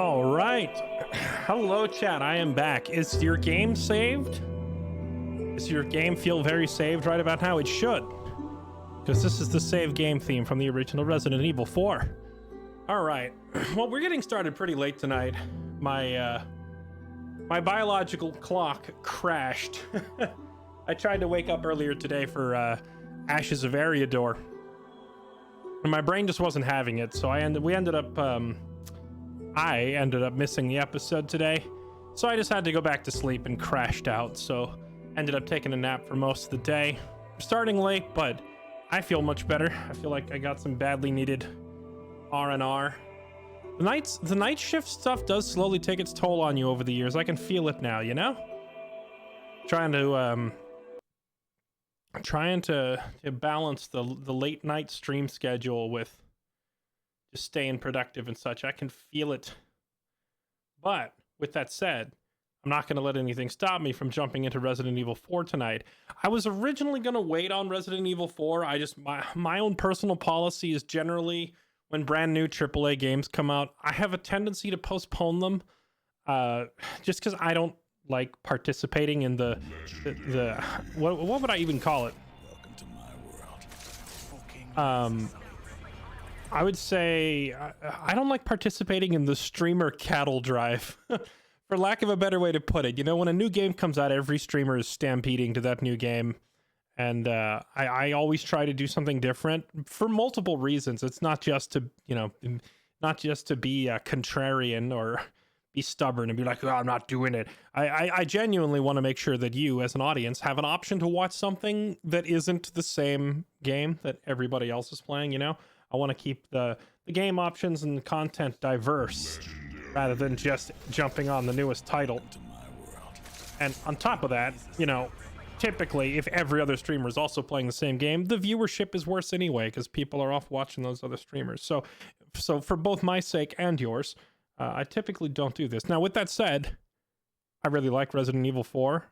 All right. Hello, chat. I am back. Is your game saved? Does your game feel very saved right about now? It should, because this is the save game theme from the original Resident Evil 4. All right. Well, we're getting started pretty late tonight. My biological clock crashed. I tried to wake up earlier today for Ashes of Eriador, and my brain just wasn't having it. So I ended up missing the episode today. So I just had to go back to sleep and crashed out. So ended up taking a nap for most of the day. Starting late, but I feel much better. I feel like I got some badly needed R&R. The night shift stuff does slowly take its toll on you over the years. I can feel it now, you know? Trying to balance the late night stream schedule with just staying productive and such. I can feel it. But with that said, I'm not going to let anything stop me from jumping into Resident Evil 4 tonight. I was originally going to wait on Resident Evil 4. My own personal policy is generally when brand new AAA games come out, I have a tendency to postpone them just because I don't like participating in the what would I even call it? Welcome to my world. I would say I don't like participating in the streamer cattle drive, for lack of a better way to put it. You know, when a new game comes out, every streamer is stampeding to that new game. And I always try to do something different for multiple reasons. It's not just to, be contrarian or be stubborn and be like, oh, I'm not doing it. I genuinely want to make sure that you as an audience have an option to watch something that isn't the same game that everybody else is playing, you know? I want to keep the game options and the content diverse rather than just jumping on the newest title. And on top of that, you know, typically if every other streamer is also playing the same game, the viewership is worse anyway because people are off watching those other streamers. So for both my sake and yours, I typically don't do this. Now, with that said, I really like Resident Evil 4,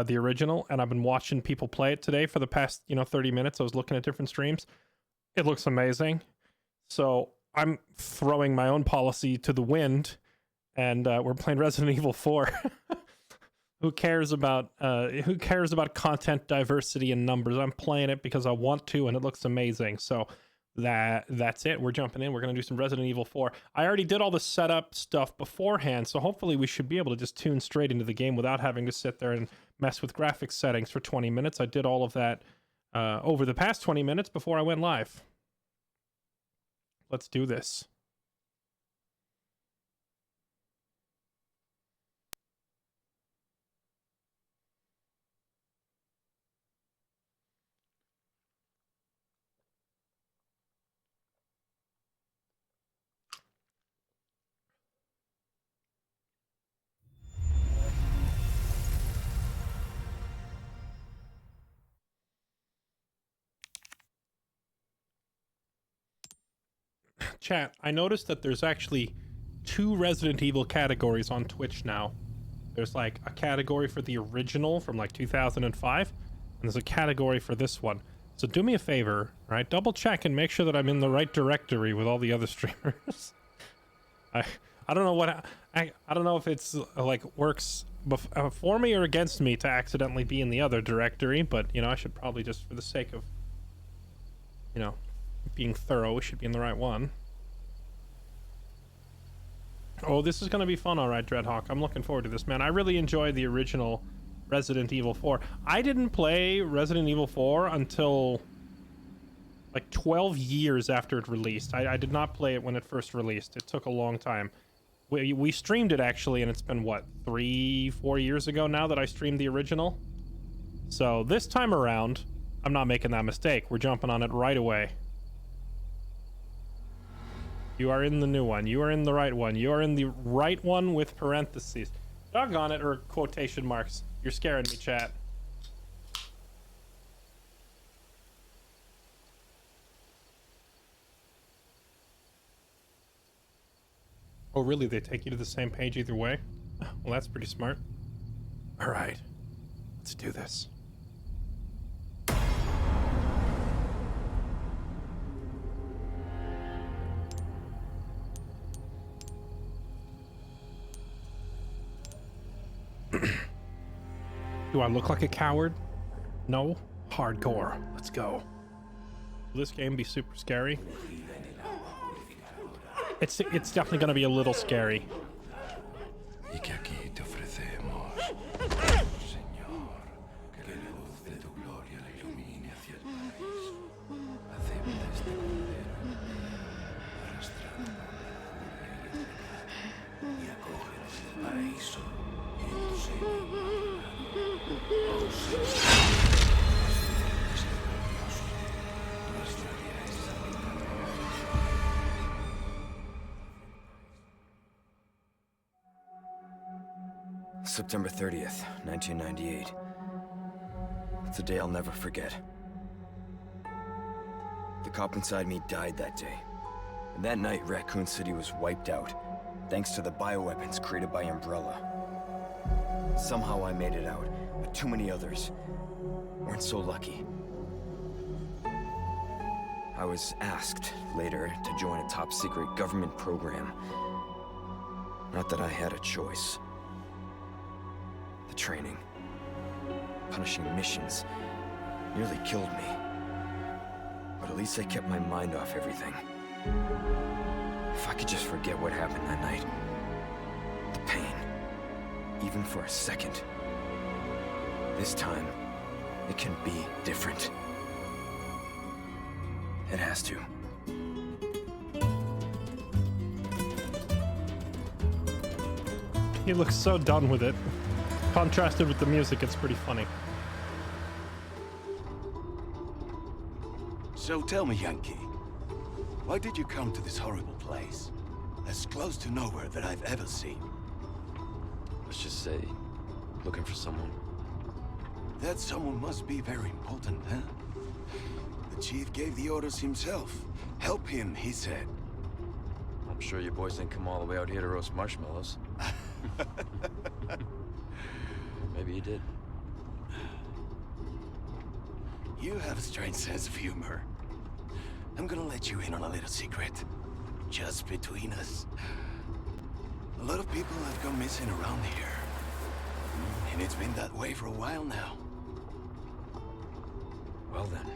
the original, and I've been watching people play it today for the past 30 minutes. I was looking at different streams. It looks amazing. So I'm throwing my own policy to the wind, and we're playing Resident Evil 4. Who cares about content diversity and numbers? I'm playing it because I want to, and it looks amazing. So that's it. We're jumping in. We're going to do some Resident Evil 4. I already did all the setup stuff beforehand, so hopefully we should be able to just tune straight into the game without having to sit there and mess with graphics settings for 20 minutes. I did all of that over the past 20 minutes before I went live. Let's do this. Chat, I noticed that there's actually 2 Resident Evil categories on Twitch now. There's like a category for the original from like 2005, and there's a category for this one. So do me a favor, right? Double check and make sure that I'm in the right directory with all the other streamers. I don't know what I don't know if it's like works for me or against me to accidentally be in the other directory, but I should probably, just for the sake of being thorough, we should be in the right one. Oh, this is going to be fun. All right, Dreadhawk. I'm looking forward to this, man. I really enjoyed the original Resident Evil 4. I didn't play Resident Evil 4 until like 12 years after it released. I did not play it when it first released. It took a long time. We streamed it, actually, and it's been, what, 3-4 years ago now that I streamed the original? So this time around, I'm not making that mistake. We're jumping on it right away. You are in the new one. You are in the right one. You are in the right one with parentheses. Doggone it, or quotation marks. You're scaring me, chat. Oh, really? They take you to the same page either way? Well, that's pretty smart. All right. Let's do this. Do I look like a coward? No? Hardcore. Let's go. Will this game be super scary? It's definitely going to be a little scary. Y que aquí te ofrecemos, Señor, que la luz de tu gloria la ilumine hacia el paraíso. Acepta este cordero, arrastrado por la furia y el pecado, y acógenos en el paraíso y en tu seno. Oh Señor, este glorioso, nuestra alianza pecadora. September 30th, 1998. It's a day I'll never forget. The cop inside me died that day. And that night, Raccoon City was wiped out, thanks to the bioweapons created by Umbrella. Somehow I made it out, but too many others weren't so lucky. I was asked later to join a top-secret government program. Not that I had a choice. The training, punishing missions, nearly killed me. But at least I kept my mind off everything. If I could just forget what happened that night. The pain, even for a second. This time, it can be different. It has to. He looks so done with it. Contrasted with the music, it's pretty funny. So tell me, Yankee, why did you come to this horrible place? As close to nowhere that I've ever seen. Let's just say, looking for someone. That someone must be very important, huh? The chief gave the orders himself. Help him, he said. I'm sure you boys didn't come all the way out here to roast marshmallows. Maybe you did. You have a strange sense of humor. I'm gonna let you in on a little secret. Just between us. A lot of people have gone missing around here. And it's been that way for a while now. Well then,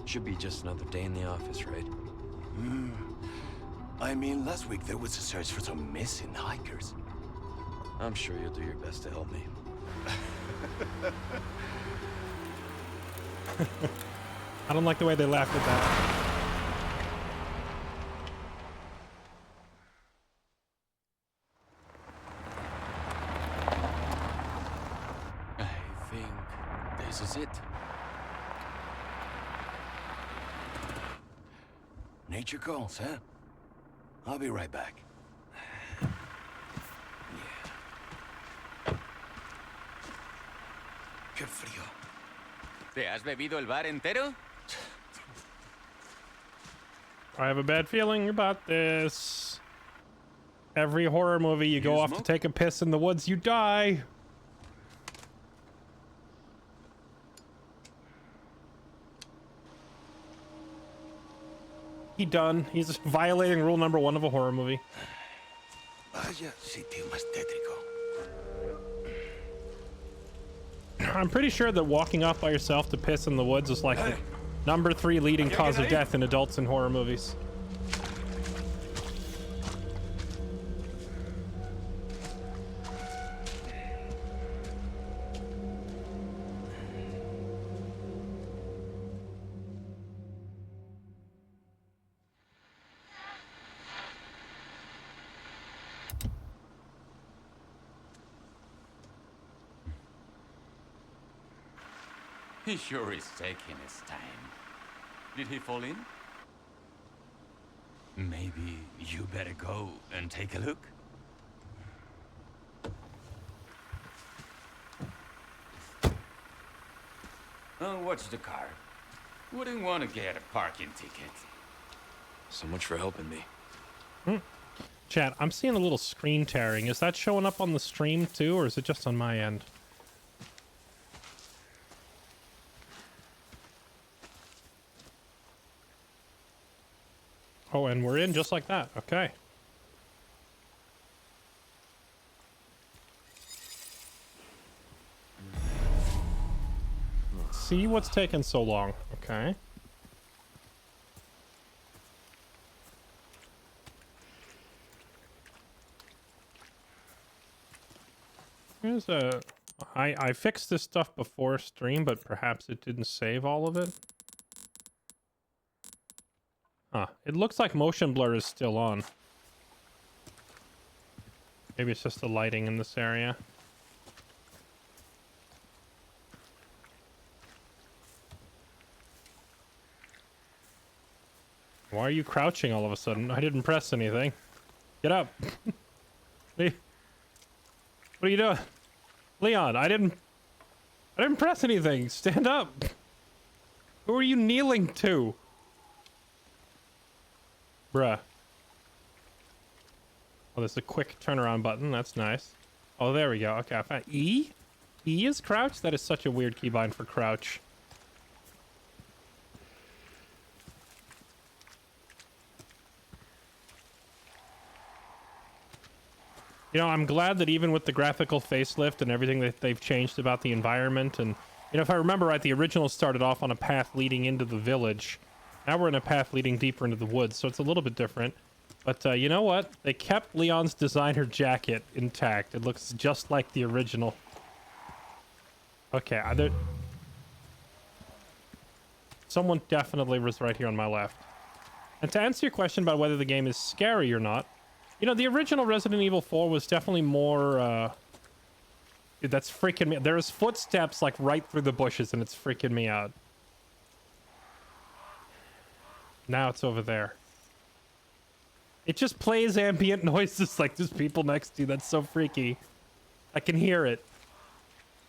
should be just another day in the office, right? I mean, last week there was a search for some missing hikers. I'm sure you'll do your best to help me. I don't like the way they laughed at that. I think this is it. Nature calls, huh? I'll be right back. Qué frío. ¿Te has bebido el bar entero? I have a bad feeling about this. Every horror movie, you go off to smoke? take a piss in the woods, you die. He done. He's violating rule number 1 of a horror movie. Vaya sitio más tétrico. I'm pretty sure that walking off by yourself to piss in the woods is like the number 3 leading cause of death in adults in horror movies. He sure is taking his time. Did he fall in? Maybe you better go and take a look. Oh, watch the car. Wouldn't want to get a parking ticket. So much for helping me. Chat, I'm seeing a little screen tearing. Is that showing up on the stream too, or is it just on my end? Oh, and we're in just like that. Okay. see what's taking so long. Okay. Here's a... I fixed this stuff before stream, but perhaps it didn't save all of it. Huh. It looks like motion blur is still on. Maybe it's just the lighting in this area. Why are you crouching all of a sudden? I didn't press anything. Get up. What are you doing? Leon, I didn't press anything. Stand up. Who are you kneeling to? Bruh. Oh, there's a quick turnaround button. That's nice. Oh, there we go. Okay, I found E? E is crouch? That is such a weird keybind for crouch. You know, I'm glad that even with the graphical facelift and everything that they've changed about the environment, and, you know, if I remember right, the original started off on a path leading into the village. Now we're in a path leading deeper into the woods, so it's a little bit different. But you know what? They kept Leon's designer jacket intact. It looks just like the original. Okay, someone definitely was right here on my left. And to answer your question about whether the game is scary or not, you know, the original Resident Evil 4 was definitely more, dude, that's freaking me. There's footsteps, like, right through the bushes, and it's freaking me out. Now it's over there. It just plays ambient noises like there's people next to you. That's so freaky. I can hear it.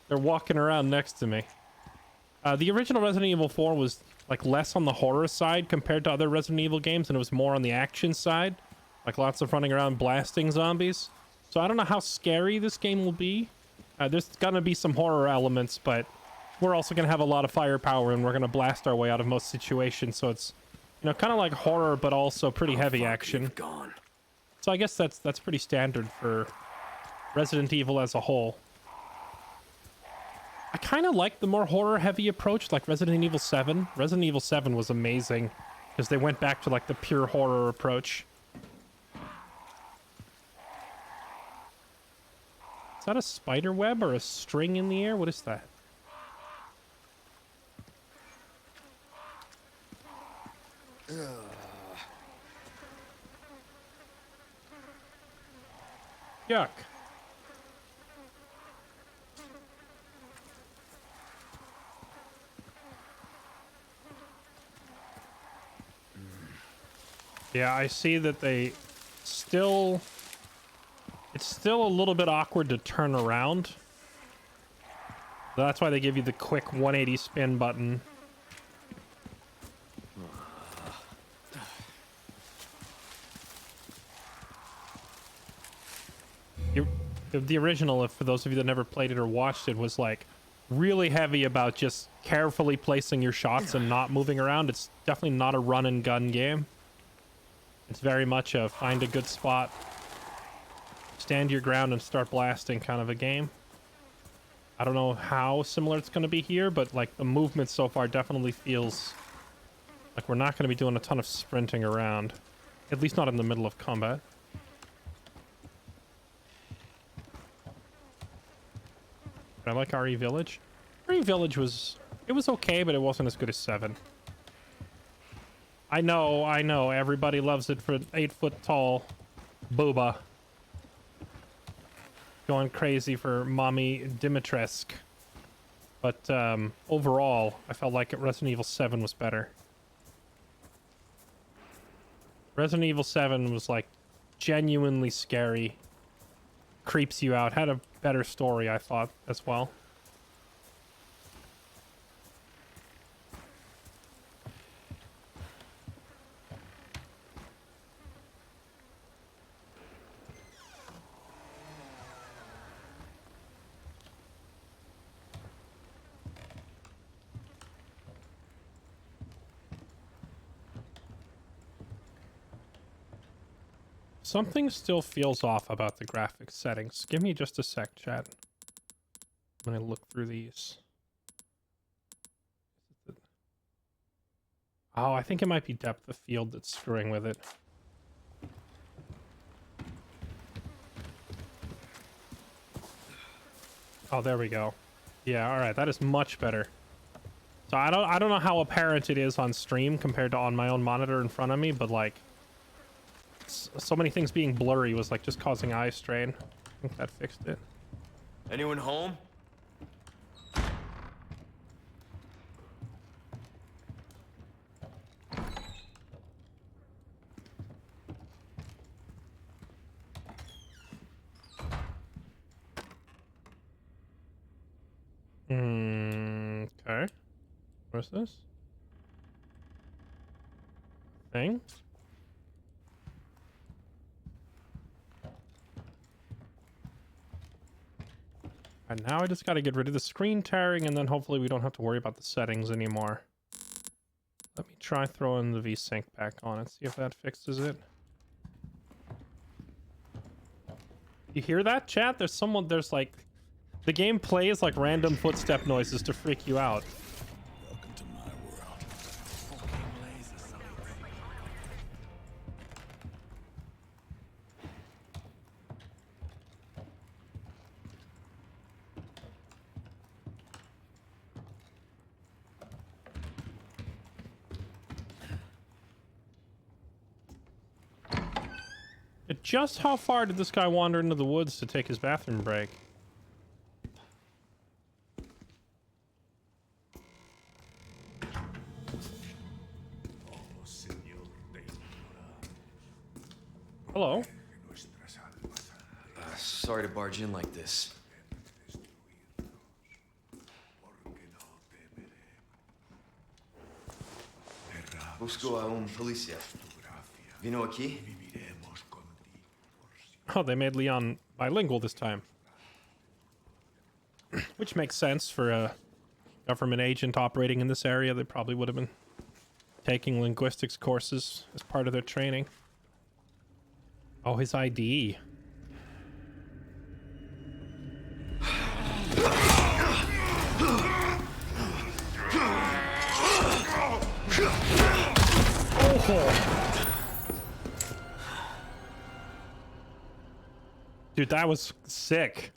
They're walking around next to me. The original Resident Evil 4 was, like, less on the horror side compared to other Resident Evil games, and it was more on the action side. Like, lots of running around blasting zombies. So I don't know how scary this game will be. There's gonna be some horror elements, but we're also gonna have a lot of firepower, and we're gonna blast our way out of most situations, so it's, you know, kind of like horror, but also pretty heavy action. Gone. So I guess that's pretty standard for Resident Evil as a whole. I kind of like the more horror-heavy approach, like Resident Evil 7. Resident Evil 7 was amazing, because they went back to, like, the pure horror approach. Is that a spider web or a string in the air? What is that? Yuck. Yeah, I see that they still... It's still a little bit awkward to turn around. That's why they give you the quick 180 spin button. The original, for those of you that never played it or watched it, was like really heavy about just carefully placing your shots and not moving around. It's definitely not a run and gun game. It's very much a find a good spot, stand your ground and start blasting kind of a game. I don't know how similar it's going to be here, but like the movement so far definitely feels like we're not going to be doing a ton of sprinting around, at least not in the middle of combat. I like RE Village. RE Village was okay, but it wasn't as good as 7. I know, everybody loves it for 8 foot tall booba. Going crazy for Mommy Dimitrescu. But overall, I felt like Resident Evil 7 was better. Resident Evil 7 was like genuinely scary. Creeps you out. Had a better story, I thought, as well. Something still feels off about the graphics settings. Give me just a sec, chat. I'm gonna look through these. Oh, I think it might be depth of field that's screwing with it. Oh, there we go. Yeah, all right, that is much better. So I don't know how apparent it is on stream compared to on my own monitor in front of me, but like so many things being blurry was like just causing eye strain. I think that fixed it. Anyone home? Okay. What's this? Thing? And now I just gotta get rid of the screen tearing, and then hopefully we don't have to worry about the settings anymore. Let me try throwing the VSync back on and see if that fixes it. You hear that, chat? There's like... The game plays like random footstep noises to freak you out. Welcome to my world. Just how far did this guy wander into the woods to take his bathroom break? Hello. Sorry to barge in like this. Busco a un policía. Vino aquí? Oh, they made Leon bilingual this time. Which makes sense for a government agent operating in this area. They probably would have been taking linguistics courses as part of their training. Oh, his ID. Oh. Dude, that was sick.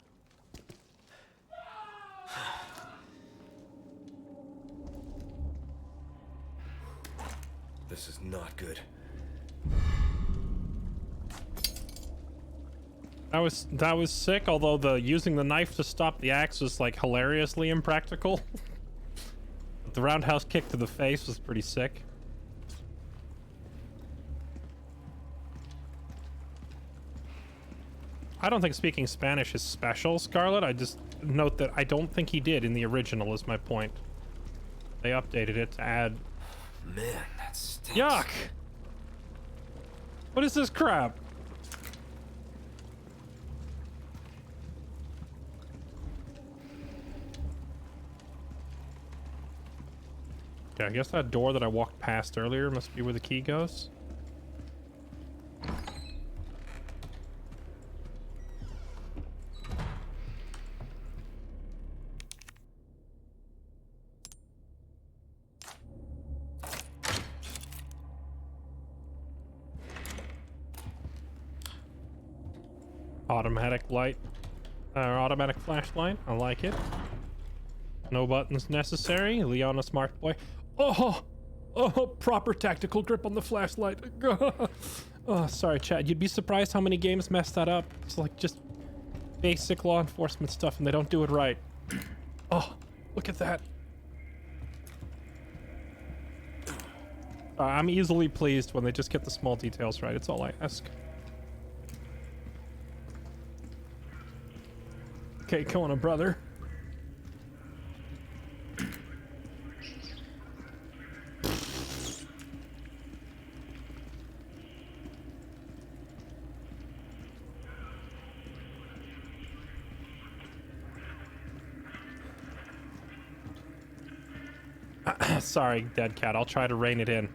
This is not good. That was sick, although the using the knife to stop the axe was like hilariously impractical. But the roundhouse kick to the face was pretty sick. I don't think speaking Spanish is special, Scarlet. I just note that I don't think he did in the original is my point. They updated it to add... Man, that stinks. Yuck! What is this crap? Okay, I guess that door that I walked past earlier must be where the key goes. Automatic light, automatic flashlight. I like it. No buttons necessary. Leon, a smart boy. Oh, proper tactical grip on the flashlight. Oh, sorry, Chad. You'd be surprised how many games mess that up. It's like just basic law enforcement stuff, and they don't do it right. Oh, look at that. I'm easily pleased when they just get the small details right. It's all I ask. Okay, Kona, brother. Sorry, Dead Cat. I'll try to rein it in.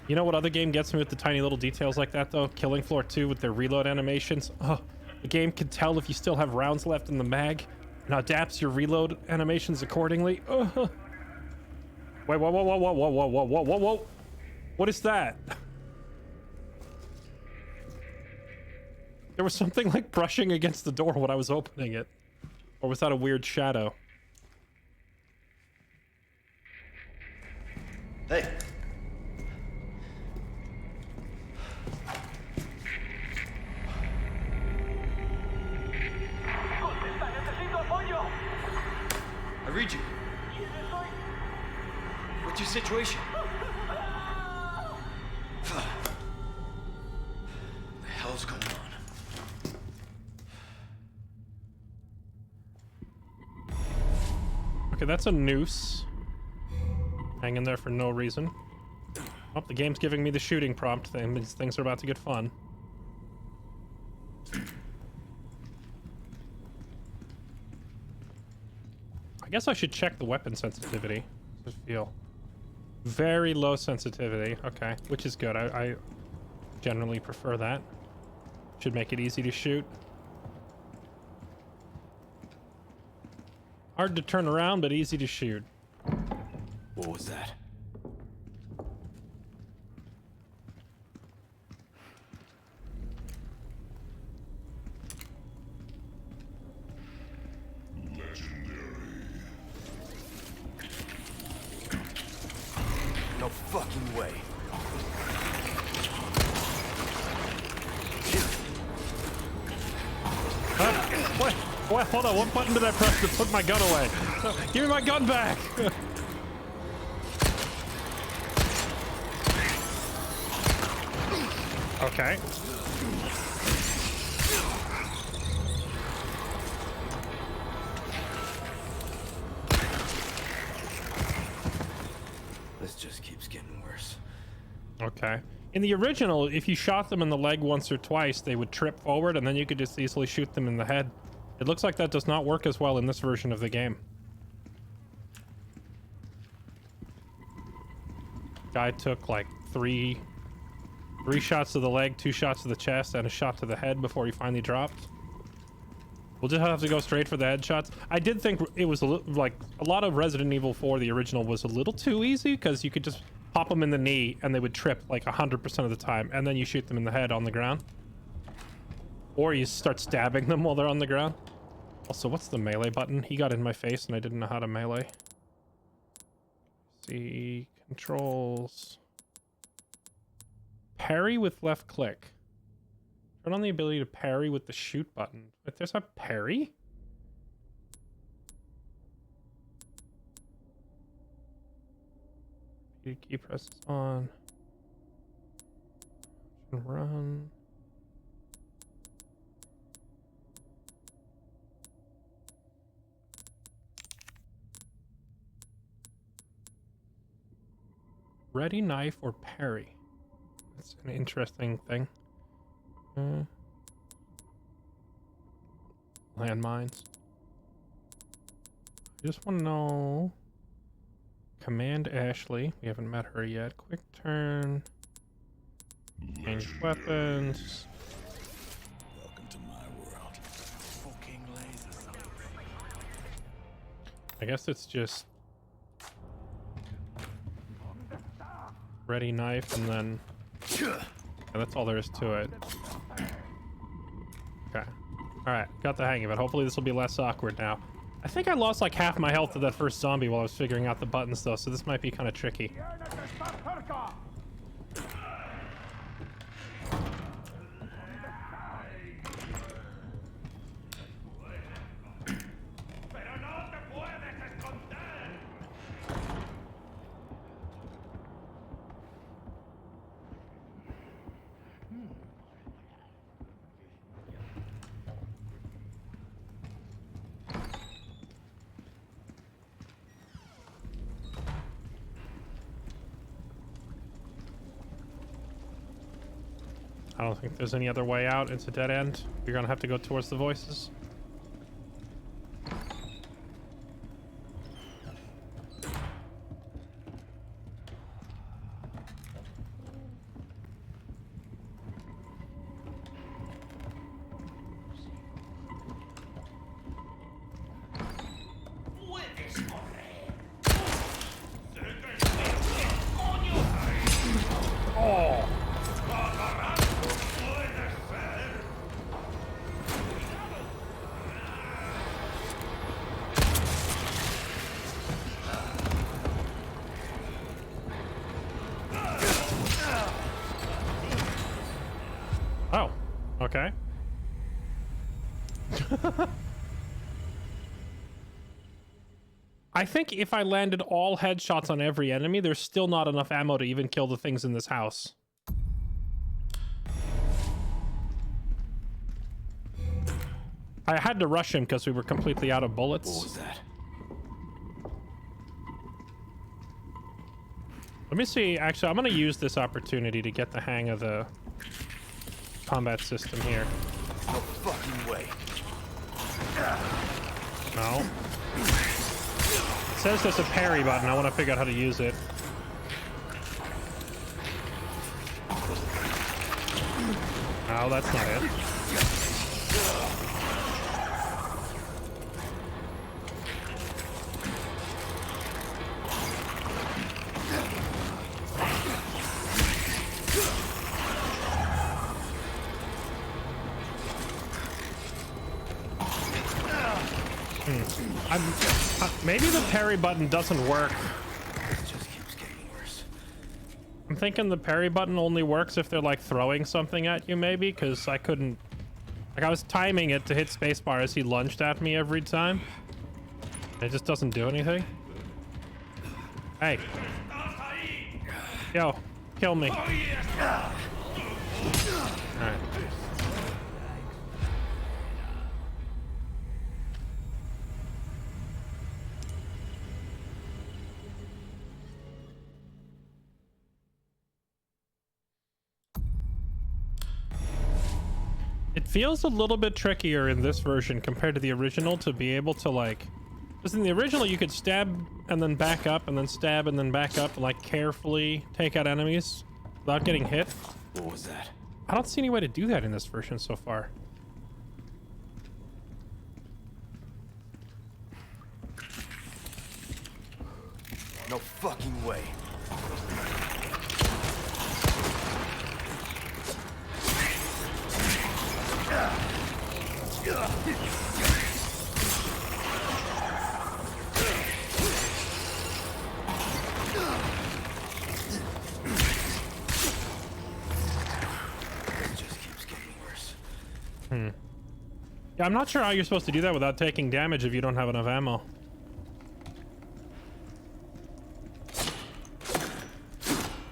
You know what other game gets me with the tiny little details like that, though? Killing Floor 2 with their reload animations. Oh, the game can tell if you still have rounds left in the mag and adapts your reload animations accordingly. Wait, whoa, whoa, whoa, whoa, whoa, whoa, whoa, whoa, whoa, whoa. What is that? There was something like brushing against the door when I was opening it. Or was that a weird shadow? Hey. I read you. What's your situation? What the hell's going on? Okay, that's a noose. Hanging there for no reason. Oh, the game's giving me the shooting prompt thing. These things are about to get fun. I guess I should check the weapon sensitivity. Just feel very low sensitivity. Okay, which is good. I generally prefer that. Should make it easy to shoot. Hard to turn around, but easy to shoot. What was that? No fucking way. What? Hold on. What button did I press to put my gun away? Give me my gun back! Okay. This just keeps getting worse. Okay. In the original, if you shot them in the leg once or twice, they would trip forward and then you could just easily shoot them in the head. It looks like that does not work as well in this version of the game. Guy took like three shots to the leg, 2 shots to the chest, and a shot to the head before he finally dropped. We'll just have to go straight for the headshots. I did think it was like a lot of Resident Evil 4, the original, was a little too easy because you could just pop them in the knee and they would trip like 100% of the time, and then you shoot them in the head on the ground. Or you start stabbing them while they're on the ground. Also, what's the melee button? He got in my face and I didn't know how to melee. See, controls. Parry with left click. Turn on the ability to parry with the shoot button. But there's a parry? Key presses on. Run. Ready knife or parry? That's an interesting thing. Landmines. I just want to know. Command Ashley. We haven't met her yet. Quick turn. Change weapons. Welcome to my world. Fucking laser. I guess it's just ready knife and then yeah, that's all there is to it. Okay. Alright, got the hang of it. Hopefully this will be less awkward now. I think I lost like half my health to that first zombie while I was figuring out the buttons though, so this might be kind of tricky. I don't think there's any other way out. It's a dead end. You're gonna have to go towards the voices. Okay. I think if I landed all headshots on every enemy, there's still not enough ammo to even kill the things in this house. I had to rush him because we were completely out of bullets. What was that? Let me see. Actually, I'm going to use this opportunity to get the hang of the combat system here. No fucking way. No. It says there's a parry button. I want to figure out how to use it. No, that's not it. Maybe the parry button doesn't work. It just keeps getting worse. I'm thinking the parry button only works if they're like throwing something at you, maybe, because I couldn't. Like, I was timing it to hit spacebar as he lunged at me every time. It just doesn't do anything. Hey. Yo, kill me. Alright. It feels a little bit trickier in this version compared to the original to be able to, like, because in the original you could stab and then back up and then stab and then back up and like carefully take out enemies without getting hit. What was that? I don't see any way to do that in this version so far. No fucking way. Yeah, I'm not sure how you're supposed to do that without taking damage if you don't have enough ammo.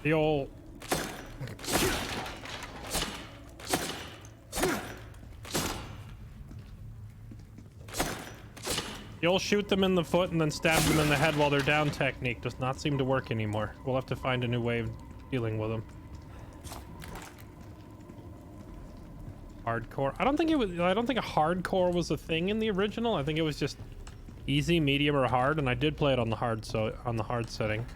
The old... The old shoot them in the foot and then stab them in the head while they're down technique does not seem to work anymore. We'll have to find a new way of dealing with them. Hardcore. I don't think a hardcore was a thing in the original. I think it was just easy, medium, or hard, and I did play it on the hard setting.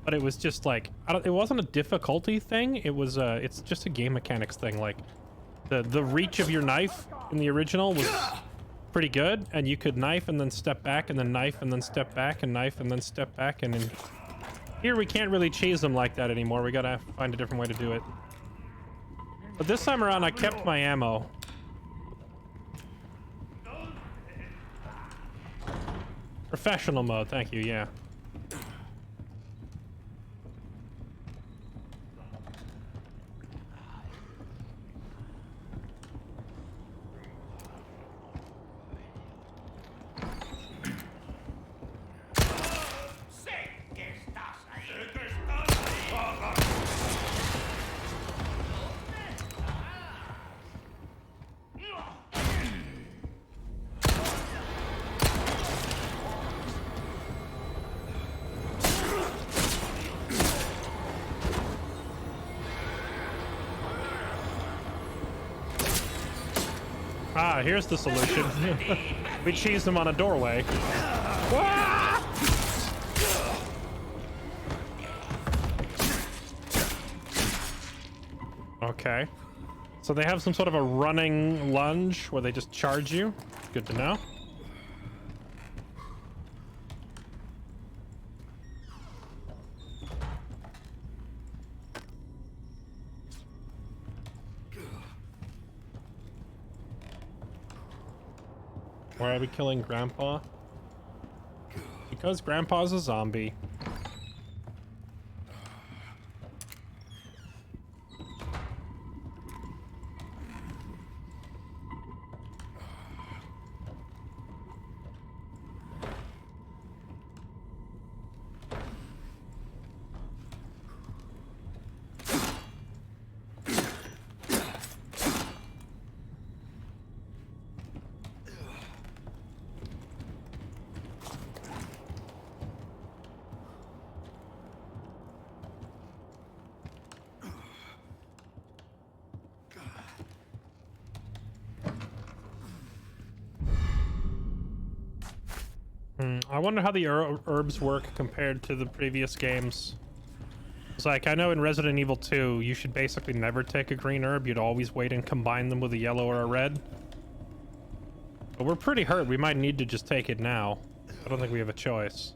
But it was just like it wasn't a difficulty thing. It was it's just a game mechanics thing. Like the reach of your knife in the original was pretty good, and you could knife and then step back and then knife and then step back and knife and then step back, and in here we can't really chase them like that anymore. We gotta find a different way to do it. But this time around, I kept my ammo. Professional mode, thank you, yeah. Ah, here's the solution. We cheese them on a doorway. Okay. So they have some sort of a running lunge where they just charge you. Good to know. Why are we killing Grandpa? Because Grandpa's a zombie. I wonder how the herbs work compared to the previous games. It's like, I know in Resident Evil 2, you should basically never take a green herb. You'd always wait and combine them with a yellow or a red. But we're pretty hurt. We might need to just take it now. I don't think we have a choice.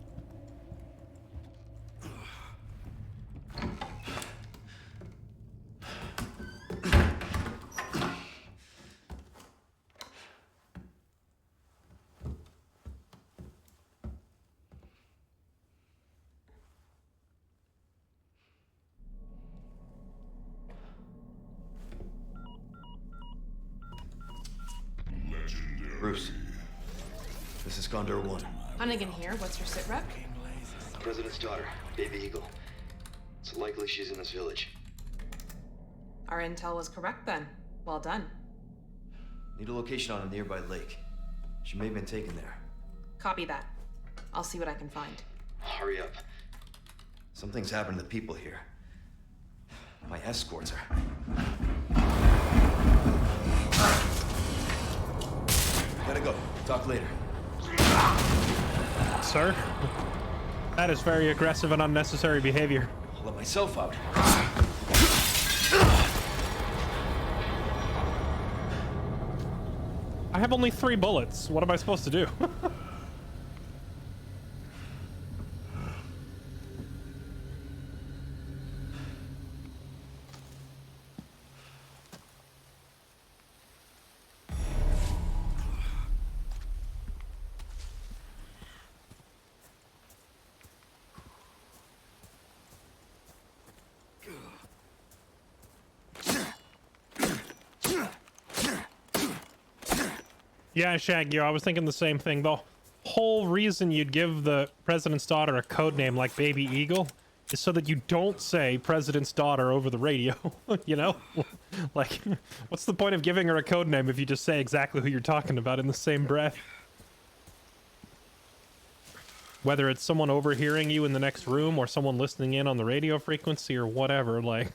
Bruce, this is Condor 1. Hunnigan here. What's your sit rep? President's daughter, Baby Eagle. It's likely she's in this village. Our intel was correct then. Well done. Need a location on a nearby lake. She may have been taken there. Copy that. I'll see what I can find. Hurry up. Something's happened to the people here. My escorts are... Gotta go. Talk later. Sir? That is very aggressive and unnecessary behavior. I'll let myself out. I have only 3 bullets. What am I supposed to do? Yeah, Shaggy, I was thinking the same thing. The whole reason you'd give the president's daughter a code name like Baby Eagle is so that you don't say president's daughter over the radio, you know? Like, what's the point of giving her a code name if you just say exactly who you're talking about in the same breath? Whether it's someone overhearing you in the next room or someone listening in on the radio frequency or whatever, like...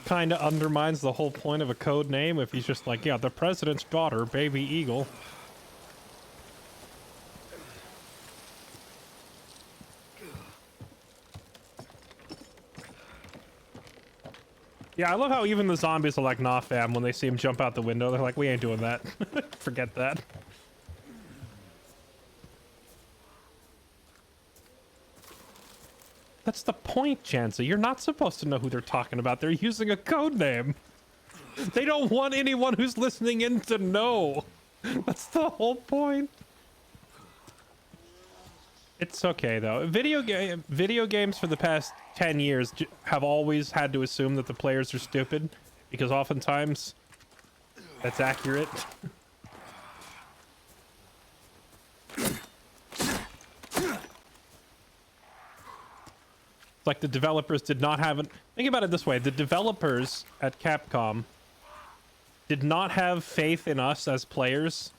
kind of undermines the whole point of a code name if he's just like, yeah, the president's daughter, Baby Eagle. Yeah, I love how even the zombies are like, nah, fam, when they see him jump out the window. They're like, we ain't doing that. Forget that. That's the point, Chansey. You're not supposed to know who they're talking about. They're using a code name. They don't want anyone who's listening in to know. That's the whole point. It's okay, though. Video games for the past 10 years have always had to assume that the players are stupid, because oftentimes that's accurate. Like the developers did not have think about it this way. The developers at Capcom did not have faith in us as players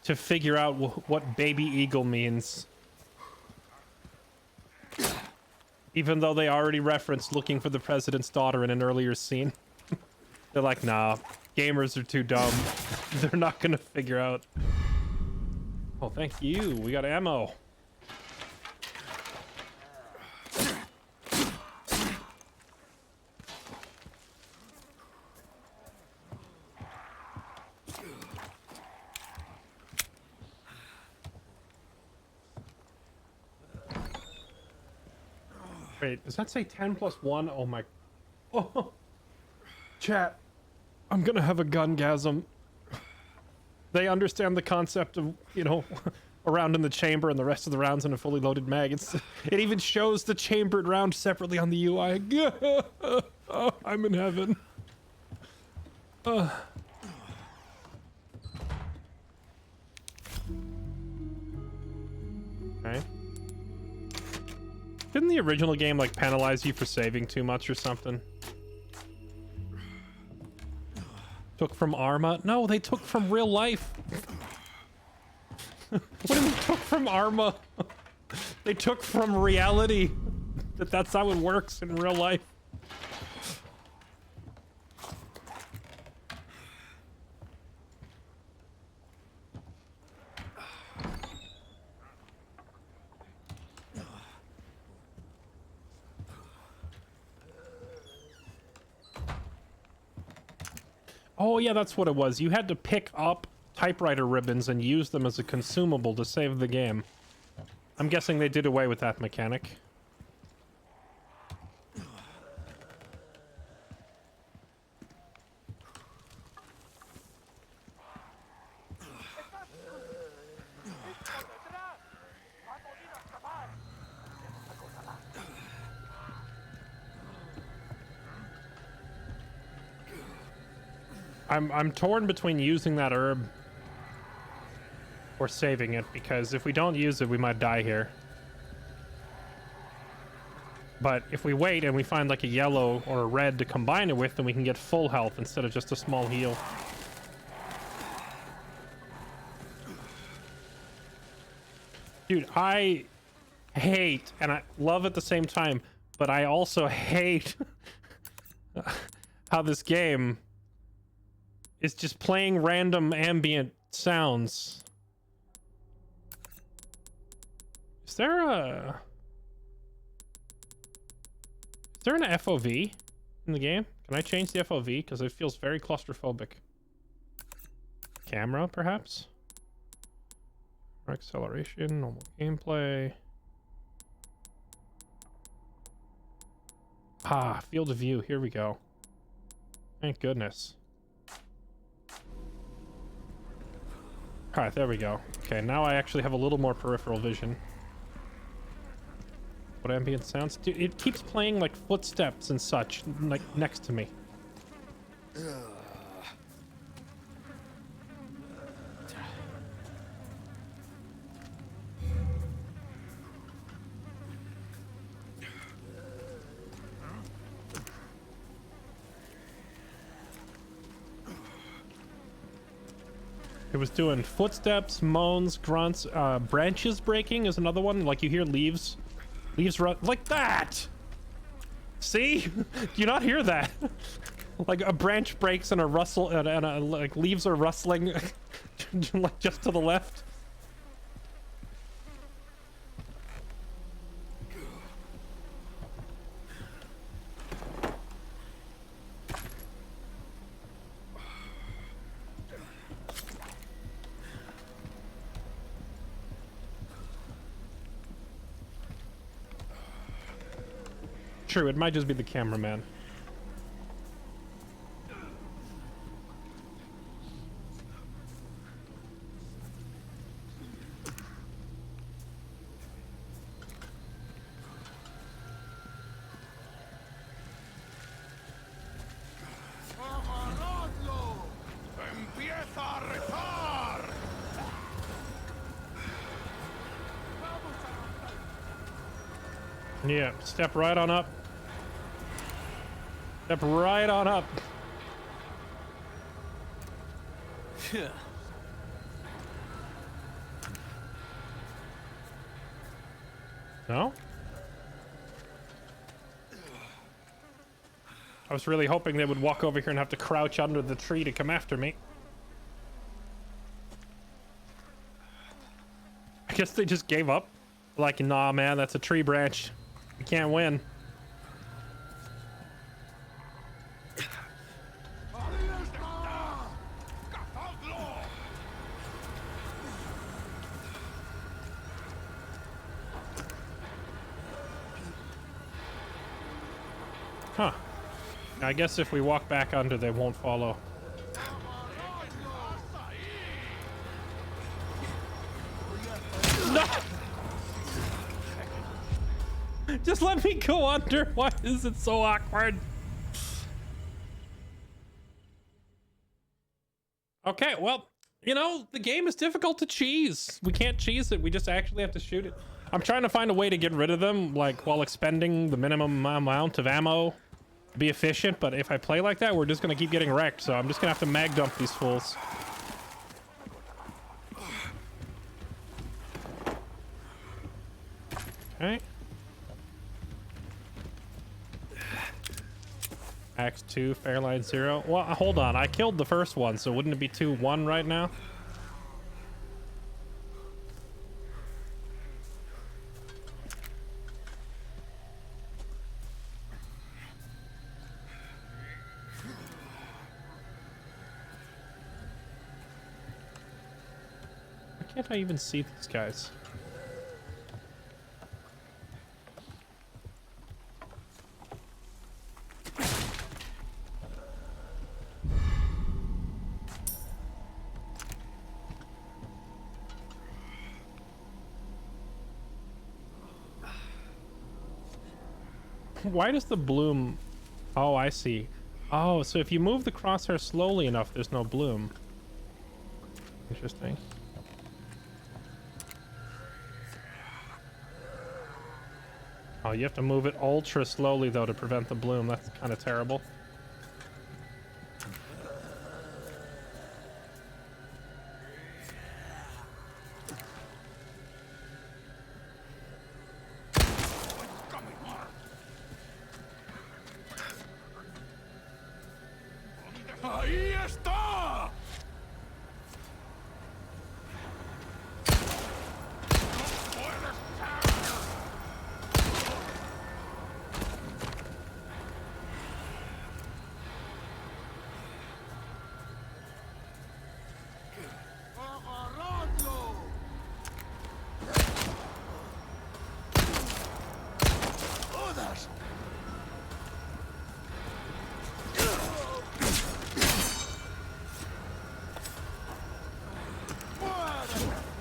to figure out what Baby Eagle means. Even though they already referenced looking for the president's daughter in an earlier scene. They're like, nah, gamers are too dumb. They're not gonna figure out. Oh, thank you. We got ammo. Wait, does that say 10 plus 1? Oh my... Oh! Chat. I'm gonna have a gungasm. They understand the concept of, you know, a round in the chamber and the rest of the rounds in a fully loaded mag. It even shows the chambered round separately on the UI. Oh, I'm in heaven. Okay. Didn't the original game, like, penalize you for saving too much or something? Took from Arma? No, they took from real life. What do you mean took from Arma? They took from reality. That's how it works in real life. Oh yeah, that's what it was. You had to pick up typewriter ribbons and use them as a consumable to save the game. I'm guessing they did away with that mechanic. I'm torn between using that herb or saving it, because if we don't use it, we might die here. But if we wait and we find like a yellow or a red to combine it with, then we can get full health instead of just a small heal. Dude, I hate, and I love at the same time, but I also hate how this game is just playing random ambient sounds. Is there an FOV in the game? Can I change the FOV? Because it feels very claustrophobic. Camera, perhaps? Acceleration, normal gameplay. Ah, field of view. Here we go. Thank goodness. Alright, there we go. Okay, now I actually have a little more peripheral vision. What ambient sounds? Dude, it keeps playing like footsteps and such, like next to me. It was doing footsteps, moans, grunts, branches breaking is another one. Like you hear leaves run like that. See? Do you not hear that? Like a branch breaks and a rustle and like leaves are rustling like just to the left. True, it might just be the cameraman. Yeah, step right on up. Step right on up. No? I was really hoping they would walk over here and have to crouch under the tree to come after me. I guess they just gave up. Like, nah, man, that's a tree branch. We can't win. Huh. I guess if we walk back under, they won't follow. No! Just let me go under. Why is it so awkward? Okay, well, you know, the game is difficult to cheese. We can't cheese it. We just actually have to shoot it. I'm trying to find a way to get rid of them, like, while expending the minimum amount of ammo. Be efficient, but if I play like that, we're just gonna keep getting wrecked, so I'm just gonna have to mag dump these fools. Okay. Axe 2, Fairlight 0. Well, hold on. I killed the first one, so wouldn't it be 2-1 right now? can't I even see these guys? Why does the bloom... Oh, I see. Oh, so if you move the crosshair slowly enough, there's no bloom. Interesting. Oh, you have to move it ultra slowly, though, to prevent the bloom. That's kind of terrible. ¡Ahí está!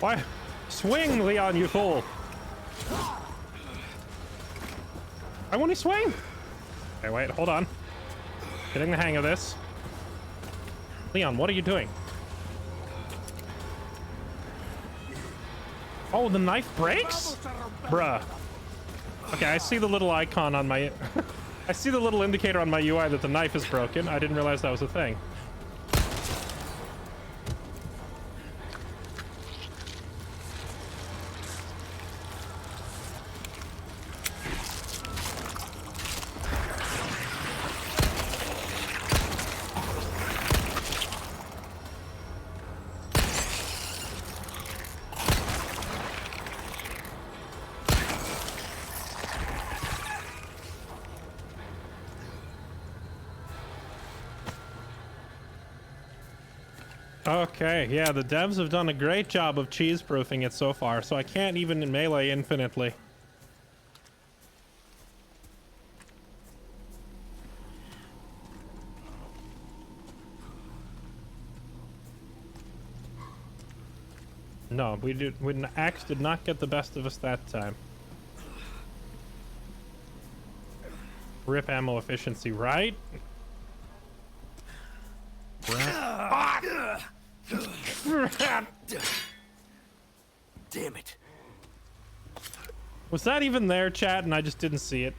Why? Swing, Leon, you fool! Why won't he swing? Okay, wait, hold on. Getting the hang of this. Leon, what are you doing? Oh, the knife breaks? Bruh. Okay, I see the little icon on my... I see the little indicator on my UI that the knife is broken. I didn't realize that was a thing. Okay, yeah, the devs have done a great job of cheese-proofing it so far, so I can't even melee infinitely. No, Axe did not get the best of us that time. Rip ammo efficiency, right? Damn it. Was that even there, chat, and I just didn't see it?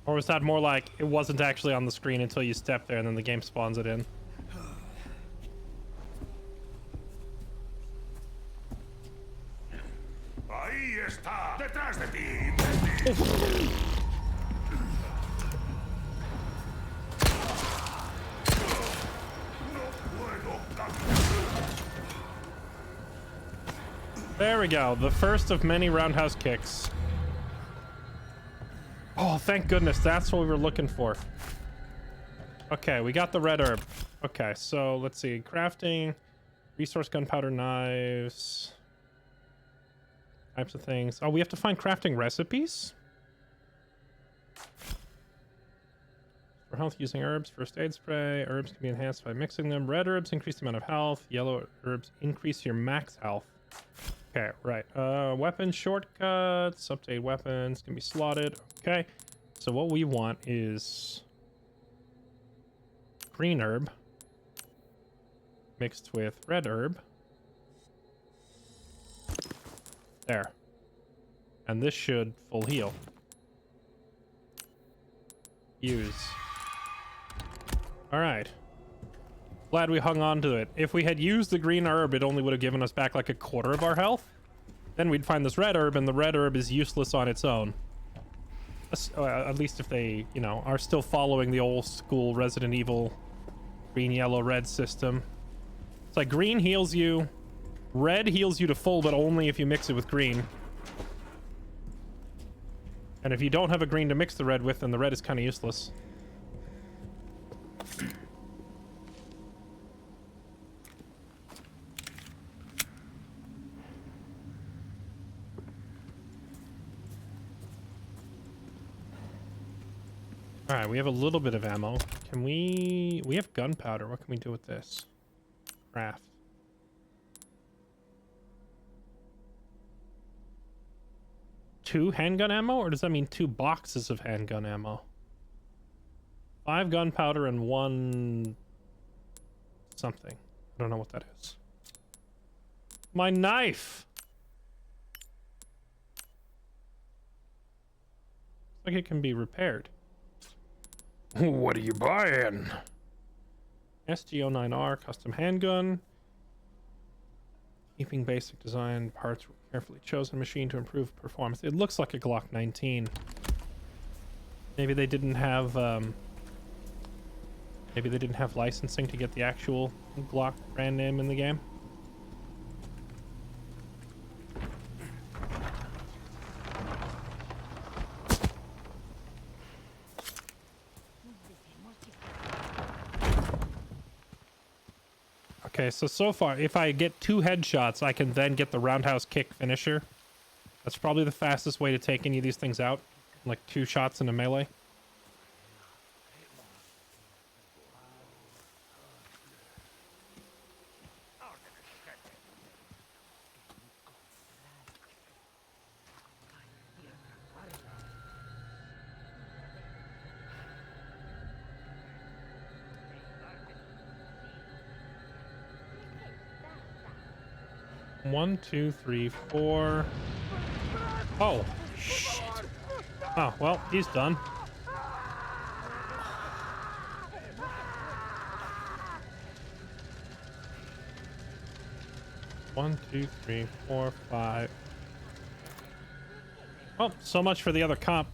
Or was that more like it wasn't actually on the screen until you step there and then the game spawns it in? Ahí está, detrás de ti. There we go, the first of many roundhouse kicks. Oh, thank goodness, that's what we were looking for. Okay, we got the red herb. Okay, so let's see, crafting, resource gunpowder knives, types of things. Oh, we have to find crafting recipes? For health using herbs, first aid spray, herbs can be enhanced by mixing them. Red herbs increase the amount of health, yellow herbs increase your max health. Okay, right. Weapon shortcuts, update weapons, can be slotted. Okay, so what we want is green herb mixed with red herb. There. And this should full heal. Use. Alright. Glad we hung on to it. If we had used the green herb, it only would have given us back like a quarter of our health. Then we'd find this red herb, and the red herb is useless on its own. At least if they, you know, are still following the old school Resident Evil green, yellow, red system. It's like green heals you, red heals you to full, but only if you mix it with green. And if you don't have a green to mix the red with, then the red is kind of useless. All right, we have a little bit of ammo. Can we have gunpowder. What can we do with this? Craft. Two handgun ammo, or does that mean 2 boxes of handgun ammo? 5 gunpowder and 1 something. I don't know what that is. My knife! Looks like it can be repaired. What are you buying? SG09R custom handgun. Keeping basic design parts with carefully chosen machine to improve performance. It looks like a Glock 19. Maybe they didn't have licensing to get the actual Glock brand name in the game. Okay, so far, if I get 2 headshots, I can then get the roundhouse kick finisher. That's probably the fastest way to take any of these things out. Like 2 shots in a melee. One, 2, 3, 4. Oh, shit. Oh, well, he's done. One, 2, 3, 4, 5. Oh, so much for the other cop.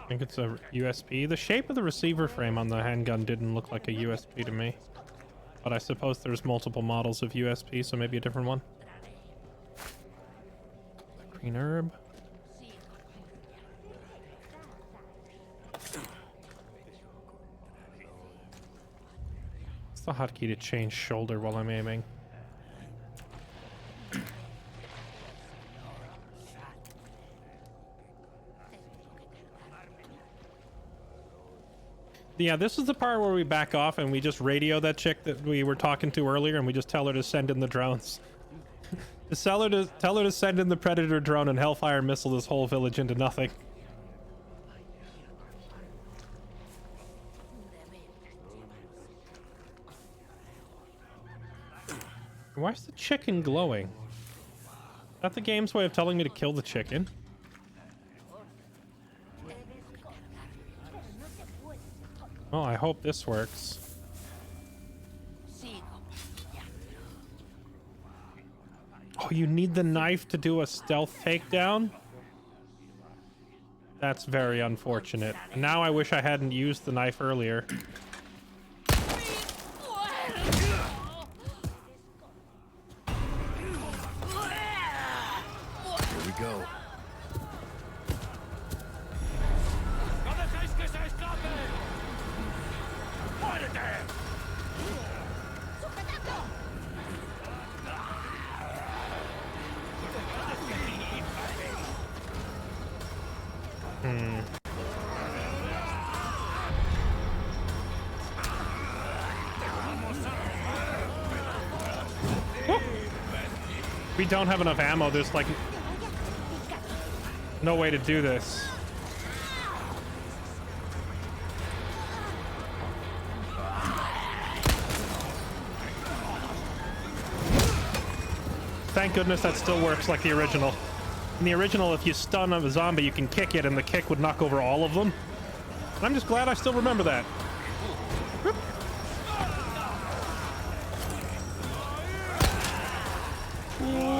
I think it's a USB. The shape of the receiver frame on the handgun didn't look like a USB to me. But I suppose there's multiple models of USB, so maybe a different one. Green herb. What's the hotkey to change shoulder while I'm aiming? Yeah, this is the part where we back off and we just radio that chick that we were talking to earlier, and we just tell her to send in the drones. Tell her to send in the Predator drone and Hellfire missile this whole village into nothing. Why is the chicken glowing? Is that the game's way of telling me to kill the chicken? Well, I hope this works. Oh, you need the knife to do a stealth takedown? That's very unfortunate. Now I wish I hadn't used the knife earlier. Here we go. We don't have enough ammo. There's like no way to do this. Thank goodness that still works like the original. In the original, if you stun a zombie, you can kick it and the kick would knock over all of them. And I'm just glad I still remember that. Whoop. Ooh.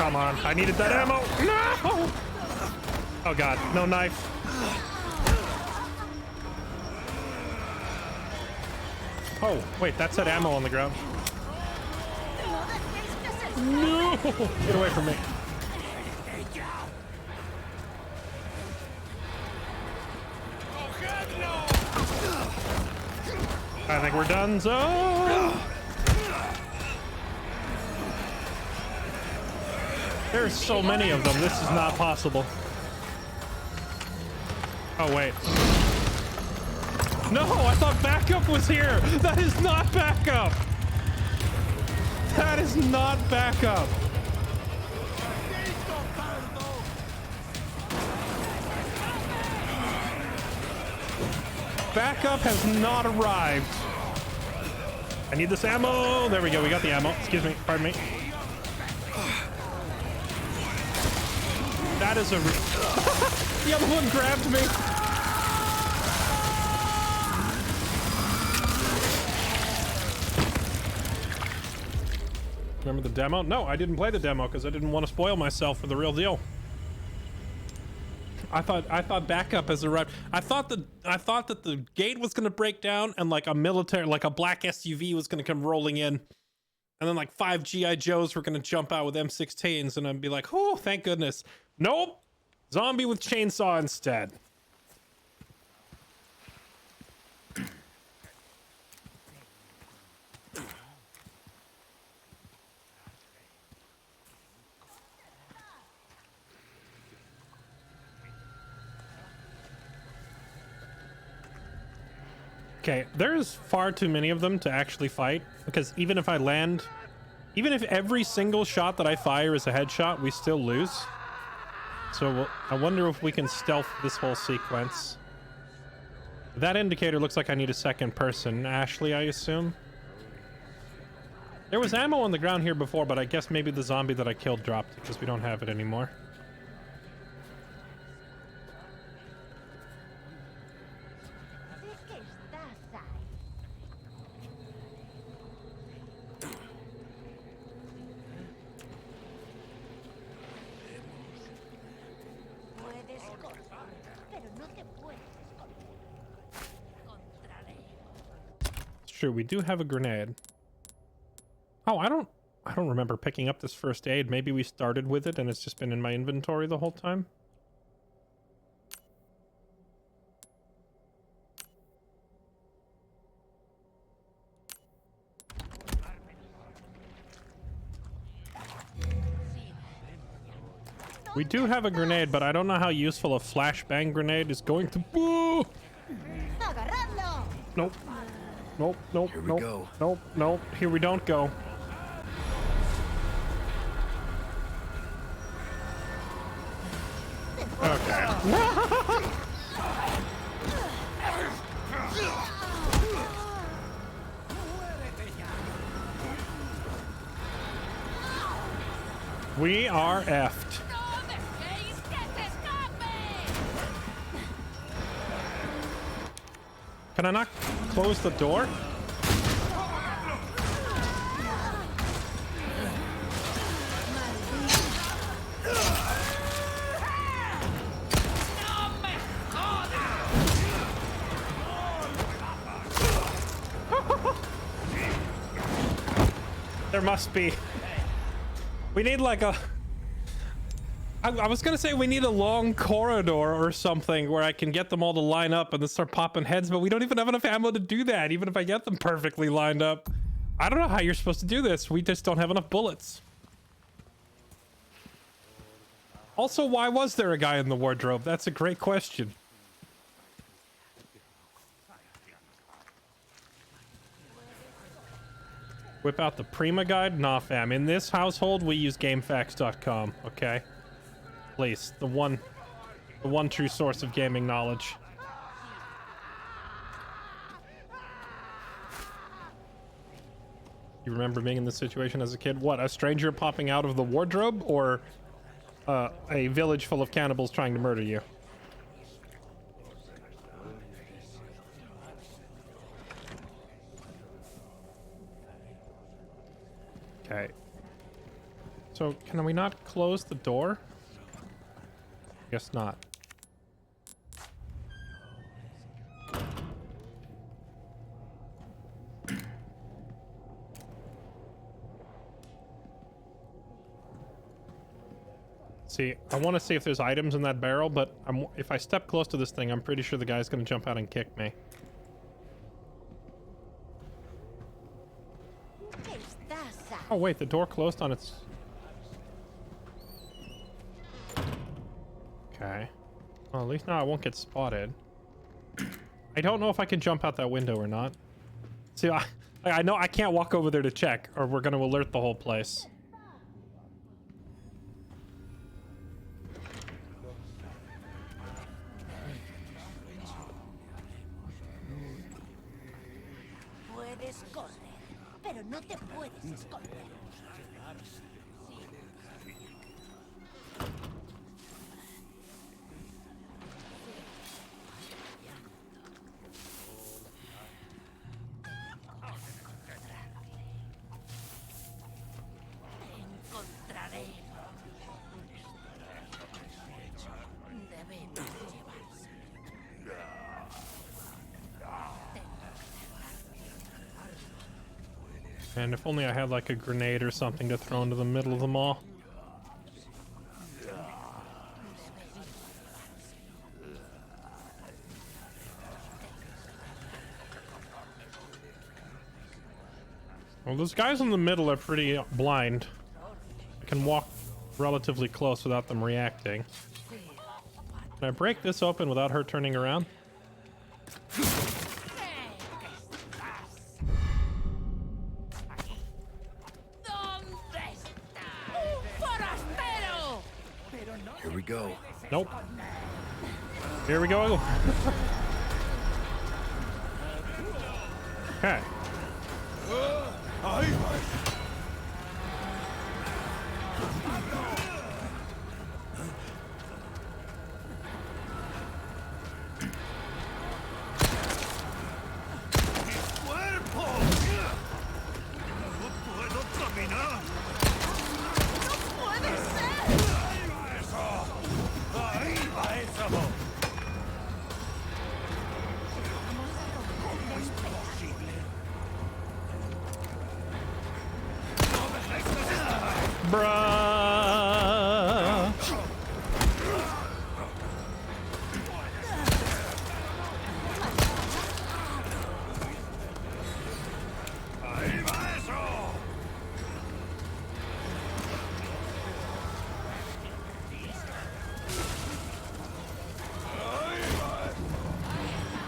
Come on, I needed that ammo. No! Oh god, no knife. Oh, wait, that's that ammo on the ground. No! Get away from me. I think we're done, so... There's so many of them, this is not possible. Oh, wait. No, I thought backup was here! That is not backup! That is not backup! Backup has not arrived. I need this ammo. There we go. We got the ammo. Excuse me. Pardon me. That is a... The other one grabbed me. Remember the demo? No, I didn't play the demo because I didn't want to spoil myself for the real deal. I thought backup has arrived. I thought that the gate was gonna break down and like a military, like a black SUV was gonna come rolling in, and then like 5 GI Joes were gonna jump out with M16s, and I'd be like, oh, thank goodness. Nope, zombie with chainsaw instead. Okay, there's far too many of them to actually fight, because even if I land, even if every single shot that I fire is a headshot, we still lose. So I wonder if we can stealth this whole sequence. That indicator looks like I need a second person. Ashley, I assume. There was ammo on the ground here before, but I guess maybe the zombie that I killed dropped it because we don't have it anymore. True, we do have a grenade. Oh, I don't remember picking up this first aid. Maybe we started with it and it's just been in my inventory the whole time. We do have a grenade, but I don't know how useful a flashbang grenade is going to... Woo! Nope. Nope, nope, Here we nope, go. nope, nope. Here we don't go. Okay. We are effed. Can I not close the door? There must be. We need like a... I was gonna say we need a long corridor or something where I can get them all to line up and then start popping heads, but we don't even have enough ammo to do that, even if I get them perfectly lined up. I don't know how you're supposed to do this. We just don't have enough bullets. Also, why was there a guy in the wardrobe? That's a great question. Whip out the Prima guide? Nah, fam. In this household, we use GameFAQs.com, okay? Please, the one true source of gaming knowledge. You remember being in this situation as a kid? What, a stranger popping out of the wardrobe, or a village full of cannibals trying to murder you? Okay. So, can we not close the door? Guess not. See, I want to see if there's items in that barrel, but if I step close to this thing, I'm pretty sure the guy's going to jump out and kick me. Oh wait, the door closed on its... Okay. Well, at least now I won't get spotted. I don't know if I can jump out that window or not. See, I know I can't walk over there to check, or we're going to alert the whole place. Puedes correr, pero no te puedes esconder. Encontraré. Debemos llevarse. And if only I had like a grenade or something to throw into the middle of them all. Well, those guys in the middle are pretty blind. I can walk relatively close without them reacting. Can I break this open without her turning around? Here we go. Nope. Here we go. Okay. Bruh.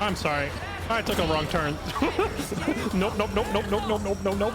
I'm sorry. I took a wrong turn. Nope, nope, nope, nope, nope, nope, nope, nope, nope.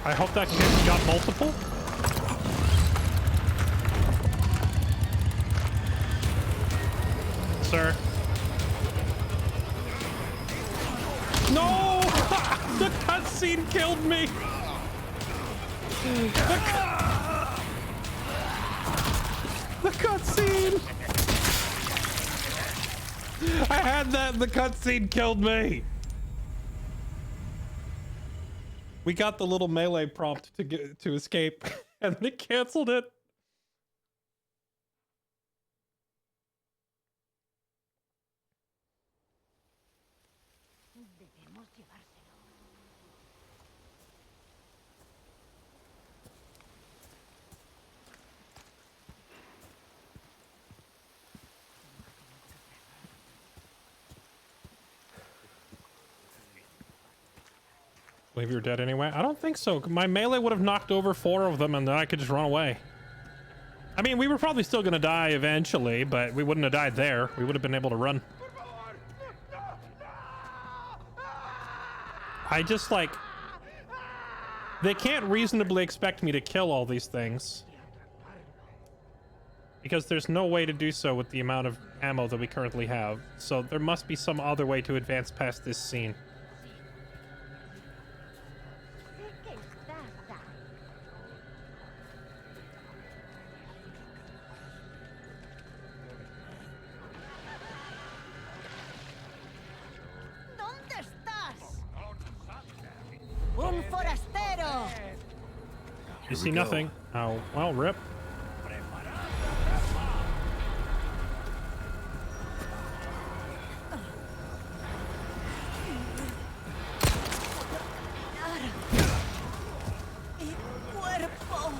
I hope that kid got multiple. Sir. No! The cutscene killed me! The cutscene! I had that and the cutscene killed me! We got the little melee prompt to escape, and then it canceled it. Debemos llevárselo. Believe you're dead anyway? I don't think so. My melee would have knocked over 4 of them and then I could just run away. I mean, we were probably still gonna die eventually, but we wouldn't have died there. We would have been able to run. I just, like... They can't reasonably expect me to kill all these things. Because there's no way to do so with the amount of ammo that we currently have. So there must be some other way to advance past this scene. ¿Dónde estás? Un forastero. You see nothing. Oh, well, rip. Mi cuerpo.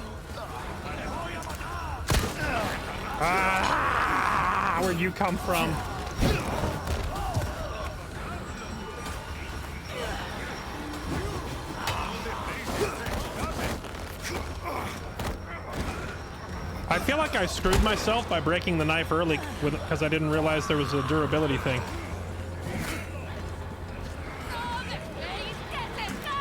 Ah, where'd you come from? I feel like I screwed myself by breaking the knife early because I didn't realize there was a durability thing. ¡No dejéis que se escape!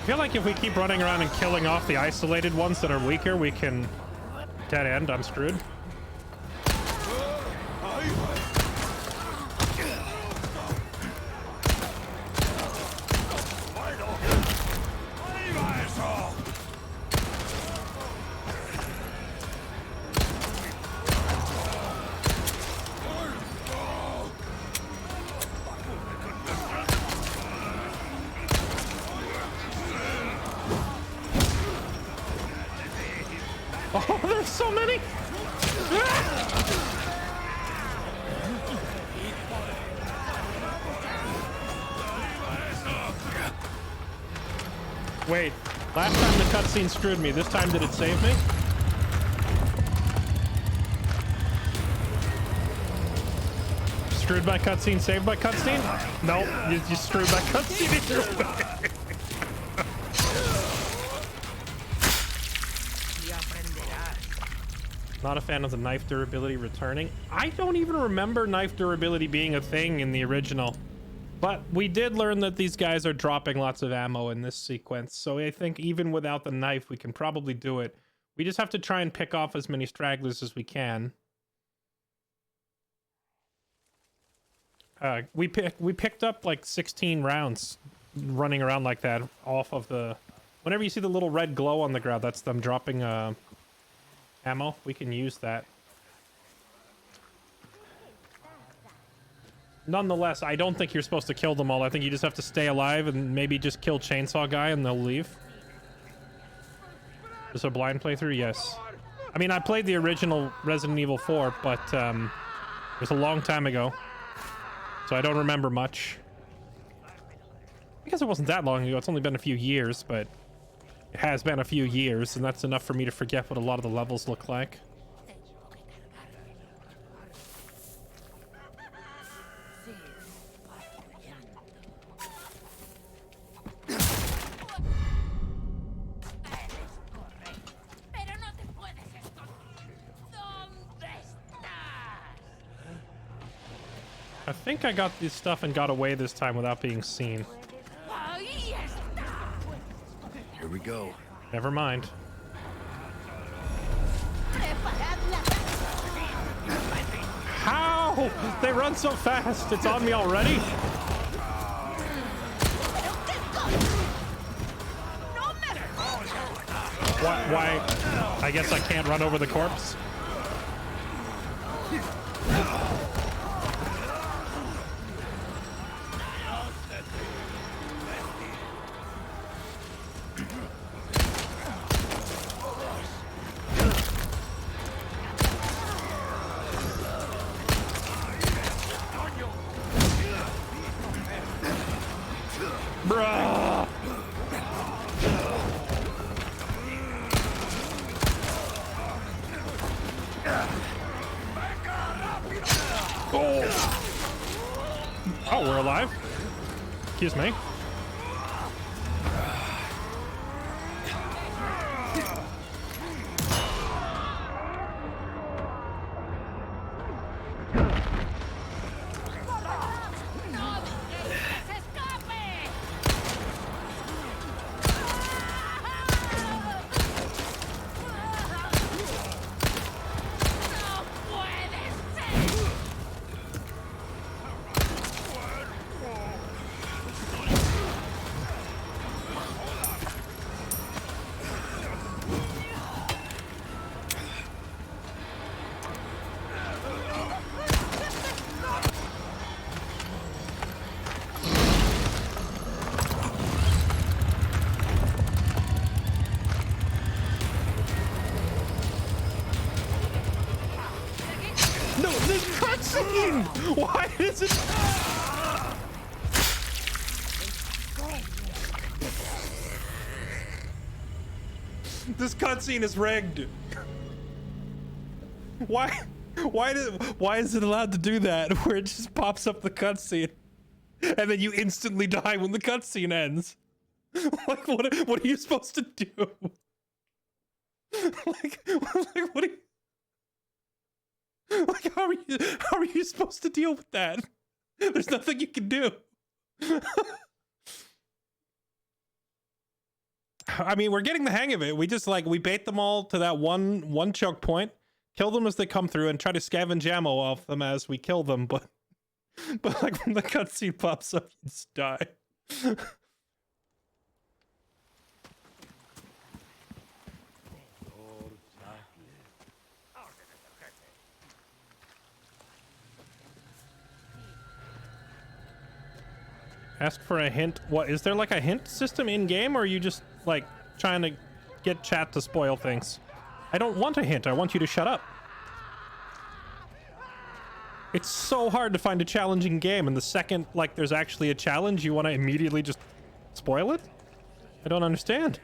I feel like if we keep running around and killing off the isolated ones that are weaker, we can... Dead end, I'm screwed. Oh, there's so many! Wait, last time the cutscene screwed me. This time did it save me? Screwed by cutscene, saved by cutscene? Nope, you screwed by cutscene either way. Not a fan of the knife durability returning. I don't even remember knife durability being a thing in the original. But we did learn that these guys are dropping lots of ammo in this sequence. So I think even without the knife, we can probably do it. We just have to try and pick off as many stragglers as we can. We picked up like 16 rounds running around like that off of the... Whenever you see the little red glow on the ground, that's them dropping ammo. We can use that. Nonetheless, I don't think you're supposed to kill them all. I think you just have to stay alive and maybe just kill Chainsaw Guy and they'll leave. Is a blind playthrough? Yes. I mean, I played the original Resident Evil 4, but it was a long time ago. So I don't remember much. I guess it wasn't that long ago. It's only been a few years, but it has been a few years, and that's enough for me to forget what a lot of the levels look like. I think I got this stuff and got away this time without being seen. Here we go. Never mind. How? They run so fast. It's on me already. Why? I guess I can't run over the corpse. Bruh. we're alive. Excuse me. No, this cutscene! Why is it? This cutscene is rigged. Why? Why is it allowed to do that? Where it just pops up the cutscene, and then you instantly die when the cutscene ends. Like, what are you supposed to do? like what are you? Like, how are you supposed to deal with that? There's nothing you can do. I mean, we're getting the hang of it. We just we bait them all to that one choke point, kill them as they come through, and try to scavenge ammo off them as we kill them. But like when the cutscene pops up, you just die. Ask for a hint. What is there, like a hint system in game, or are you just like trying to get chat to spoil things? I don't want a hint. I want you to shut up. It's so hard to find a challenging game, and the second like there's actually a challenge, you want to immediately just spoil it? I don't understand.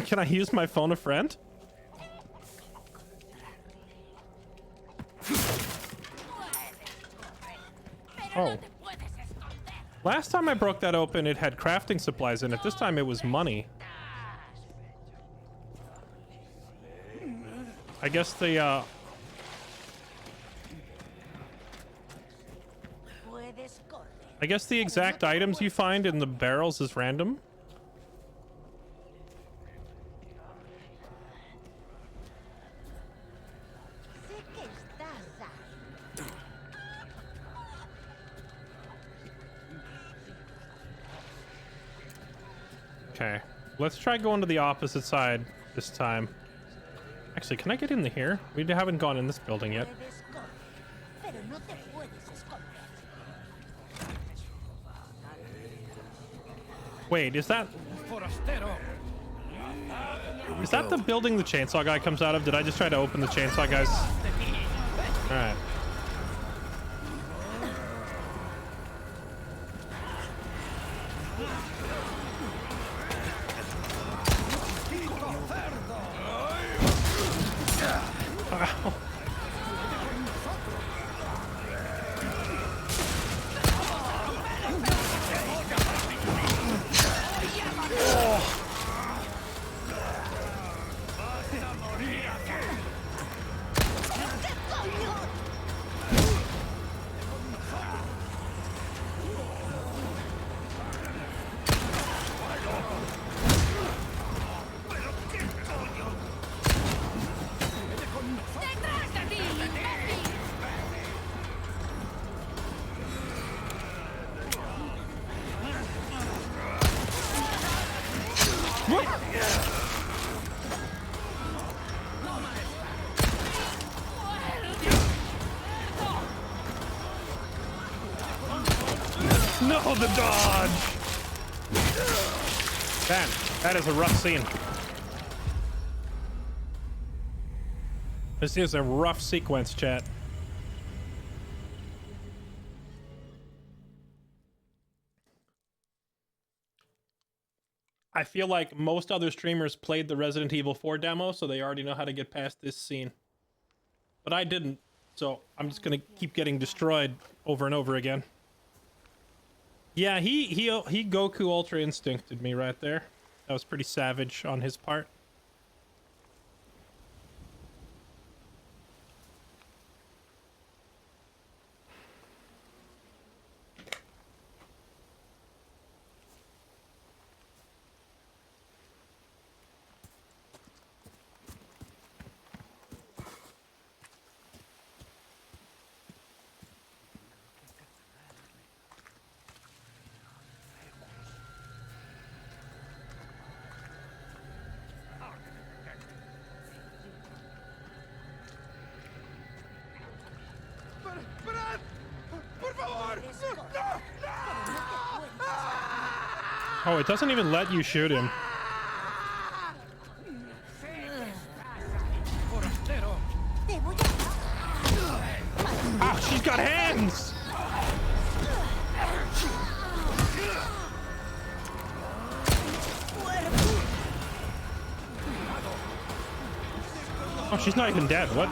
Can I use my phone a friend? Oh. Last time I broke that open, it had crafting supplies in it. This time it was money. I guess the, I guess the exact items you find in the barrels is random. Okay, let's try going to the opposite side this time. Actually, can I get in here? We haven't gone in this building yet. Wait, is that the building the chainsaw guy comes out of? Did I just try to open the chainsaw guy's? All right. No, the dodge! Man, that is a rough scene. This is a rough sequence, chat. I feel like most other streamers played the Resident Evil 4 demo, so they already know how to get past this scene. But I didn't, so I'm just gonna keep getting destroyed over and over again. Yeah, he Goku Ultra Instincted me right there. That was pretty savage on his part. Oh, it doesn't even let you shoot him. Ah, she's got hands! Oh, she's not even dead. What?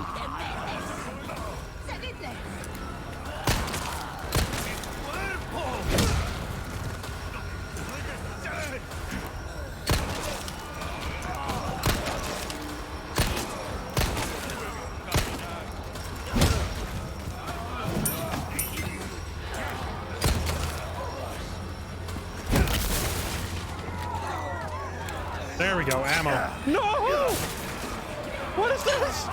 There we go, ammo. No! What is this?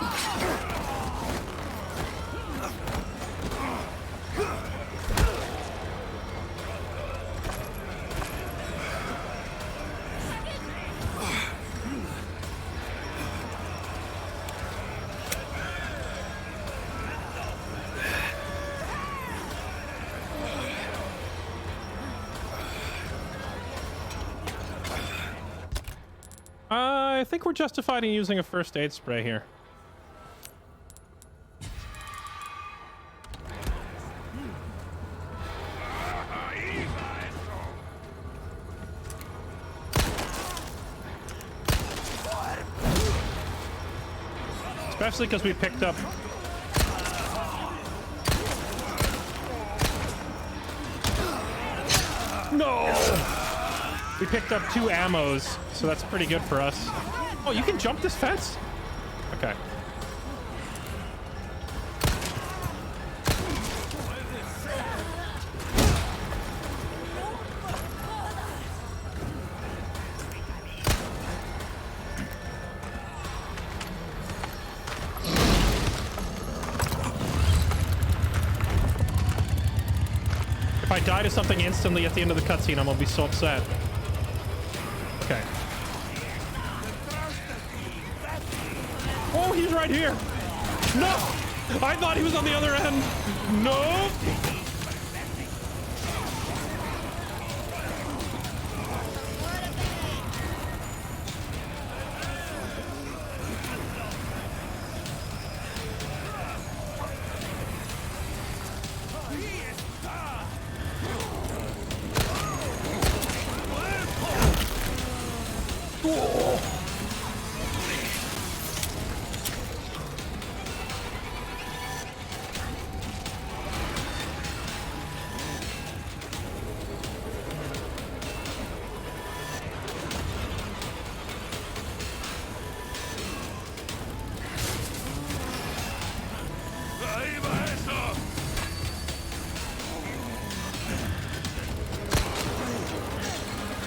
I think we're justified in using a first aid spray here. Especially because we picked up... No! We picked up 2 ammos, so that's pretty good for us. Oh, you can jump this fence? Okay. If I die to something instantly at the end of the cutscene, I'm gonna be so upset. Okay. Oh, he's right here. No! I thought he was on the other end. No!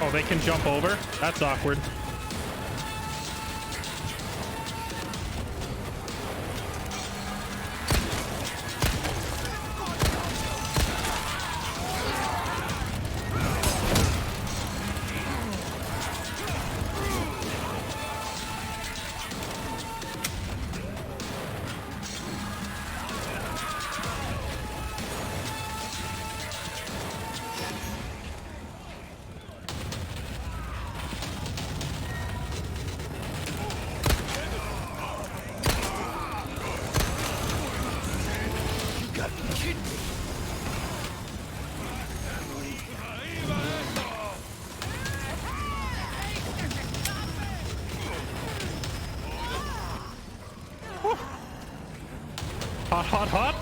Oh, they can jump over? That's awkward. Hot, hot, hot.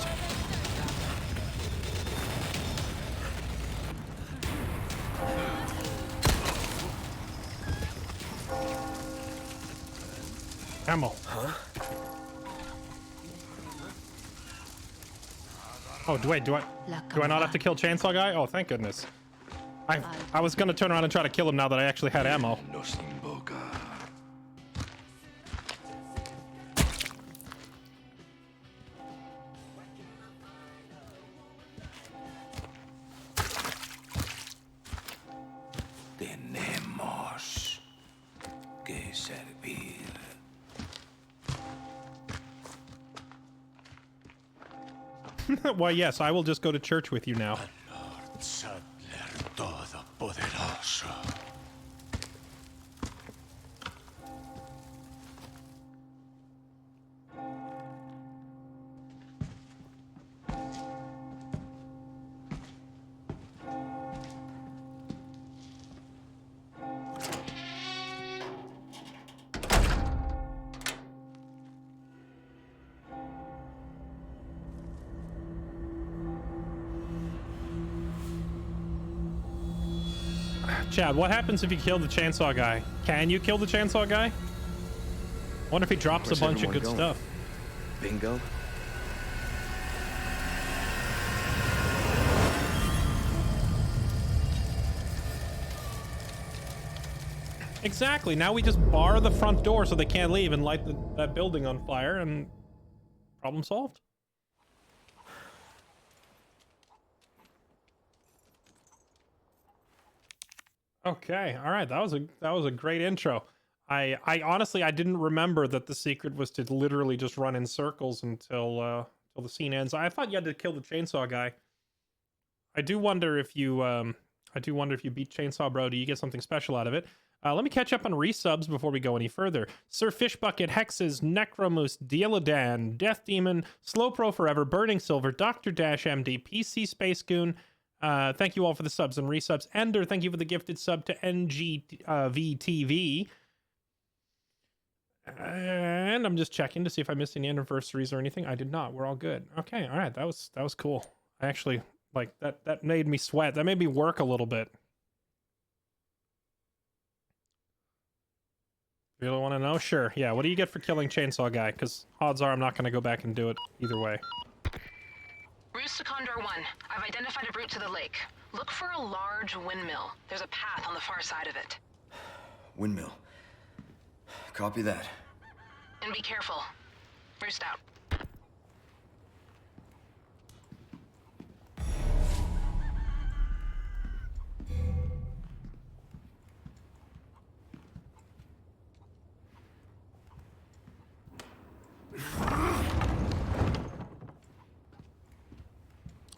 Ammo. Huh? Oh, wait, do I not have to kill Chainsaw Guy? Oh, thank goodness. I was gonna turn around and try to kill him now that I actually had ammo. Nos invoca. Tenemos que servir. Why, yes, I will just go to church with you now. Lord Sadler Todopoderoso. Chad, what happens if you kill the chainsaw guy? Can you kill the chainsaw guy? Wonder if he drops Where's a bunch of everyone good going? stuff. Bingo? Exactly. Now we just bar the front door so they can't leave and light that building on fire, and problem solved. Okay, all right. That was a great intro. I honestly I didn't remember that the secret was to literally just run in circles until the scene ends. I thought you had to kill the chainsaw guy. I do wonder if you beat Chainsaw Bro, do you get something special out of it? Let me catch up on resubs before we go any further. Sir Fishbucket, Hexes, Necromoose, Dieladan, Death Demon, Slowpro Forever, Burning Silver, Dr. Dash MD, PC Space Goon. Thank you all for the subs and resubs. Ender, thank you for the gifted sub to NGVTV. And I'm just checking to see if I missed any anniversaries or anything. I did not. We're all good. Okay, all right. That was cool. I actually like that made me sweat. That made me work a little bit. Really want to know? Sure. Yeah. What do you get for killing Chainsaw Guy? Because odds are I'm not going to go back and do it either way. Routes to Condor 1. I've identified a route to the lake. Look for a large windmill. There's a path on the far side of it. Windmill. Copy that. And be careful. Roost out.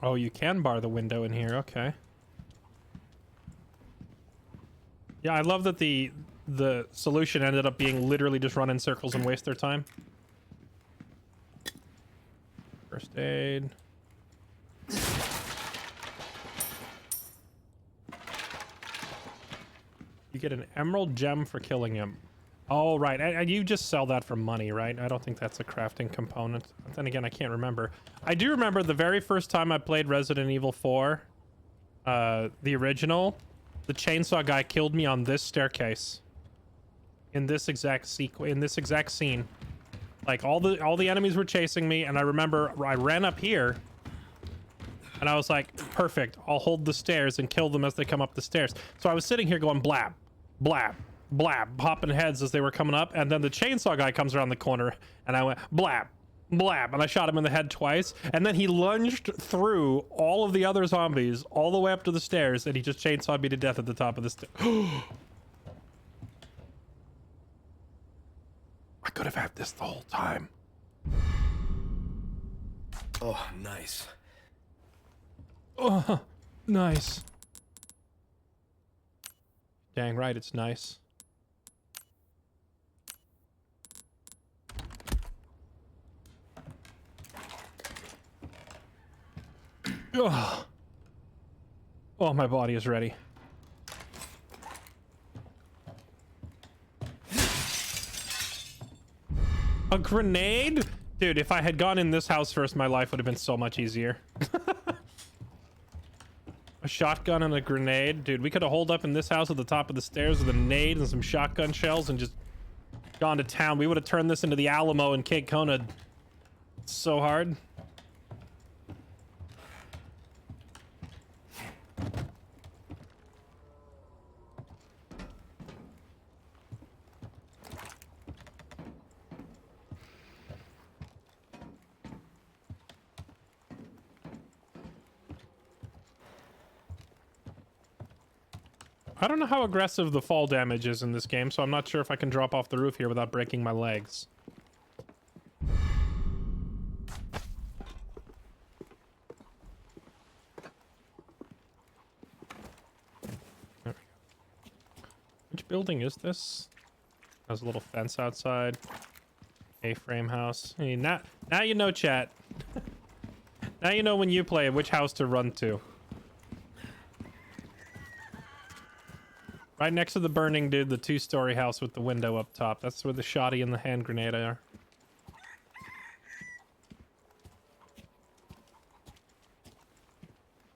Oh, you can bar the window in here. Okay. Yeah, I love that the solution ended up being literally just run in circles and waste their time. First aid. You get an emerald gem for killing him. Oh, right. And you just sell that for money, right? I don't think that's a crafting component. But then again, I can't remember. I do remember the very first time I played Resident Evil 4, the original, the chainsaw guy killed me on this staircase. In this exact scene. Like all the enemies were chasing me, and I remember I ran up here and I was like, perfect, I'll hold the stairs and kill them as they come up the stairs. So I was sitting here going blab, blab, blab, popping heads as they were coming up, and then the chainsaw guy comes around the corner and I went blab, blab, and I shot him in the head twice, and then he lunged through all of the other zombies all the way up to the stairs, and he just chainsawed me to death at the top of the stairs. I could have had this the whole time. Oh, nice. Oh, nice. Dang right, it's nice. Oh, oh, my body is ready. A grenade? Dude, if I had gone in this house first, my life would have been so much easier. A shotgun and a grenade. Dude, we could have holed up in this house at the top of the stairs with a nade and some shotgun shells and just gone to town. We would have turned this into the Alamo in Cape Kona so hard. I don't know how aggressive the fall damage is in this game, so I'm not sure if I can drop off the roof here without breaking my legs. There we go. Which building is this? Has a little fence outside. A-frame house. Hey, now you know, chat. Now you know when you play which house to run to. Right next to the burning dude, the 2-story house with the window up top. That's where the shotty and the hand grenade are.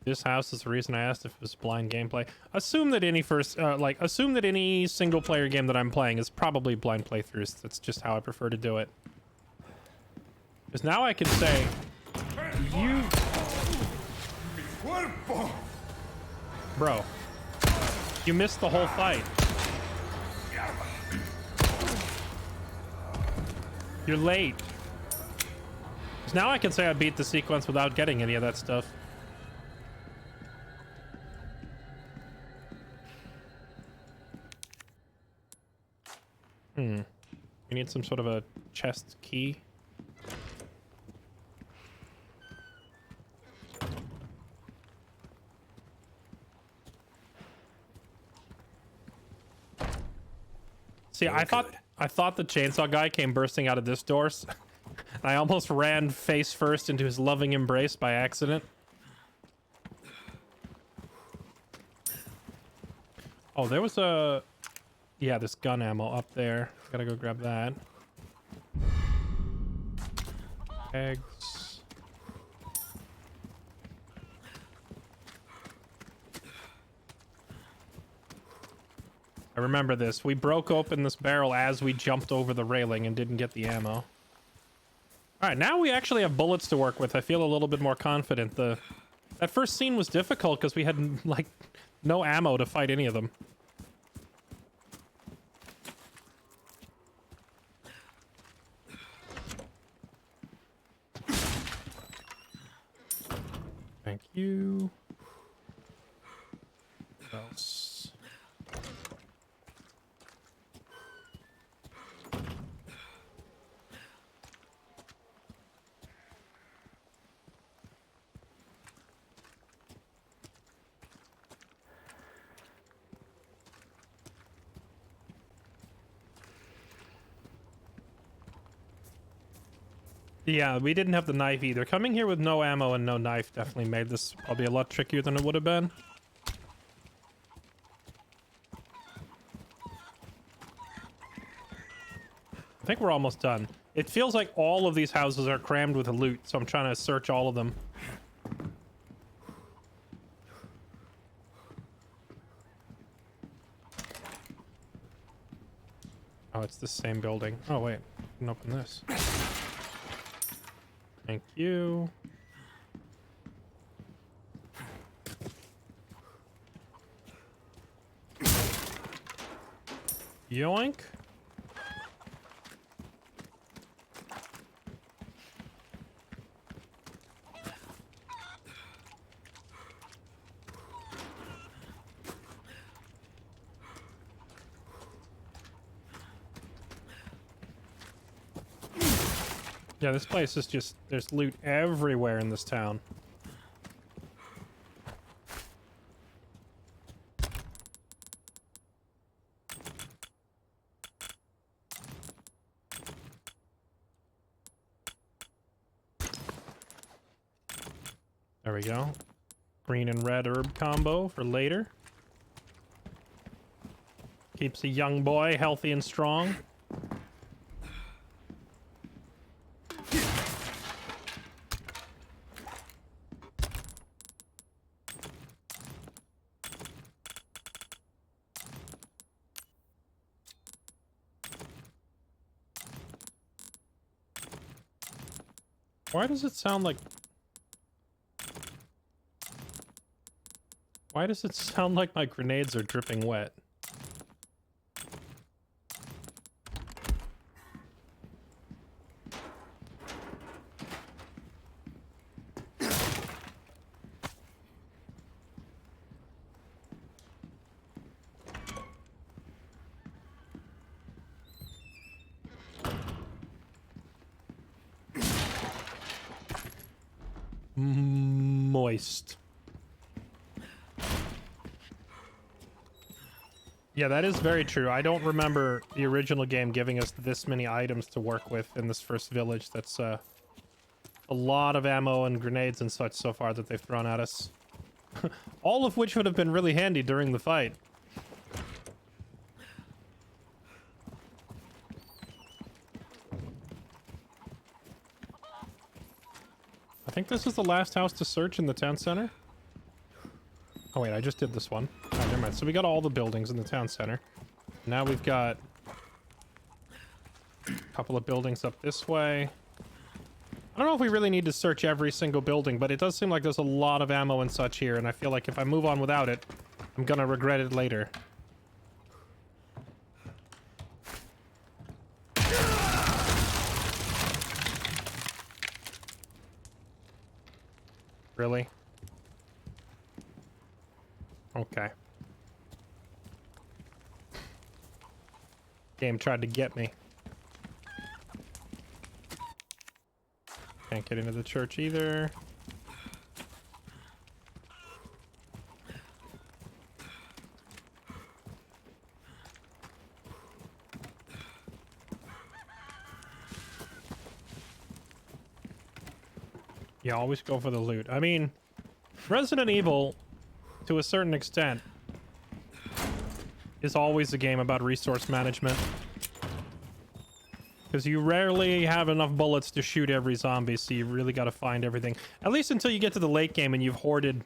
This house is the reason I asked if it was blind gameplay. Assume that any assume that any single player game that I'm playing is probably blind playthroughs. That's just how I prefer to do it. Because now I can say, you... Bro. You missed the whole fight. You're late. 'Cause now I can say I beat the sequence without getting any of that stuff. We need some sort of a chest key. See, I thought the chainsaw guy came bursting out of this door, and I almost ran face first into his loving embrace by accident. Oh, there was a... Yeah, this gun ammo up there. Gotta go grab that. Eggs. I remember this. We broke open this barrel as we jumped over the railing and didn't get the ammo. All right, now we actually have bullets to work with. I feel a little bit more confident. That first scene was difficult because we had, like, no ammo to fight any of them. Thank you. What else? Yeah, we didn't have the knife either. Coming here with no ammo and no knife definitely made this probably a lot trickier than it would have been. I think we're almost done. It feels like all of these houses are crammed with loot, so I'm trying to search all of them. Oh, it's the same building. Oh, wait. I can open this. Thank you. Yoink. Yeah, this place is just, there's loot everywhere in this town. There we go. Green and red herb combo for later. Keeps a young boy healthy and strong. Why does it sound like... Why does it sound like my grenades are dripping wet? Moist. Yeah, that is very true. I don't remember the original game giving us this many items to work with in this first village. That's a lot of ammo and grenades and such so far that they've thrown at us. All of which would have been really handy during the fight. I think this is the last house to search in the town center. Oh wait, I just did this one. Oh, never mind. So we got all the buildings in the town center. Now we've got a couple of buildings up this way. I don't know if we really need to search every single building, but it does seem like there's a lot of ammo and such here, and I feel like if I move on without it, I'm gonna regret it later. Really? Okay. Game tried to get me. Can't get into the church either. Yeah, always go for the loot. I mean, Resident Evil, to a certain extent, is always a game about resource management. Because you rarely have enough bullets to shoot every zombie, so you really got to find everything. At least until you get to the late game and you've hoarded...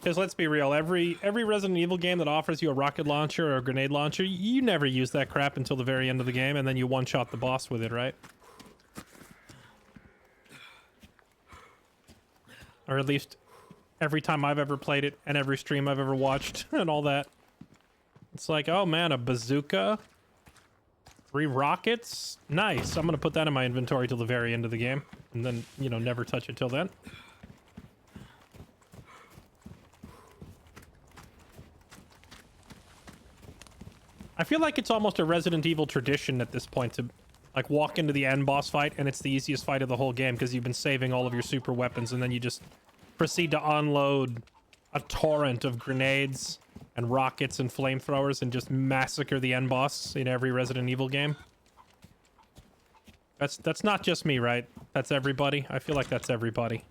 Because let's be real, every Resident Evil game that offers you a rocket launcher or a grenade launcher, you never use that crap until the very end of the game, and then you one-shot the boss with it, right? Or at least every time I've ever played it, and every stream I've ever watched, and all that. It's like, oh man, a bazooka? 3 rockets? Nice. I'm gonna put that in my inventory till the very end of the game. And then, you know, never touch it till then. I feel like it's almost a Resident Evil tradition at this point to, like, walk into the end boss fight, and it's the easiest fight of the whole game because you've been saving all of your super weapons, and then you just proceed to unload a torrent of grenades and rockets and flamethrowers and just massacre the end boss in every Resident Evil game. That's not just me, right? That's everybody. I feel like that's everybody.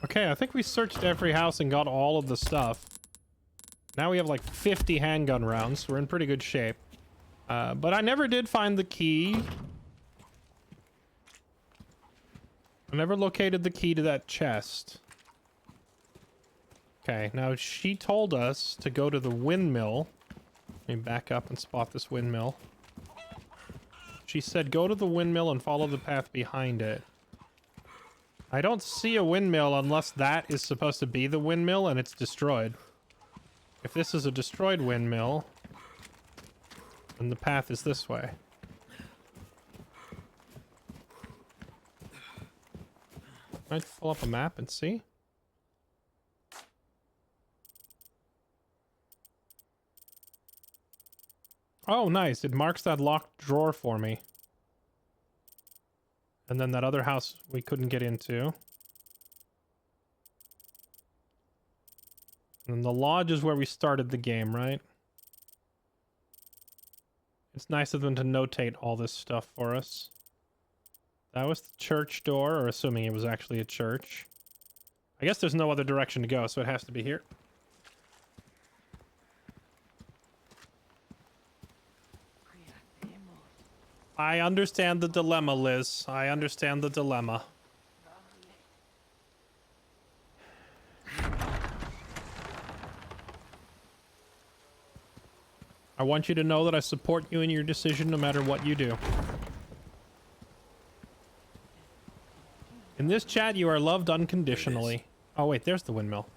Okay, I think we searched every house and got all of the stuff. Now we have like 50 handgun rounds. We're in pretty good shape. But I never did find the key. I never located the key to that chest. Okay, now she told us to go to the windmill. Let me back up and spot this windmill. She said go to the windmill and follow the path behind it. I don't see a windmill unless that is supposed to be the windmill and it's destroyed. If this is a destroyed windmill, then the path is this way. Might pull up a map and see. Oh, nice. It marks that locked drawer for me. And then that other house we couldn't get into. And the lodge is where we started the game, right? It's nice of them to notate all this stuff for us. That was the church door, or assuming it was actually a church. I guess there's no other direction to go, so it has to be here. I understand the dilemma, Liz. I understand the dilemma. I want you to know that I support you in your decision no matter what you do. In this chat, you are loved unconditionally. Oh, wait, there's the windmill.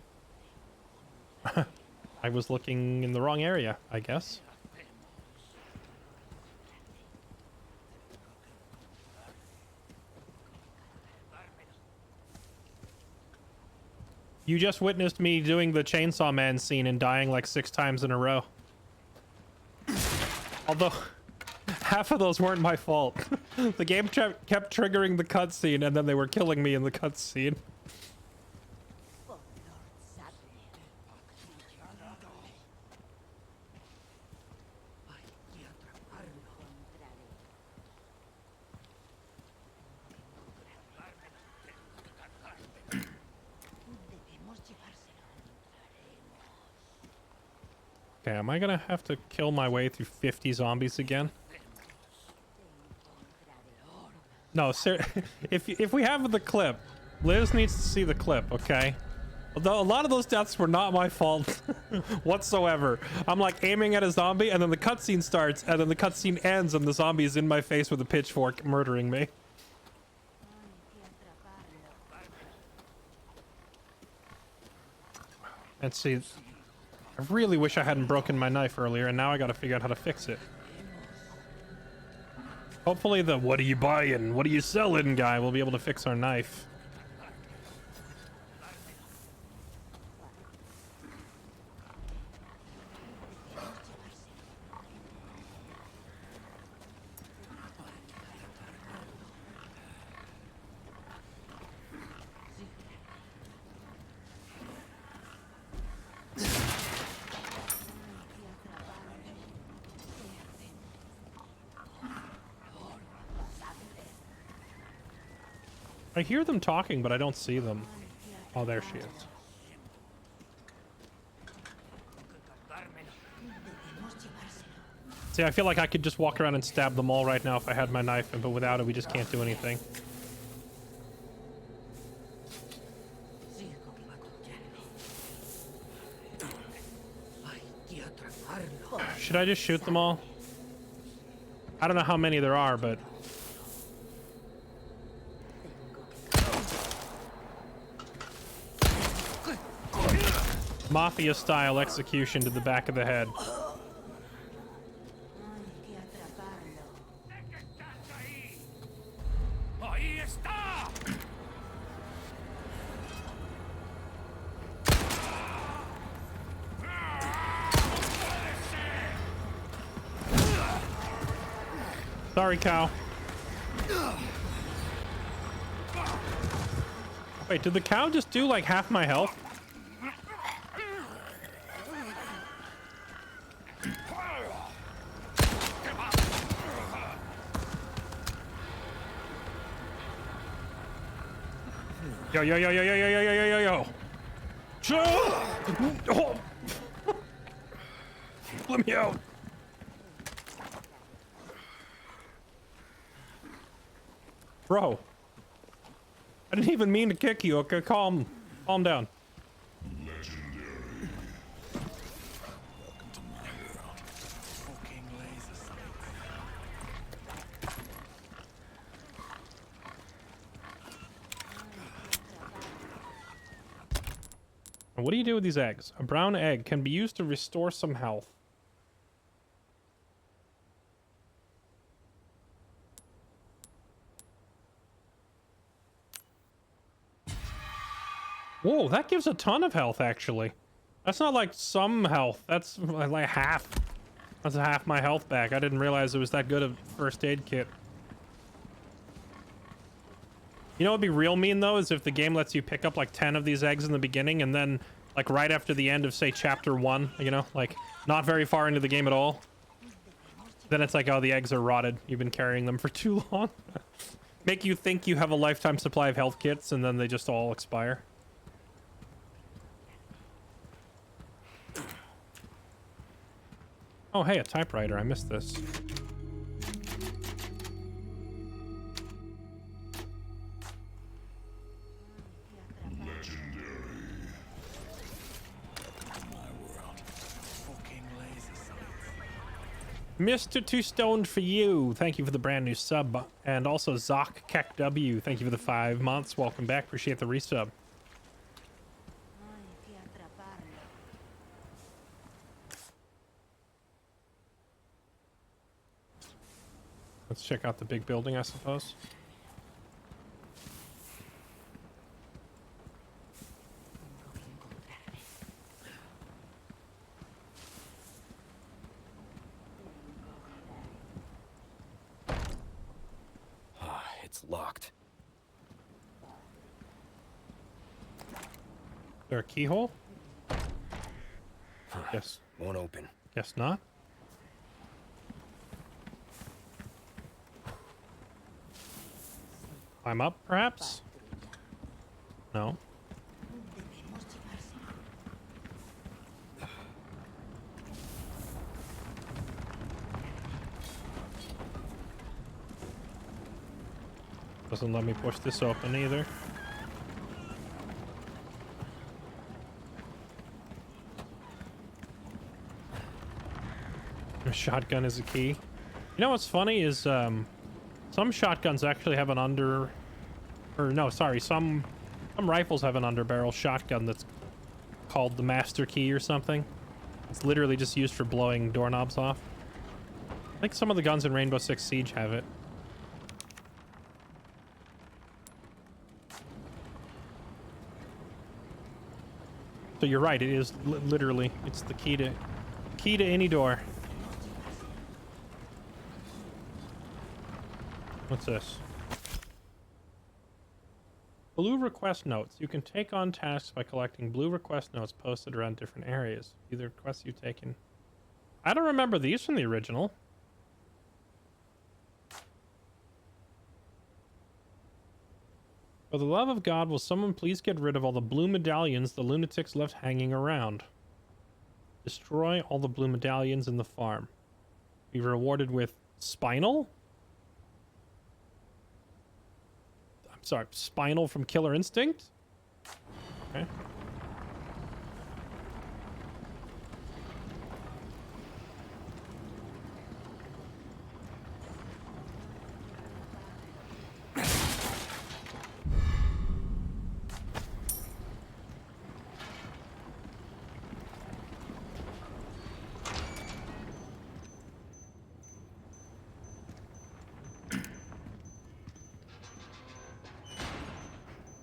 I was looking in the wrong area, I guess. You just witnessed me doing the Chainsaw Man scene and dying like 6 times in a row. Although, half of those weren't my fault. The game kept triggering the cutscene, and then they were killing me in the cutscene. Okay, am I gonna have to kill my way through 50 zombies again? No, sir. If we have the clip, Liz needs to see the clip, okay? Although a lot of those deaths were not my fault whatsoever. I'm like aiming at a zombie, and then the cutscene starts, and then the cutscene ends, and the zombie is in my face with a pitchfork, murdering me. And see, I really wish I hadn't broken my knife earlier, and now I gotta figure out how to fix it. Hopefully the "what are you buying, what are you selling" guy will be able to fix our knife. I hear them talking, but I don't see them. Oh, there she is. See, I feel like I could just walk around and stab them all right now if I had my knife, but without it, we just can't do anything. Should I just shoot them all? I don't know how many there are, but... Mafia-style execution to the back of the head. Sorry, cow. Wait, did the cow just do like half my health? Yo, yo, yo, yo, yo, yo, yo, yo, yo, yo. Oh. Let me out. Bro. I didn't even mean to kick you, okay? Calm down. What do you do with these eggs? A brown egg can be used to restore some health. Whoa, that gives a ton of health, actually. That's not like some health. That's like half. That's half my health back. I didn't realize it was that good of first aid kit. You know what would be real mean, though, is if the game lets you pick up like 10 of these eggs in the beginning, and then like right after the end of, say, chapter 1, you know, like not very far into the game at all, then it's like, oh, the eggs are rotted. You've been carrying them for too long. Make you think you have a lifetime supply of health kits and then they just all expire. Oh, hey, a typewriter. I missed this. Mr. Too Stoned for you. Thank you for the brand new sub. And also Zoc Kek W. Thank you for the 5 months. Welcome back. Appreciate the resub. Let's check out the big building, I suppose. It's locked. Is there a keyhole? Yes. Won't open. Guess not. Climb up, perhaps? No. Doesn't let me push this open either. A shotgun is a key. You know what's funny is some shotguns actually have an under, or no, sorry, some rifles have an underbarrel shotgun that's called the master key or something. It's literally just used for blowing doorknobs off. I think some of the guns in Rainbow Six Siege have it. So you're right, it is literally, it's the key to any door. What's this? Blue request notes. You can take on tasks by collecting blue request notes posted around different areas. Either requests you've taken. I don't remember these from the original. For the love of God, will someone please get rid of all the blue medallions the lunatics left hanging around? Destroy all the blue medallions in the farm. Be rewarded with Spinal? I'm sorry, Spinal from Killer Instinct? Okay.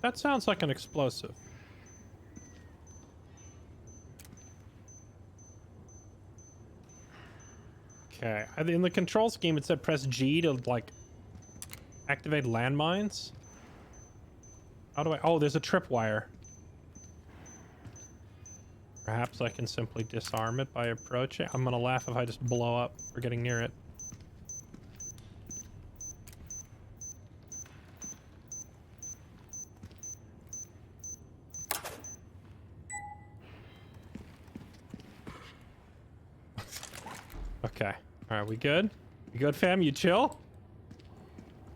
That sounds like an explosive. Okay, in the control scheme it said press G to like activate landmines. How do I? Oh, there's a tripwire. Perhaps I can simply disarm it by approaching. I'm gonna laugh if I just blow up for getting near it. Okay. Alright, we good? You good, fam? You chill?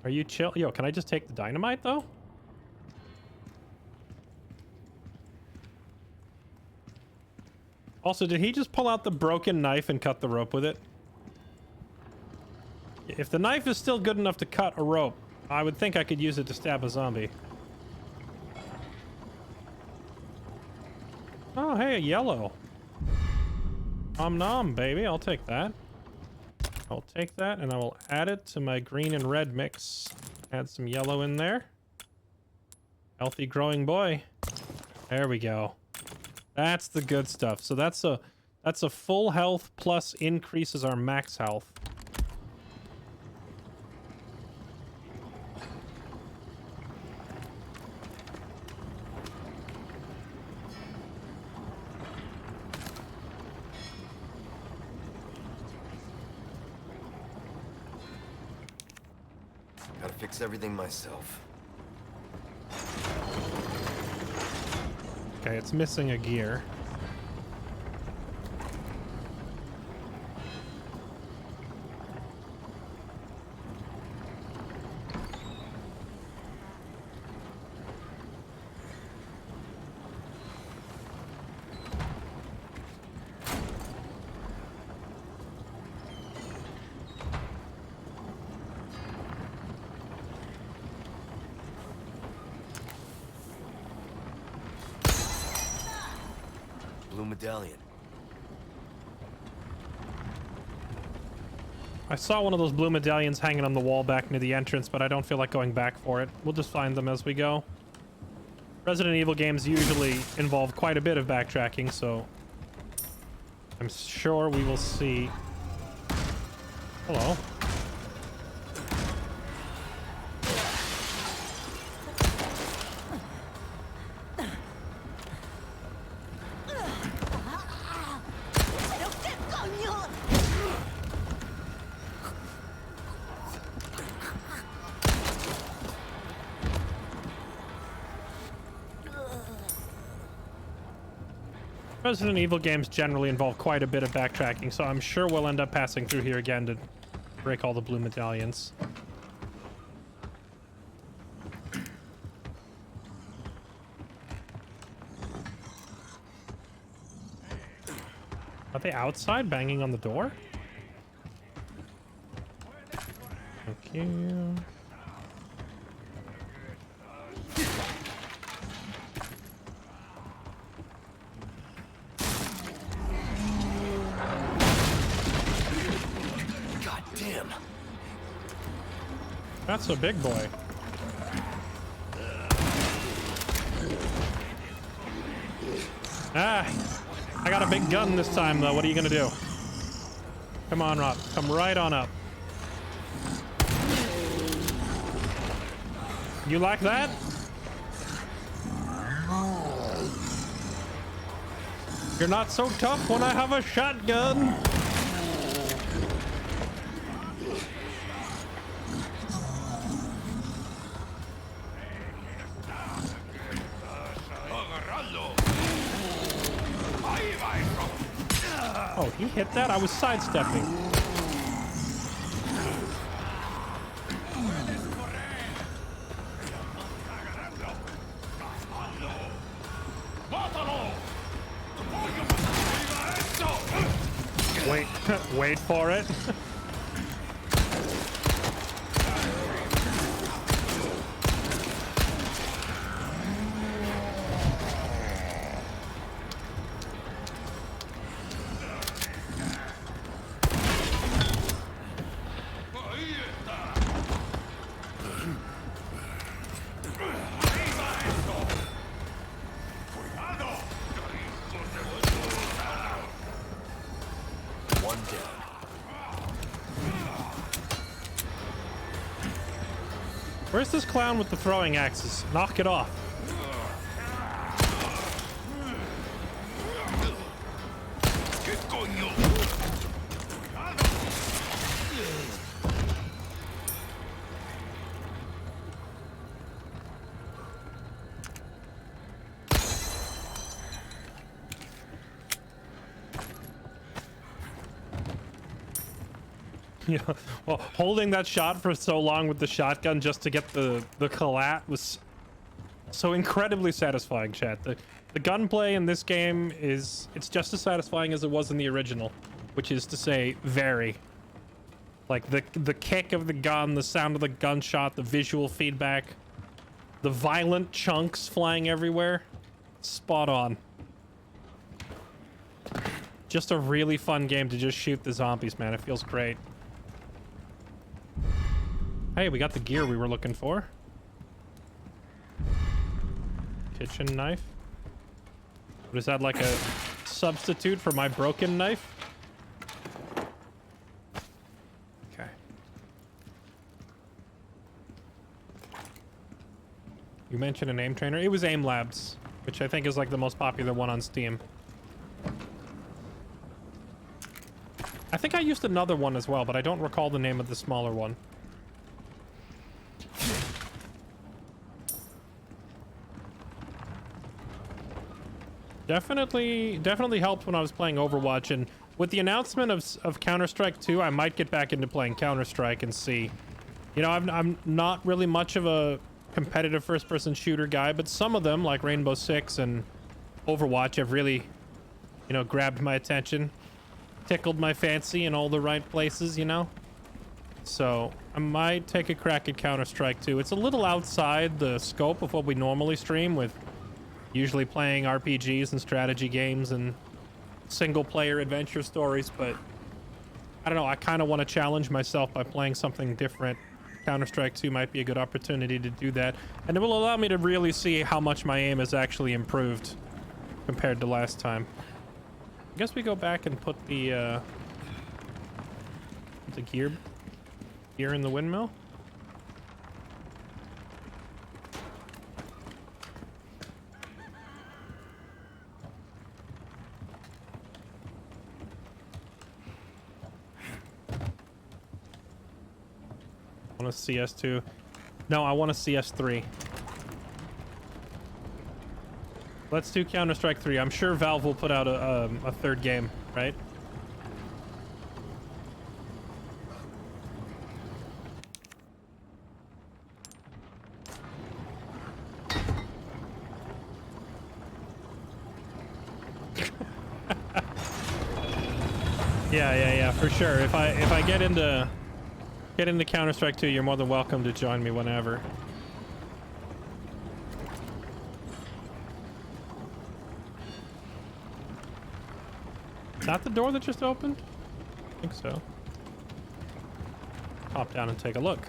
Are you chill? Yo, can I just take the dynamite, though? Also, did he just pull out the broken knife and cut the rope with it? If the knife is still good enough to cut a rope, I would think I could use it to stab a zombie. Oh, hey, a yellow. Nom nom, baby. I'll take that. I'll take that and I will add it to my green and red mix. Add some yellow in there. Healthy growing boy. There we go. That's the good stuff. So that's a full health plus increases our max health. Gotta fix everything myself. Okay, it's missing a gear. Blue medallion. I saw one of those blue medallions hanging on the wall back near the entrance, but I don't feel like going back for it. We'll just find them as we go. Resident Evil games usually involve quite a bit of backtracking, so I'm sure we will see. Hello. ¿Pero qué coño? Resident Evil games generally involve quite a bit of backtracking, so I'm sure we'll end up passing through here again to break all the blue medallions. Are they outside banging on the door? Thank you. God damn. That's a big boy. Ah, I got a big gun this time though. What are you gonna do? Come on, Rob. Come right on up. You like that? You're not so tough when I have a shotgun. Oh, he hit that? I was sidestepping. Wait, wait for it. One down. Where's this clown with the throwing axes? Knock it off. Yeah, well, holding that shot for so long with the shotgun just to get the collat was so incredibly satisfying, chat. The gunplay in this game it's just as satisfying as it was in the original, which is to say, very. Like the kick of the gun, the sound of the gunshot, the visual feedback, the violent chunks flying everywhere. Spot on. Just a really fun game to just shoot the zombies, man. It feels great. Hey, we got the gear we were looking for. Kitchen knife. What is that, like a substitute for my broken knife? Okay. You mentioned an aim trainer. It was Aim Labs, which I think is like the most popular one on Steam. I think I used another one as well, but I don't recall the name of the smaller one. Definitely helped when I was playing Overwatch, and with the announcement of Counter-Strike 2, I might get back into playing Counter-Strike and see. You know, I'm not really much of a competitive first-person shooter guy, but some of them, like Rainbow Six and Overwatch, have really, you know, grabbed my attention, tickled my fancy in all the right places, you know? So I might take a crack at Counter-Strike 2. It's a little outside the scope of what we normally stream, with usually playing RPGs and strategy games and single-player adventure stories, but I don't know, I kind of want to challenge myself by playing something different. Counter-Strike 2 might be a good opportunity to do that, and it will allow me to really see how much my aim has actually improved compared to last time. I guess we go back and put the gear in the windmill. I want a CS2. No, I want a CS3. Let's do Counter-Strike 3. I'm sure Valve will put out a third game, right? Yeah, for sure. If I get into Counter-Strike 2, you're more than welcome to join me whenever. Is that the door that just opened? I think so. Pop down and take a look.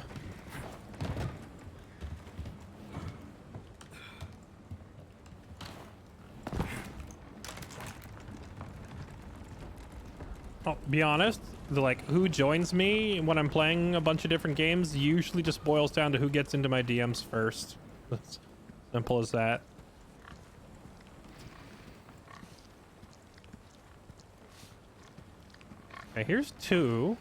I'll be honest, like, who joins me when I'm playing a bunch of different games usually just boils down to who gets into my DMs first. It's simple as that. Okay, here's 2.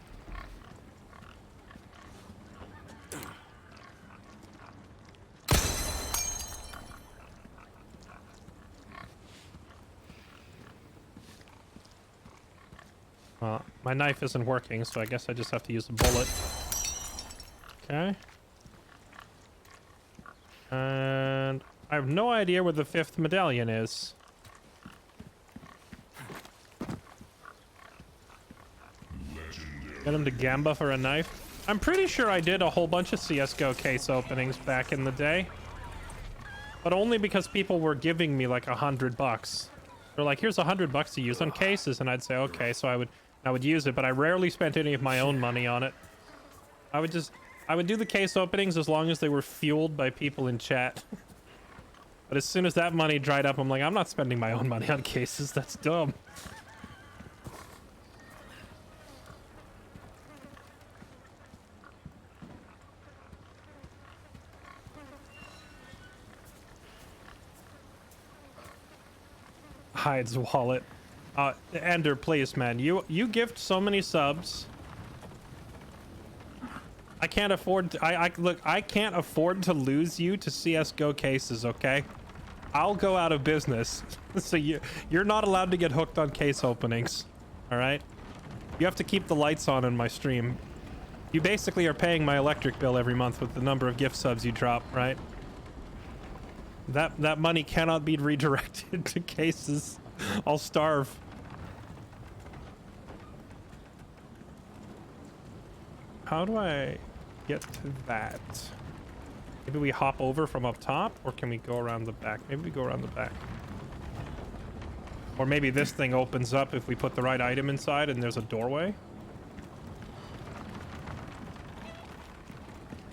My knife isn't working, so I guess I just have to use a bullet. Okay. And I have no idea where the 5th medallion is. Get him to Gamba for a knife. I'm pretty sure I did a whole bunch of CSGO case openings back in the day. But only because people were giving me like $100. They're like, here's $100 to use on cases, and I'd say, okay, so I would use it, but I rarely spent any of my own money on it. I would do the case openings as long as they were fueled by people in chat. But as soon as that money dried up, I'm like, I'm not spending my own money on cases. That's dumb. Hides wallet. Ender, please, man. You gift so many subs. I can't afford to, look, I can't afford to lose you to CSGO cases, okay? I'll go out of business. So you're not allowed to get hooked on case openings. All right? You have to keep the lights on in my stream. You basically are paying my electric bill every month with the number of gift subs you drop, right? That money cannot be redirected to cases. I'll starve. How do I get to that? Maybe we hop over from up top, or can we go around the back? Maybe we go around the back. Or maybe this thing opens up if we put the right item inside and there's a doorway.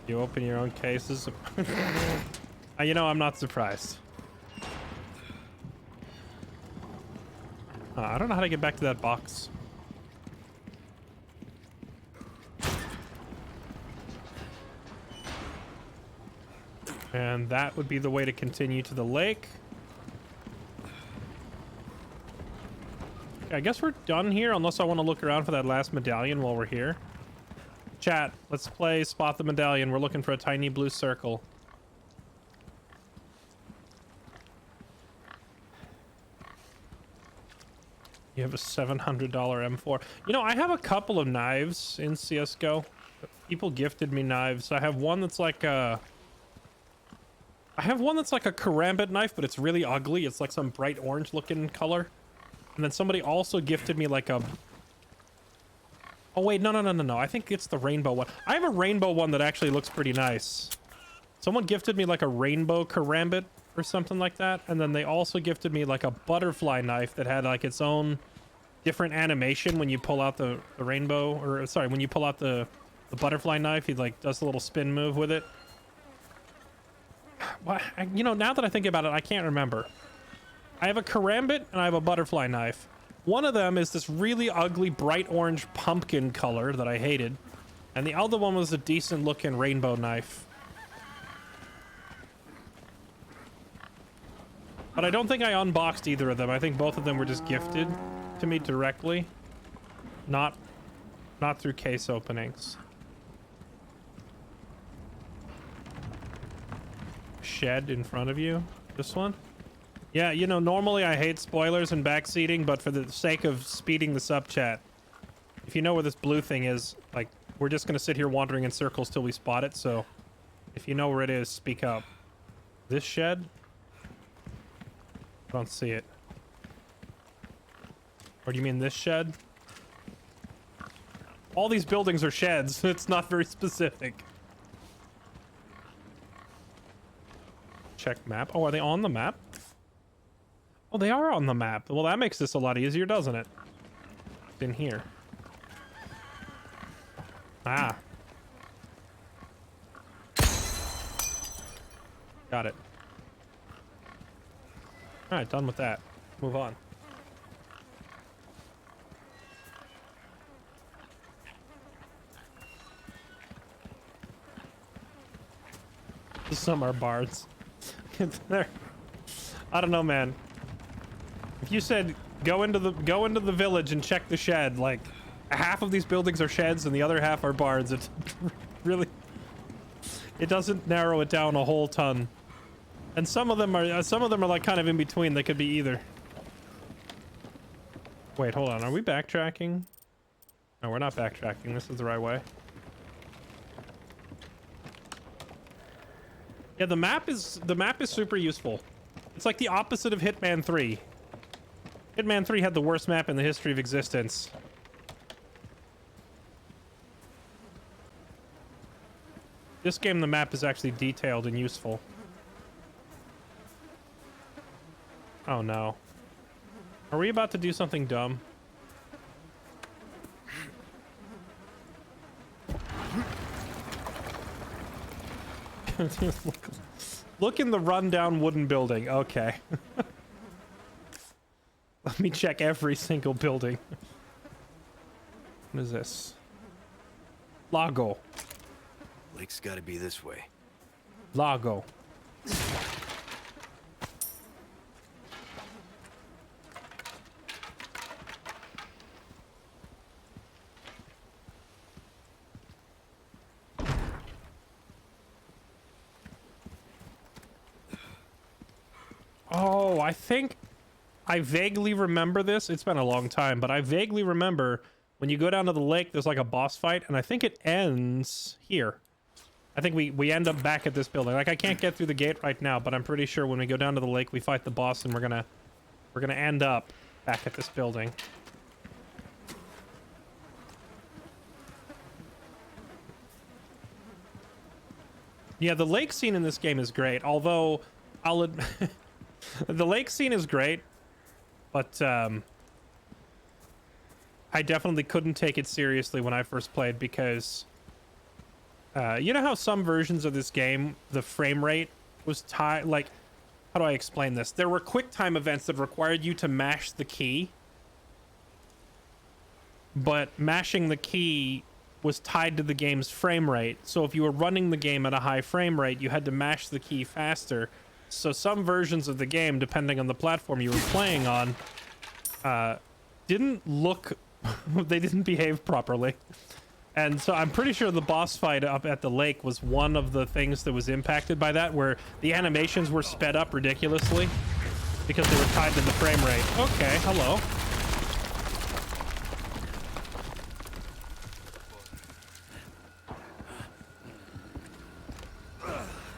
You open your own cases. You know, I'm not surprised. I don't know how to get back to that box. And that would be the way to continue to the lake. Okay, I guess we're done here, unless I want to look around for that last medallion while we're here. Chat, let's play Spot the Medallion. We're looking for a tiny blue circle. You have a $700 M4. You know, I have a couple of knives in CSGO. People gifted me knives. I have one that's like a... I have one that's like a karambit knife, but it's really ugly. It's like some bright orange looking color. And then somebody also gifted me like a... Oh wait, no. I think it's the rainbow one. I have a rainbow one that actually looks pretty nice. Someone gifted me like a rainbow karambit or something like that. And then they also gifted me like a butterfly knife that had like its own different animation when you pull out the rainbow, or sorry, when you pull out the butterfly knife, he like does a little spin move with it. Well, you know, now that I think about it, I can't remember. I have a karambit and I have a butterfly knife. One of them is this really ugly bright orange pumpkin color that I hated. And the other one was a decent looking rainbow knife. But I don't think I unboxed either of them. I think both of them were just gifted to me directly. Not through case openings. Shed in front of you. This one? Yeah, you know, normally I hate spoilers and backseating, but for the sake of speeding this up, chat, if you know where this blue thing is, like, we're just gonna sit here wandering in circles till we spot it, so if you know where it is, speak up. This shed? I don't see it. Or do you mean this shed? All these buildings are sheds. It's not very specific. Check map. Oh, are they on the map? Oh, they are on the map. Well, that makes this a lot easier, doesn't it? In here. Ah. Got it. All right, done with that. Move on. Some are bards. I don't know, man. If you said go into the village and check the shed, like half of these buildings are sheds and the other half are bards, it's really, it doesn't narrow it down a whole ton. And some of them are like kind of in between. They could be either. Wait, hold on. Are we backtracking? No, we're not backtracking. This is the right way. Yeah, the map is super useful. It's like the opposite of Hitman 3. Hitman 3 had the worst map in the history of existence. This game, the map is actually detailed and useful. Oh no. Are we about to do something dumb? Look in the rundown wooden building. Okay. Let me check every single building. What is this? Lago. Lake's gotta be this way. Lago. Oh, I think I vaguely remember this. It's been a long time, but I vaguely remember when you go down to the lake, there's like a boss fight, and I think it ends here. I think we end up back at this building. Like, I can't get through the gate right now, but I'm pretty sure when we go down to the lake, we fight the boss, and we're gonna end up back at this building. Yeah, the lake scene in this game is great, although I'll admit the lake scene is great, but I definitely couldn't take it seriously when I first played because you know how some versions of this game, the frame rate was tied, like, how do I explain this? There were quick time events that required you to mash the key, but mashing the key was tied to the game's frame rate. So if you were running the game at a high frame rate, you had to mash the key faster. So some versions of the game, depending on the platform you were playing on, didn't look, they didn't behave properly. And so I'm pretty sure the boss fight up at the lake was one of the things that was impacted by that, where the animations were sped up ridiculously because they were tied to the frame rate. Okay, hello.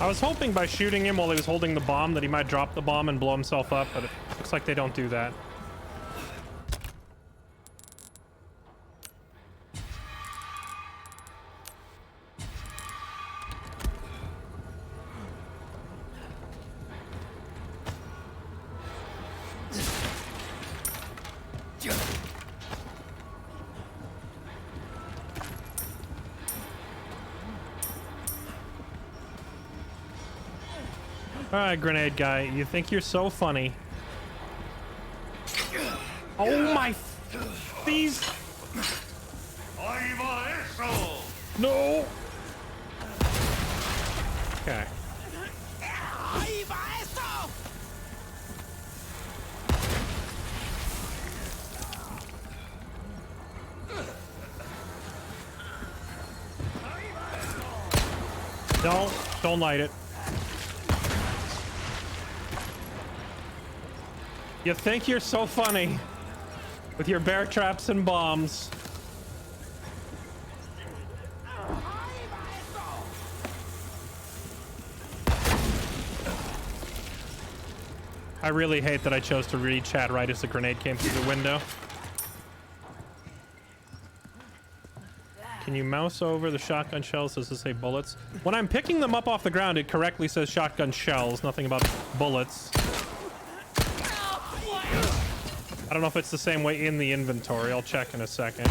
I was hoping by shooting him while he was holding the bomb that he might drop the bomb and blow himself up, but it looks like they don't do that. Alright, grenade guy, you think you're so funny. Oh my... These... No! Okay. Don't light it. You think you're so funny with your bear traps and bombs. I really hate that I chose to read chat right as the grenade came through the window. Can you mouse over the shotgun shells? Does it say bullets? When I'm picking them up off the ground, it correctly says shotgun shells, nothing about bullets. I don't know if it's the same way in the inventory. I'll check in a second.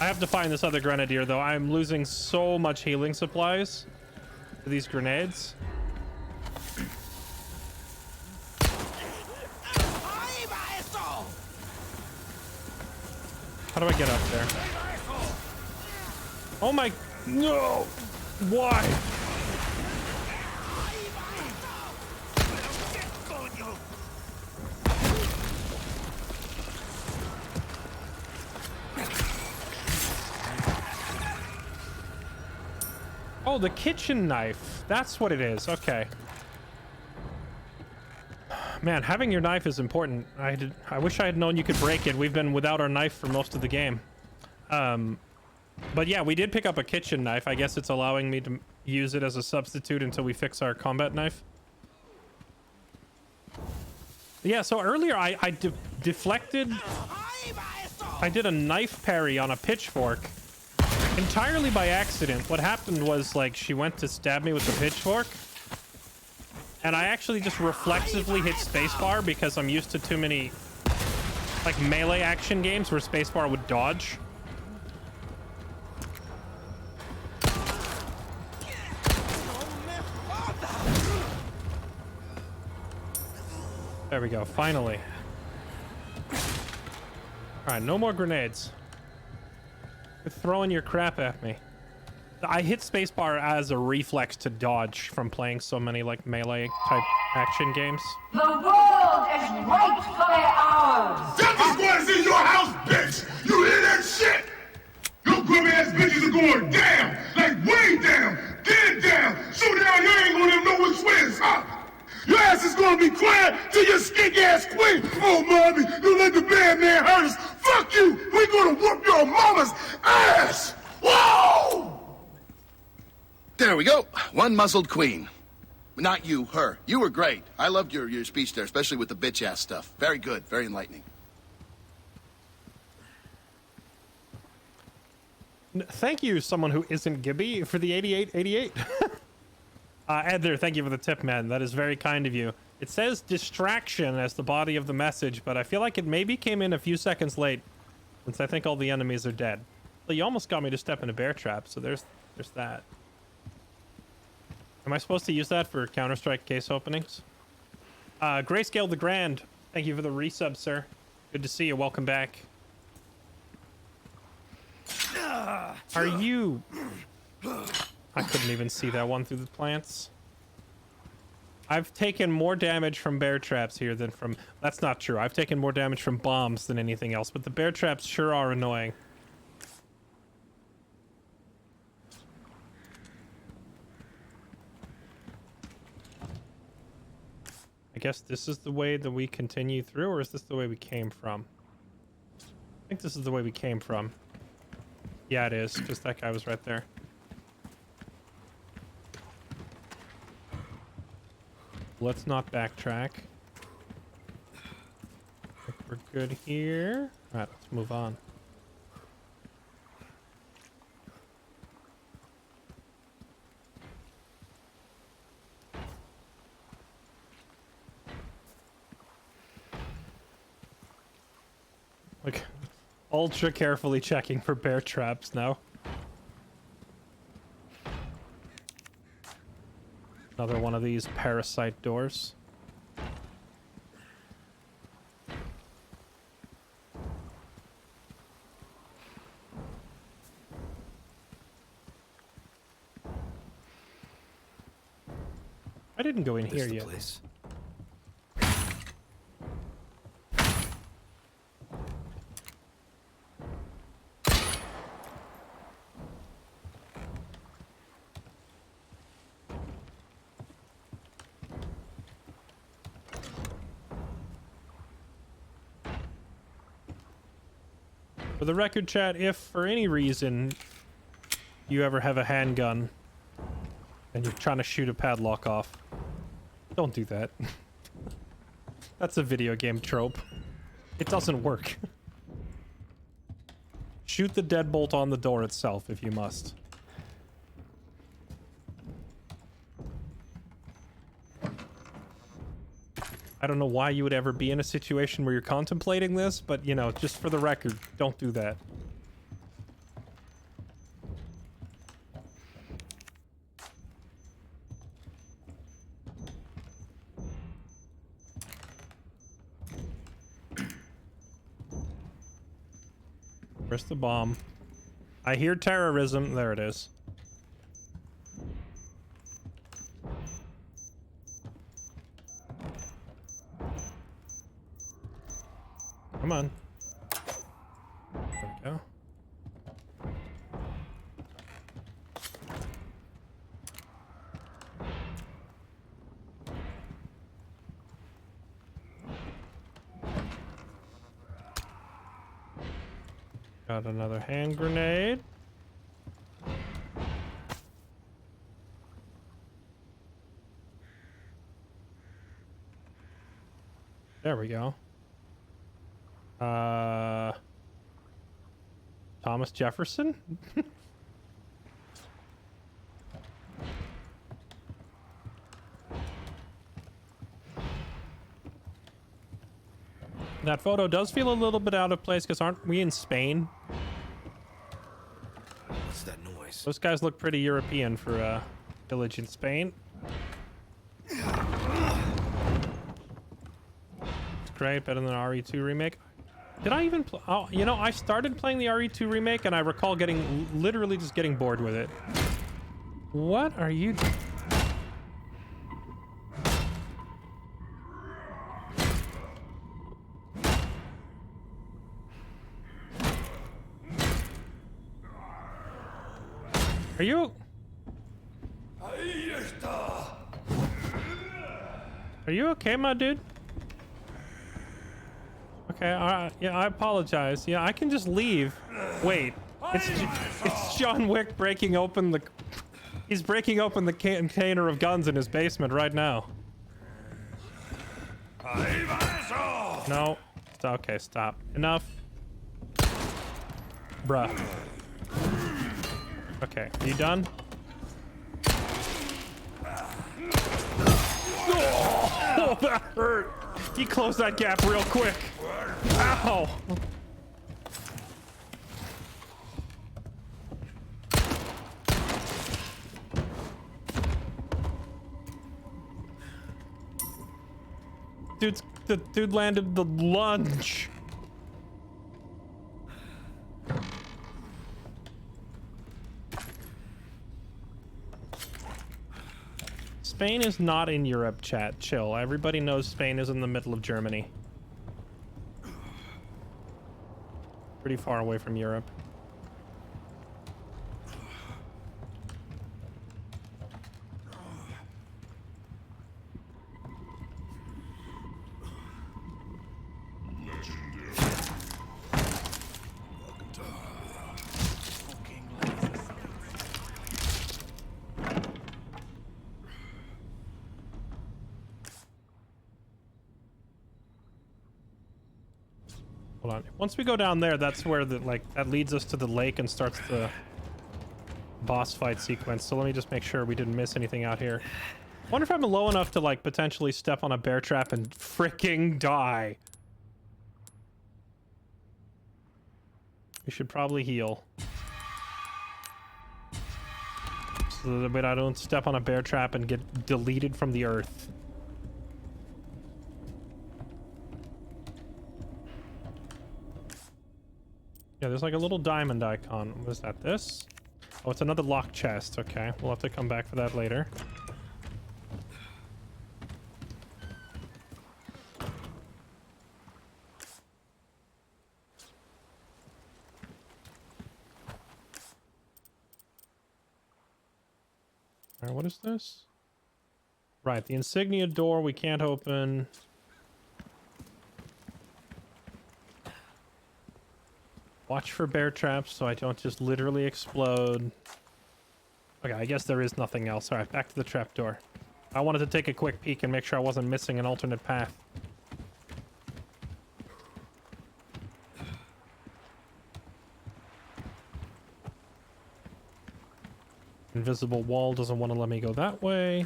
I have to find this other grenadier, though. I'm losing so much healing supplies to these grenades. How do I get up there? Oh my... No! Why? Oh, the kitchen knife. That's what it is. Okay. Man, having your knife is important. I wish I had known you could break it. We've been without our knife for most of the game. But yeah, we did pick up a kitchen knife. I guess it's allowing me to use it as a substitute until we fix our combat knife. Yeah, so earlier I deflected... I did a knife parry on a pitchfork entirely by accident. What happened was, like, she went to stab me with the pitchfork, and I actually just reflexively hit spacebar because I'm used to too many, like, melee action games where spacebar would dodge. There we go, finally. Alright, no more grenades. You're throwing your crap at me. I hit spacebar as a reflex to dodge from playing so many, like, melee type action games. The world is rightfully ours! Death Squad is in your house, bitch! You hear that shit? Your grubby ass bitches are going down! Like way down! Dead down! So down you ain't gonna even know which way is up! Your ass is gonna be quiet till your skink ass queen! Oh, mommy, you let the bad man hurt us! Fuck you! We gonna whoop your mama's ass! Whoa! There we go. One muzzled queen. Not you, her. You were great. I loved your speech there, especially with the bitch-ass stuff. Very good. Very enlightening. Thank you, someone who isn't Gibby, for the 8888. Edler, thank you for the tip, man. That is very kind of you. It says distraction as the body of the message, but I feel like it maybe came in a few seconds late, since I think all the enemies are dead. Well, you almost got me to step in a bear trap, so there's that. Am I supposed to use that for Counter-Strike case openings? Grayscale the Grand, thank you for the resub, sir. Good to see you. Welcome back. Are you... I couldn't even see that one through the plants. I've taken more damage from bear traps here than from... That's not true. I've taken more damage from bombs than anything else, but the bear traps sure are annoying. I guess this is the way that we continue through, or is this the way we came from? I think this is the way we came from. Yeah, it is. Just that guy was right there. Let's not backtrack. I think we're good here. All right, let's move on. Like, ultra carefully checking for bear traps now. Another one of these parasite doors. I didn't go in here yet. Place. For the record, chat, if for any reason you ever have a handgun and you're trying to shoot a padlock off, don't do that. That's a video game trope. It doesn't work. Shoot the deadbolt on the door itself if you must. I don't know why you would ever be in a situation where you're contemplating this, but, you know, just for the record, don't do that. Where's the bomb? I hear terrorism. There it is. Come on. There we go. Got another hand grenade. There we go. Thomas Jefferson? That photo does feel a little bit out of place because aren't we in Spain? What's that noise? Those guys look pretty European for a village in Spain. It's great, better than the RE2 remake. Did I even play? Oh, you know, I started playing the RE2 remake and I recall literally just getting bored with it. What are you? Are you? Are you okay, my dude? Okay, alright. Yeah, I apologize. Yeah, I can just leave. Wait, it's John Wick breaking open the... He's breaking open the container of guns in his basement right now. No. Okay, stop. Enough. Bruh. Okay, are you done? Oh, that hurt! He closed that gap real quick. Ow! The dude landed the lunge. Spain is not in Europe, chat. Chill. Everybody knows Spain is in the middle of Germany. Pretty far away from Europe. Hold on. Once we go down there, that's where the that leads us to the lake and starts the boss fight sequence. So let me just make sure we didn't miss anything out here. I wonder if I'm low enough to like potentially step on a bear trap and freaking die. We should probably heal. So that I don't step on a bear trap and get deleted from the earth. Yeah, there's like a little diamond icon. What is that? This? Oh, it's another locked chest. Okay, we'll have to come back for that later. All right, what is this? Right, the insignia door we can't open. Watch for bear traps so I don't just literally explode. Okay, I guess there is nothing else. All right, back to the trapdoor. I wanted to take a quick peek and make sure I wasn't missing an alternate path. Invisible wall doesn't want to let me go that way.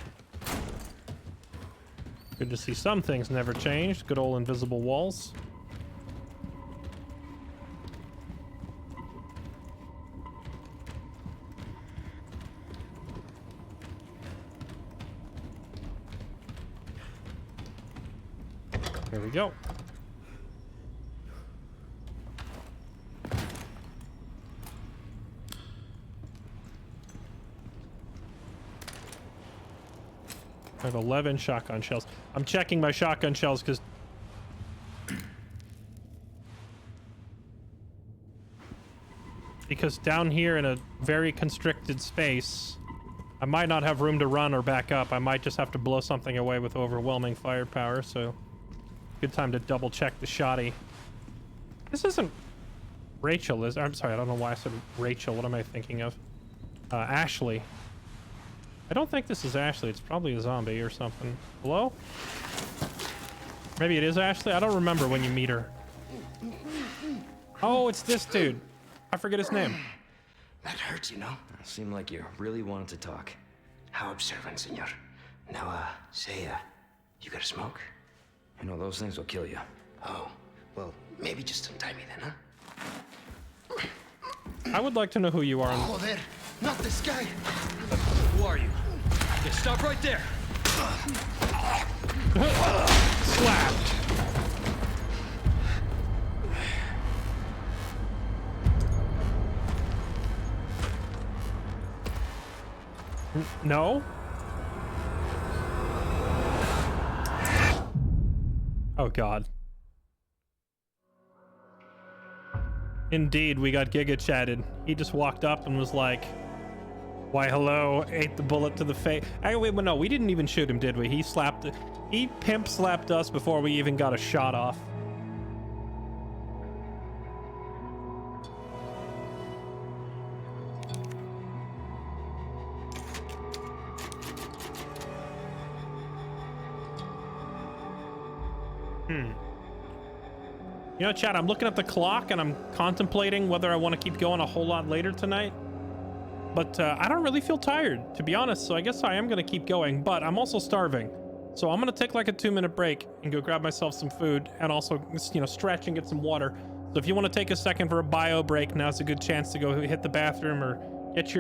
Good to see some things never changed. Good old invisible walls. There we go. I have 11 shotgun shells. I'm checking my shotgun shells because down here in a very constricted space, I might not have room to run or back up. I might just have to blow something away with overwhelming firepower, so good time to double check the shoddy. This isn't Rachel, is I'm sorry, I don't know why I said Rachel. What am I thinking of? Ashley. I don't think this is Ashley. It's probably a zombie or something. Hello? Maybe it is Ashley? I don't remember when you meet her. Oh, it's this dude. I forget his name. That hurts, you know? It seemed like you really wanted to talk. How observant, senor. Now, say, you got a smoke? You know, those things will kill you. Oh, well, maybe just untie me then, huh? I would like to know who you are. Joder, not this guy. Who are you? Yeah, stop right there. Slapped. No? Oh god. Indeed, we got Giga chatted. He just walked up and was like, why hello, ate the bullet to the face. Wait, no, we didn't even shoot him, did we? He pimp slapped us before we even got a shot off. You know, chat, I'm looking at the clock and I'm contemplating whether I want to keep going a whole lot later tonight. But I don't really feel tired, to be honest, so I guess I am going to keep going, but I'm also starving. So I'm going to take like a 2-minute break and go grab myself some food and also, you know, stretch and get some water. So if you want to take a second for a bio break, now's a good chance to go hit the bathroom or get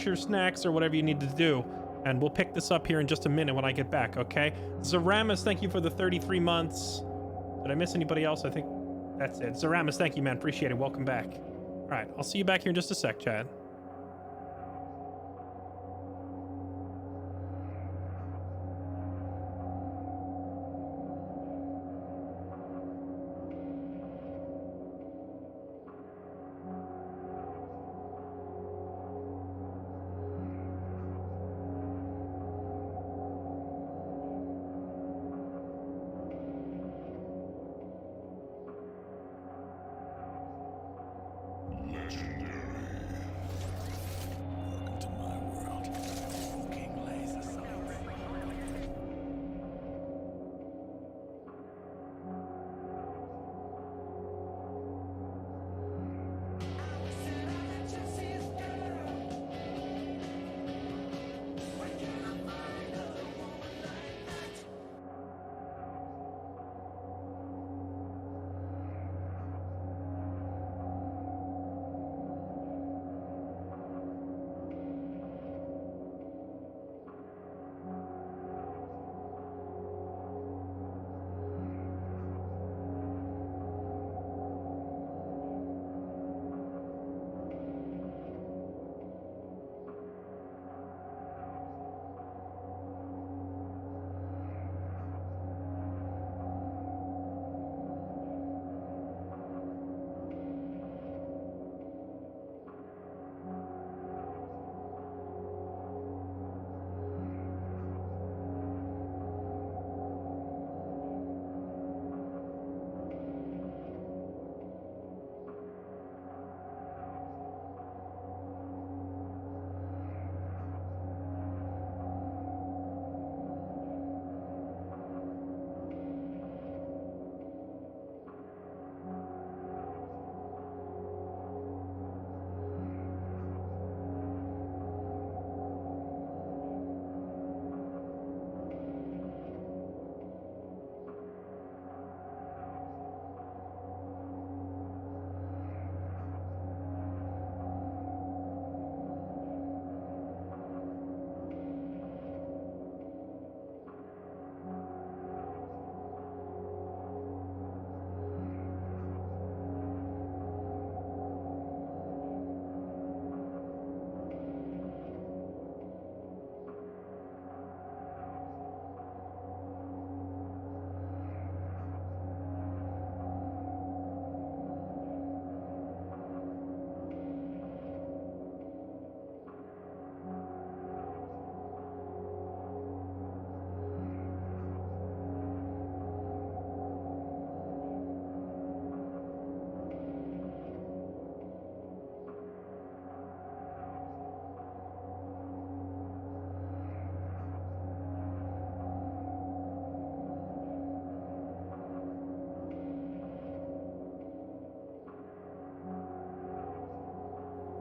your snacks or whatever you need to do. And we'll pick this up here in just a minute when I get back, okay? Zaramas, thank you for the 33 months. Did I miss anybody else? I think that's it. Zaramas, thank you, man. Appreciate it. Welcome back. All right, I'll see you back here in just a sec, Chad.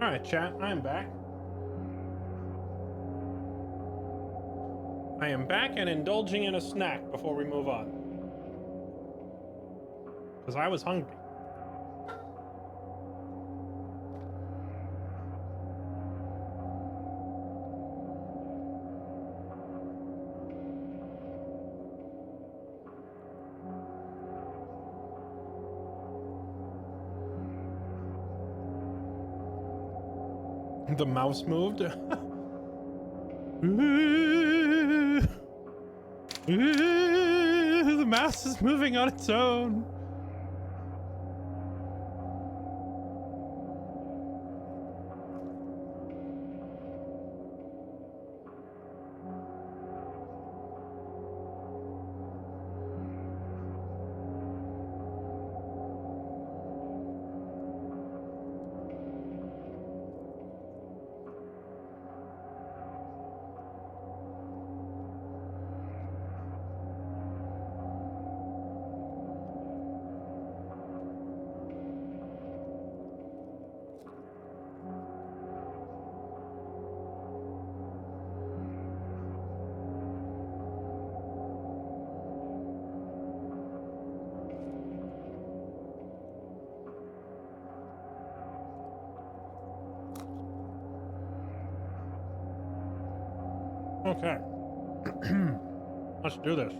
Alright, chat, I am back. I am back and indulging in a snack before we move on. Because I was hungry. The mouse moved. The mouse is moving on its own. Okay. Let's do this.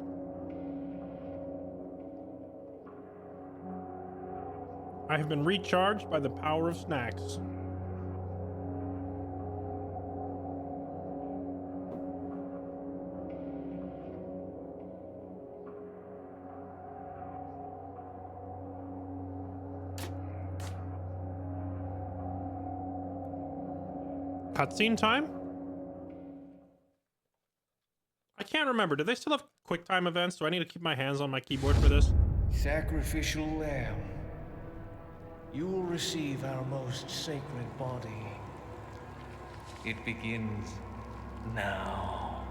I have been recharged by the power of snacks. Cutscene time? I can't remember. Do they still have QuickTime events? Do I need to keep my hands on my keyboard for this? Sacrificial lamb, you will receive our most sacred body. It begins now.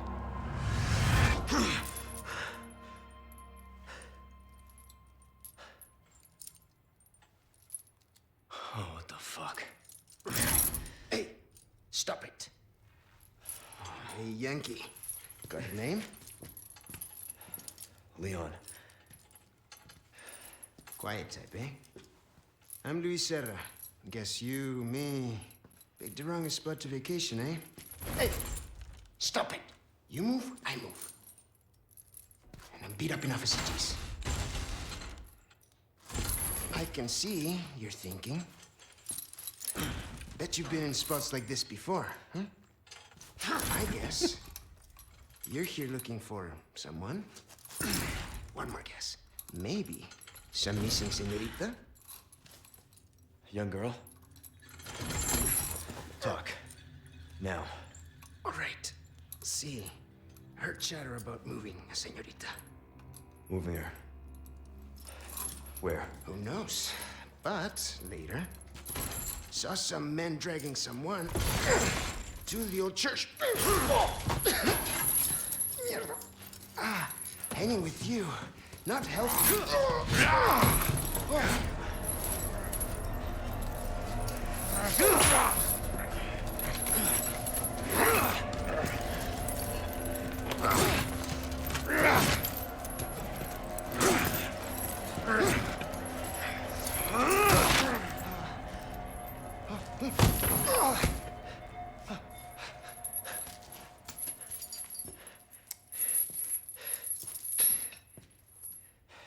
Oh, what the fuck? Hey, stop it. Hey, Yankee. Got your name? Leon. Quiet type, eh? I'm Luis Serra. Guess you, me, picked the wrongest spot to vacation, eh? Hey! Stop it! You move, I move. And I'm beat up enough as it is. I can see you're thinking. Bet you've been in spots like this before, huh? I guess you're here looking for someone. One more guess. Maybe some missing señorita? Young girl? Talk. Now. All right. See, heard chatter about moving a señorita. Moving her. Where? Who knows? But later, saw some men dragging someone to the old church. Hanging with you, not helpful.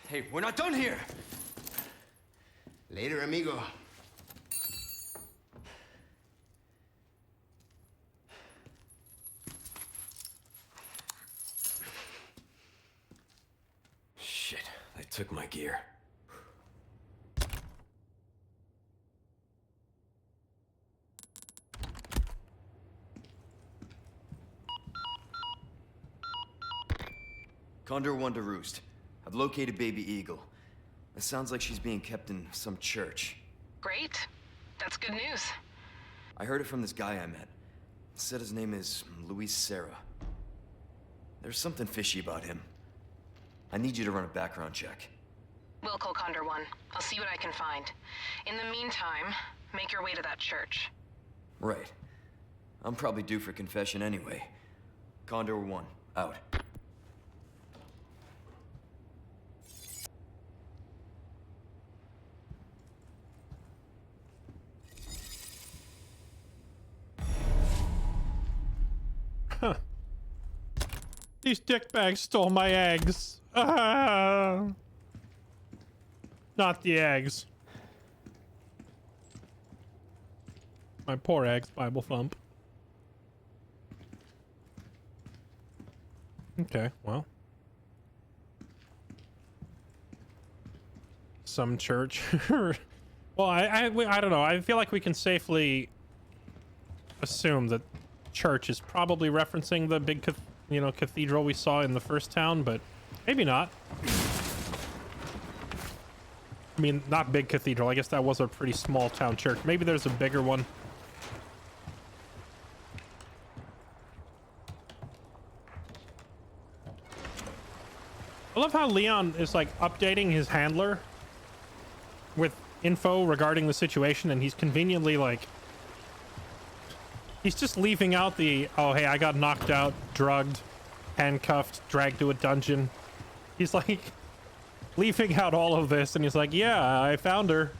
Hey, we're not done here! Later, amigo. Shit, they took my gear. Condor 1 to Roost. I've located Baby Eagle. It sounds like she's being kept in some church. Great. That's good news. I heard it from this guy I met. Said his name is Luis Serra. There's something fishy about him. I need you to run a background check. Will call Condor 1. I'll see what I can find. In the meantime, make your way to that church. Right. I'm probably due for confession anyway. Condor 1, out. Huh. These dickbags stole my eggs. Not the eggs. My poor eggs, Bible thump. Okay, well. Some church. Well, I don't know. I feel like we can safely assume that church is probably referencing the big, cathedral we saw in the first town, but maybe not. I mean, not big cathedral. I guess that was a pretty small town church. Maybe there's a bigger one. I love how Leon is like updating his handler with info regarding the situation, and he's conveniently like, he's just leaving out the, oh hey, I got knocked out, drugged, handcuffed, dragged to a dungeon. He's like leaving out all of this, and he's like, yeah, I found her.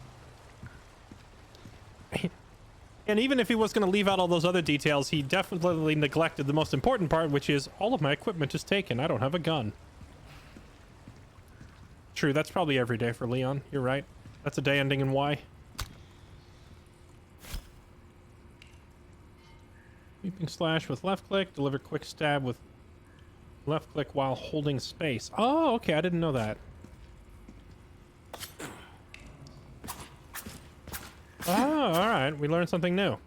And even if he was going to leave out all those other details, he definitely neglected the most important part, which is all of my equipment is taken. I don't have a gun. True, that's probably every day for Leon. You're right. That's a day ending in Y. Sweeping slash with left click. Deliver quick stab with left click while holding space. Oh, okay. I didn't know that. Oh, all right. We learned something new.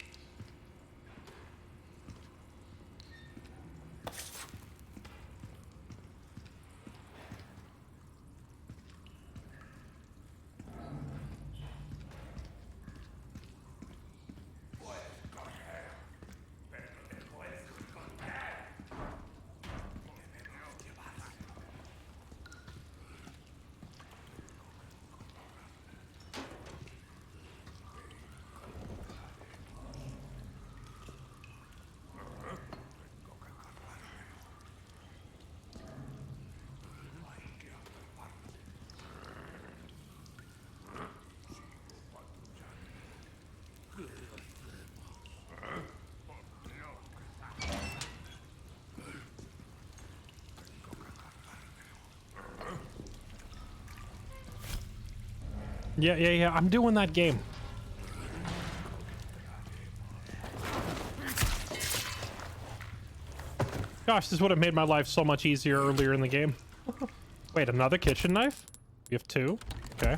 Yeah. I'm doing that game. Gosh, this would have made my life so much easier earlier in the game. Wait, another kitchen knife? We have two? Okay.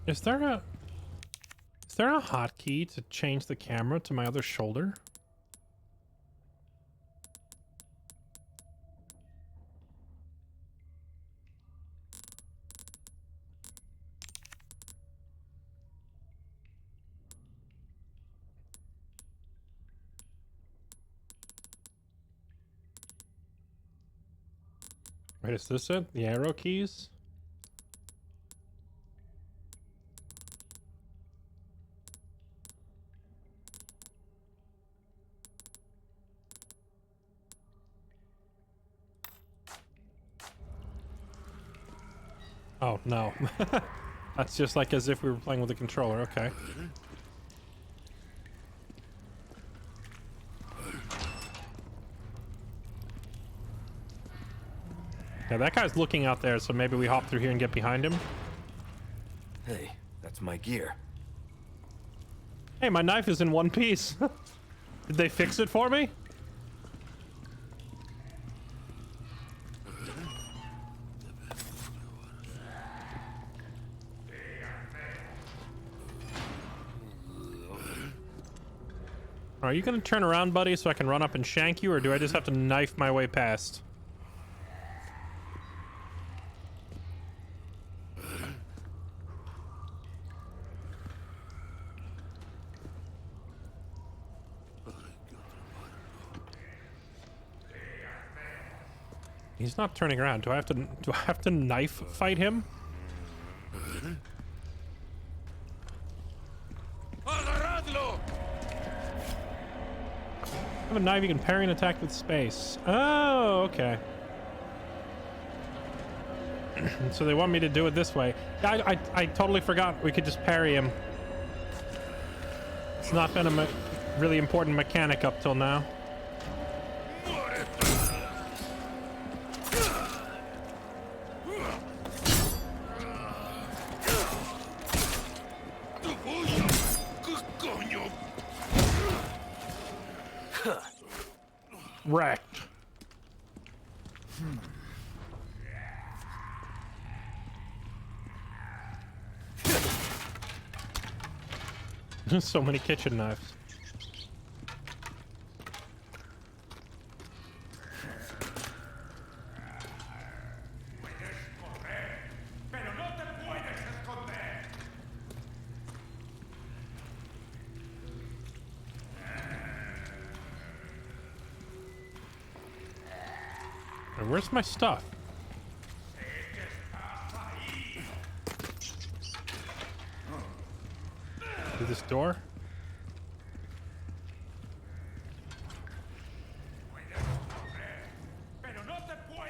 Is there a hotkey to change the camera to my other shoulder? Wait, is this it? The arrow keys? Oh, no. That's just like as if we were playing with a controller. Okay. Yeah, that guy's looking out there, so maybe we hop through here and get behind him. Hey, that's my gear. Hey, my knife is in one piece. Did they fix it for me? Are you gonna turn around, buddy, so I can run up and shank you, or do I just have to knife my way past? He's not turning around. Do I have to knife fight him? I have a knife you can parry an attack with space. Oh, okay. So they want me to do it this way. I totally forgot we could just parry him. It's not been a really important mechanic up till now. Wrecked. There's so many kitchen knives. Where's my stuff? Through this door?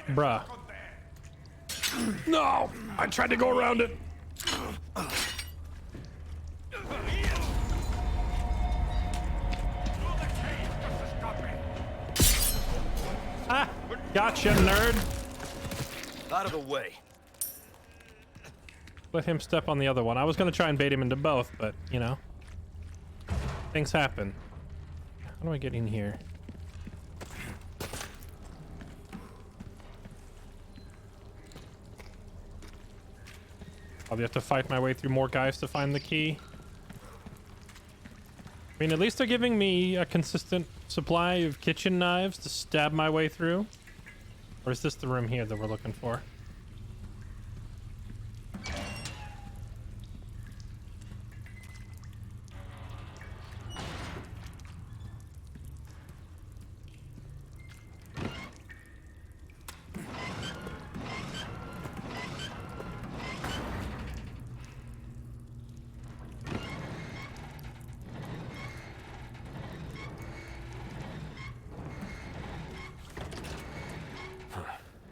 Bruh. No! I tried to go around it. Ah! Gotcha, nerd! Out of the way. Let him step on the other one. I was gonna try and bait him into both, but, you know. Things happen. How do I get in here? Probably have to fight my way through more guys to find the key. I mean, at least they're giving me a consistent supply of kitchen knives to stab my way through. Or is this the room here that we're looking for?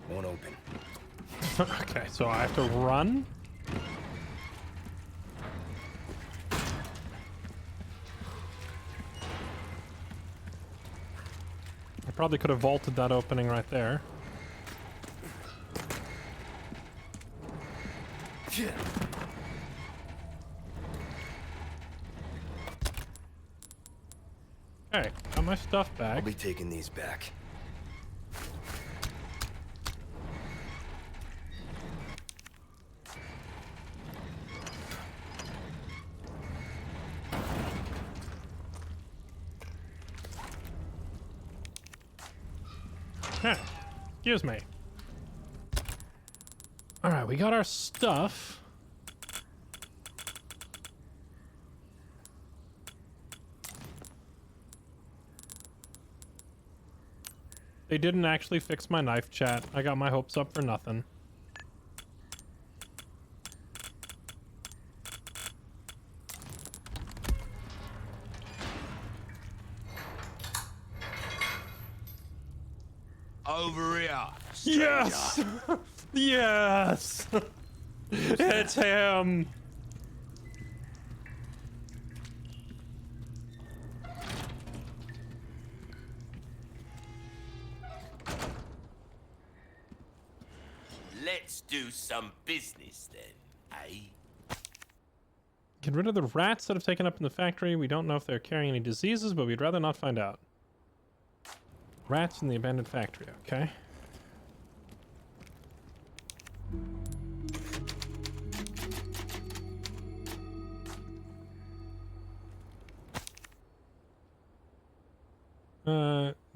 Won't open. Okay, so I have to run? I probably could have vaulted that opening right there. Okay, got my stuff back. I'll be taking these back. Excuse me. All right, we got our stuff. They didn't actually fix my knife, chat. I got my hopes up for nothing. Over here. Yes! Yes! It's him! Let's do some business then, eh? Get rid of the rats that have taken up in the factory. We don't know if they're carrying any diseases, but we'd rather not find out. Rats in the abandoned factory, okay.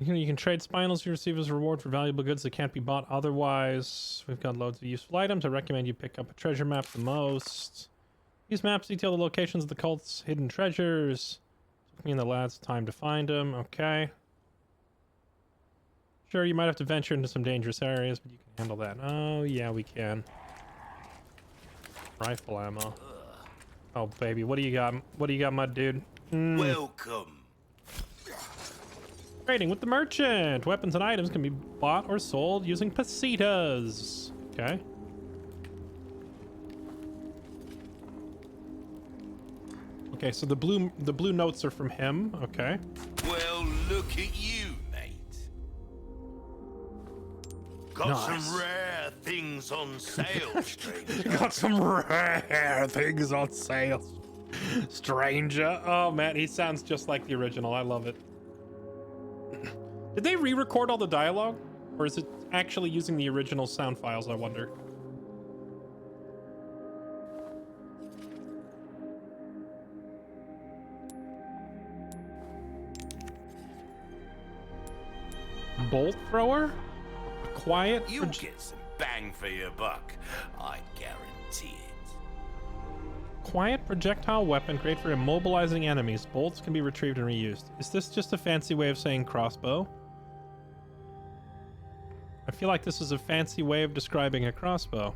You can trade spinels you receive as a reward for valuable goods that can't be bought otherwise. We've got loads of useful items. I recommend you pick up a treasure map the most. These maps detail the locations of the cult's hidden treasures. Took me and the lads time to find them. Okay. Sure, you might have to venture into some dangerous areas, but you can handle that. Oh, yeah, we can. Rifle ammo. Oh, baby, what do you got? What do you got, my dude? Welcome. Trading with the merchant. Weapons and items can be bought or sold using pesetas. Okay. Okay, so the blue notes are from him. Okay. Well, look at you, mate. Got some rare things on sale, stranger. Got some rare things on sale, stranger. Oh man, he sounds just like the original. I love it. Did they re-record all the dialogue, or is it actually using the original sound files? I wonder. Bolt thrower? Quiet? You'll get some bang for your buck. I guarantee it. Quiet projectile weapon, great for immobilizing enemies. Bolts can be retrieved and reused. Is this just a fancy way of saying crossbow? I feel like this is a fancy way of describing a crossbow.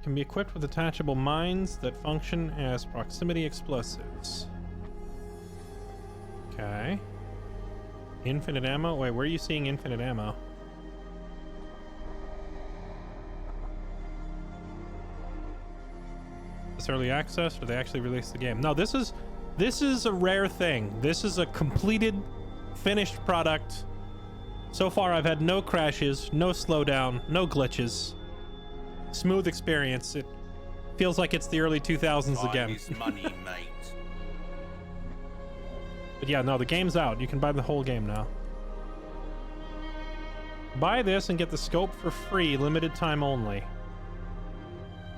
Can be equipped with attachable mines that function as proximity explosives. Okay. Infinite ammo? Wait, where are you seeing infinite ammo? This early access, or they actually released the game? No, this is a rare thing. This is a completed, finished product. So far, I've had no crashes, no slowdown, no glitches. Smooth experience. It feels like it's the early 2000s again. Time is money, mate. But yeah, no, the game's out. You can buy the whole game now. Buy this and get the scope for free, limited time only.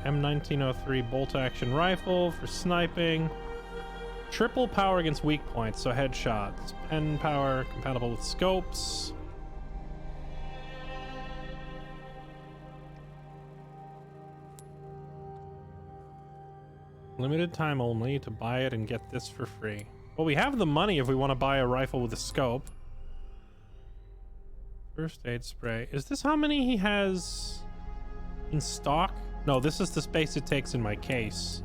M1903 bolt action rifle for sniping. Triple power against weak points, so headshots. Pen power compatible with scopes. Limited time only to buy it and get this for free. Well, we have the money if we want to buy a rifle with a scope. First aid spray. Is this how many he has in stock? No, this is the space it takes in my case.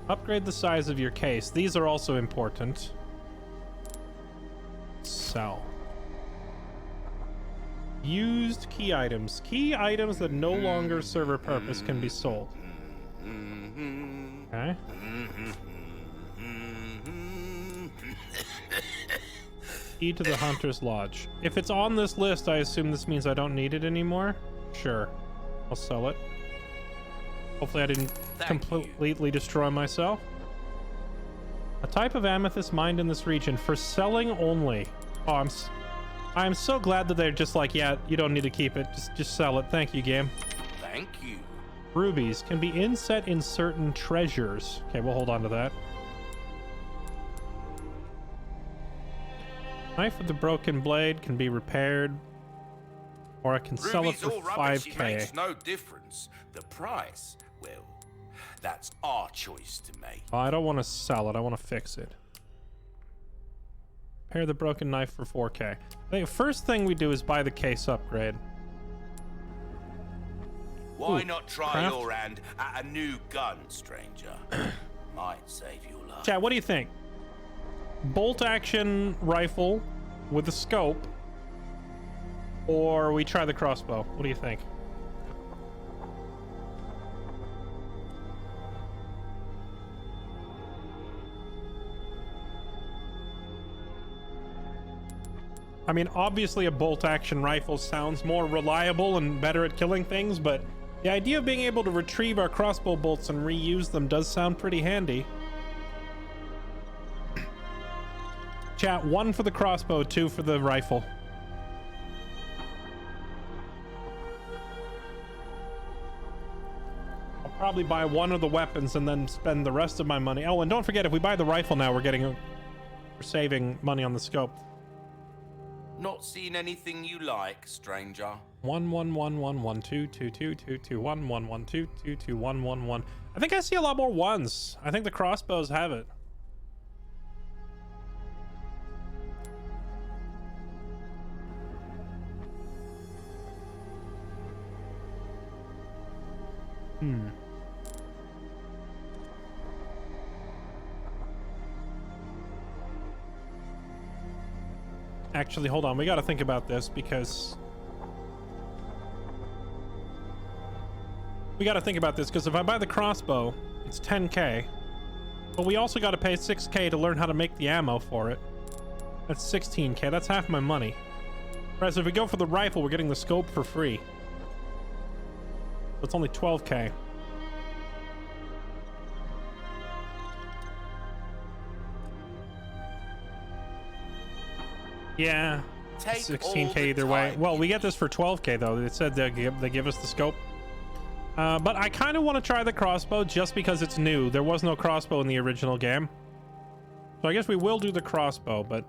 Upgrade the size of your case. These are also important. Sell. Used key items. Key items that no longer serve a purpose can be sold. Okay. Key to the Hunter's Lodge. If it's on this list, I assume this means I don't need it anymore. Sure. I'll sell it. Hopefully I didn't completely destroy myself. A type of amethyst mined in this region for selling only. Oh, I'm so glad that they're just like, yeah, you don't need to keep it. Just sell it. Thank you, game. Thank you. Rubies can be inset in certain treasures. Okay, we'll hold on to that. Knife with the broken blade can be repaired, or I can sell it for $5K. Makes no difference. The price, well, that's our choice to make. Oh, I don't want to sell it. I want to fix it. Repair the broken knife for $4K. I think the first thing we do is buy the case upgrade. Why Ooh, not try craft? your hand at a new gun, stranger? Might save your life. Chat, what do you think? Bolt action rifle with a scope, or we try the crossbow? What do you think? I mean, obviously a bolt action rifle sounds more reliable and better at killing things, but the idea of being able to retrieve our crossbow bolts and reuse them does sound pretty handy. Chat, 1 for the crossbow, 2 for the rifle. I'll probably buy one of the weapons and then spend the rest of my money. Oh, and don't forget, if we buy the rifle now, we're saving money on the scope. Not seen anything you like, stranger. 1111122222111222111. I think I see a lot more ones. I think the crossbows have it. Actually, hold on. We got to think about this because... if I buy the crossbow, it's 10k. But we also got to pay 6k to learn how to make the ammo for it. That's 16k. That's half my money. Whereas if we go for the rifle, we're getting the scope for free. So it's only 12k. Yeah, 16k either way. Well, we get this for 12k though. It said they give us the scope. But I kind of want to try the crossbow just because it's new. There was no crossbow in the original game. So I guess we will do the crossbow, but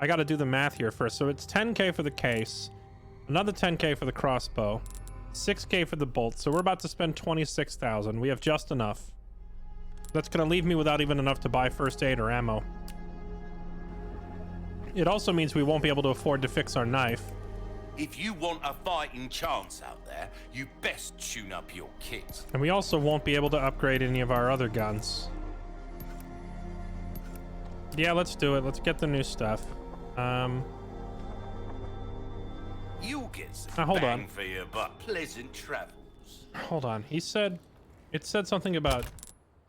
I got to do the math here first. So it's 10k for the case, another 10k for the crossbow, 6k for the bolt. So we're about to spend 26,000. We have just enough. That's going to leave me without even enough to buy first aid or ammo. It also means we won't be able to afford to fix our knife. If you want a fighting chance out there, you best tune up your kit. And we also won't be able to upgrade any of our other guns. Yeah, let's do it. Let's get the new stuff. You'll get some hold bang on. for your buck. Pleasant travels. Hold on. It said something about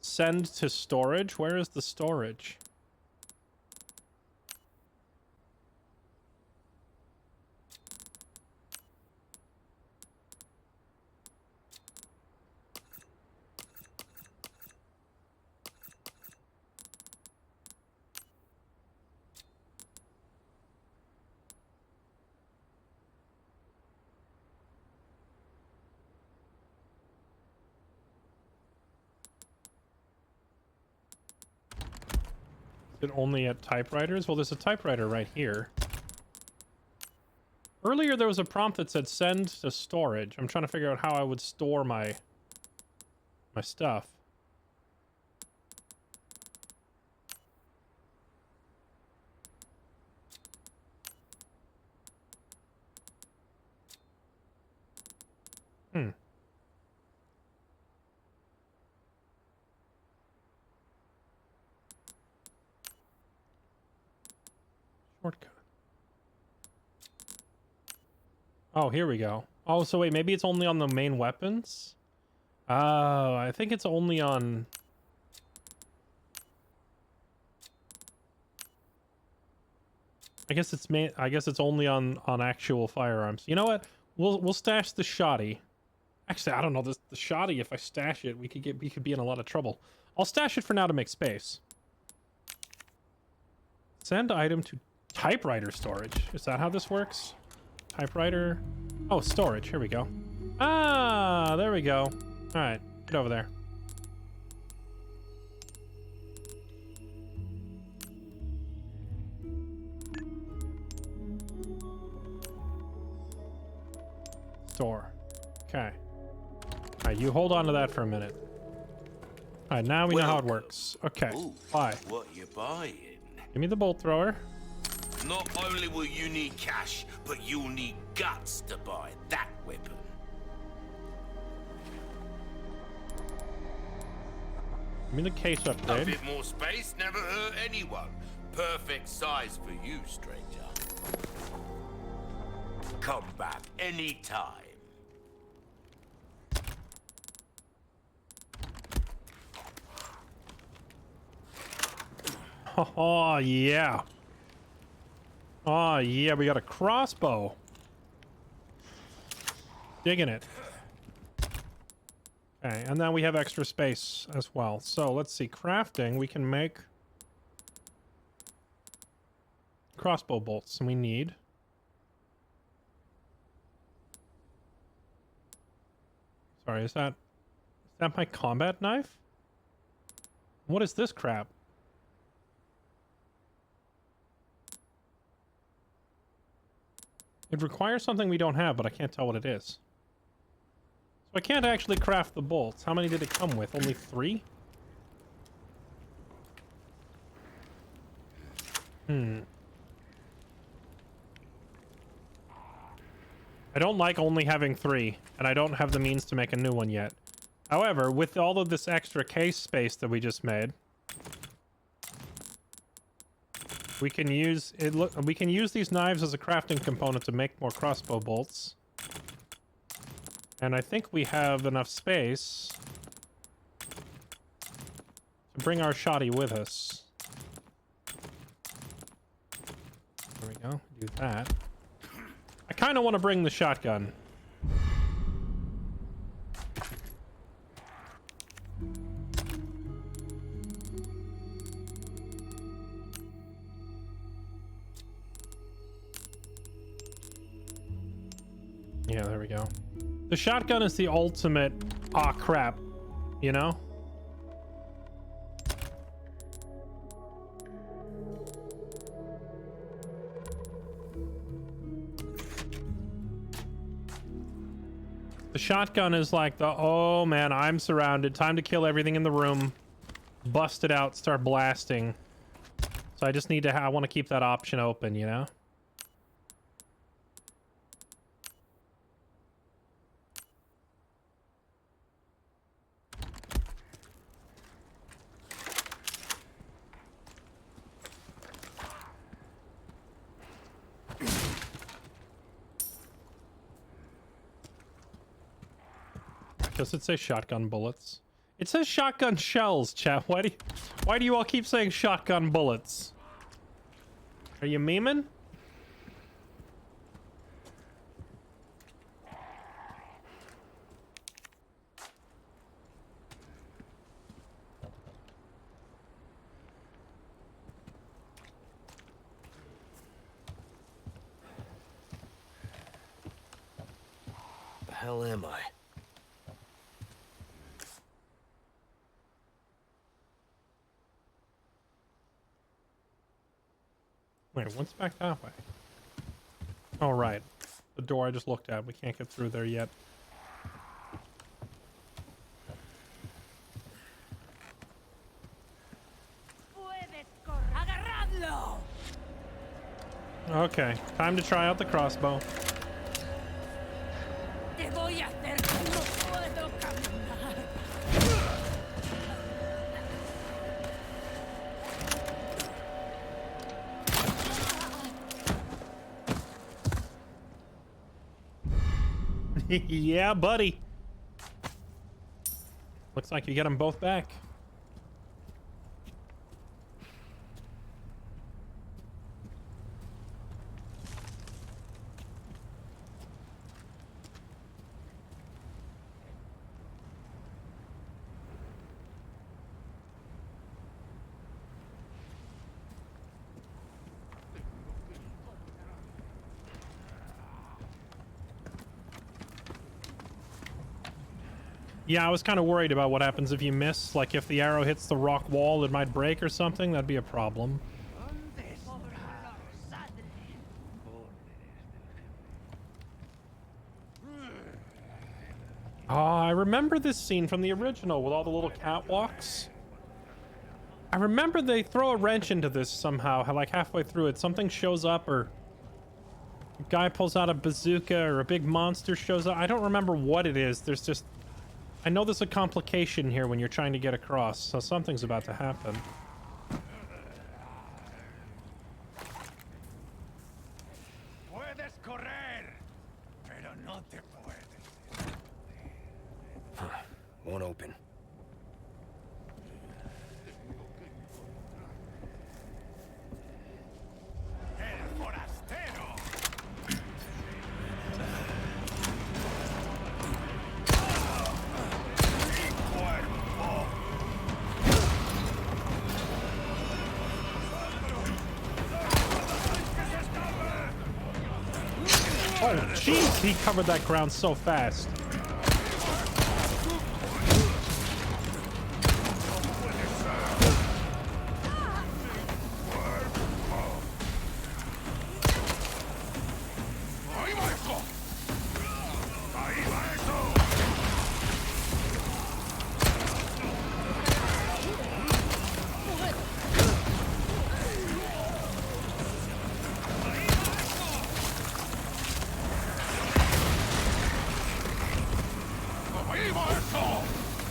send to storage. Where is the storage? Is it only at typewriters? Well, there's a typewriter right here. Earlier, there was a prompt that said send to storage. I'm trying to figure out how I would store my stuff. Shortcut. Oh, here we go. Oh, so wait, maybe it's only on the main weapons? Oh, I think it's only on... I guess it's only on actual firearms. You know what? We'll stash the shoddy. Actually, I don't know. The shoddy, if I stash it, we could be in a lot of trouble. I'll stash it for now to make space. Send item to typewriter storage. Is that how this works? Typewriter. Oh, storage. Here we go. Ah, there we go. All right, get over there. Store. Okay. All right, you hold on to that for a minute. All right, now we know how it works. Okay, buy. What you buying? Give me the bolt thrower. Not only will you need cash, but you'll need guts to buy that weapon. Give me the case A upgrade. bit more space never hurt anyone. Perfect size for you, stranger. Come back anytime. Oh, yeah. Oh, yeah, we got a crossbow. Digging it. Okay, and then we have extra space as well. So let's see, crafting, we can make crossbow bolts, and we need... Sorry, is that my combat knife? What is this crap? It requires something we don't have, but I can't tell what it is. So I can't actually craft the bolts. How many did it come with? Only 3? I don't like only having 3, and I don't have the means to make a new one yet. However, with all of this extra case space that we just made, we can use it. We can use these knives as a crafting component to make more crossbow bolts. And I think we have enough space to bring our shotty with us. There we go. Do that. I kind of want to bring the shotgun. Yeah, there we go. The shotgun is the ultimate, aw crap, you know? The shotgun is like the, oh man, I'm surrounded, time to kill everything in the room, bust it out, start blasting. So I just need to, I want to keep that option open, you know? Does it say shotgun bullets? It says shotgun shells, chat. Why do you all keep saying shotgun bullets? Are you memeing? The hell am I? Wait, what's back that way? Oh, right. The door I just looked at. We can't get through there yet. Okay, time to try out the crossbow. Yeah, buddy. Looks like you get them both back. Yeah, I was kind of worried about what happens if you miss. Like, if the arrow hits the rock wall, it might break or something. That'd be a problem. Oh, I remember this scene from the original with all the little catwalks. I remember they throw a wrench into this somehow, like halfway through it. Something shows up, or a guy pulls out a bazooka, or a big monster shows up. I don't remember what it is. There's just... I know there's a complication here when you're trying to get across, so something's about to happen. Won't open. Oh, jeez, he covered that ground so fast.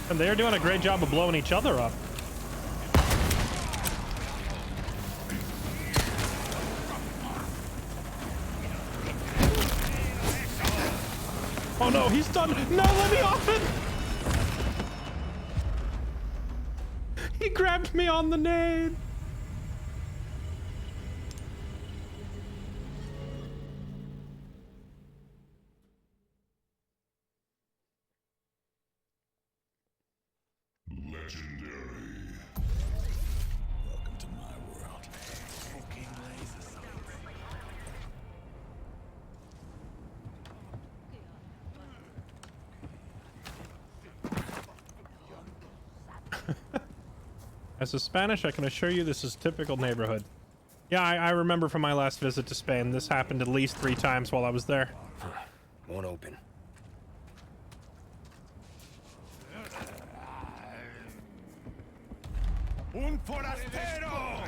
And they're doing a great job of blowing each other up. Oh no, he's done. No, let me off it. He grabbed me on the nade. Legendary. Welcome to my world. As a Spanish, I can assure you this is typical neighborhood. Yeah, I remember from my last visit to Spain, this happened at least 3 times while I was there. Won't open. Un forastero!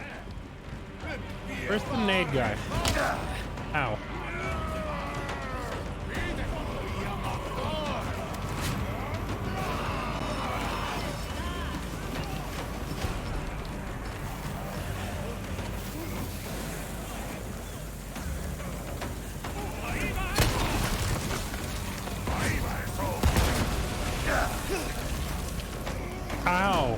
Where's the nade guy? Ow. Ow.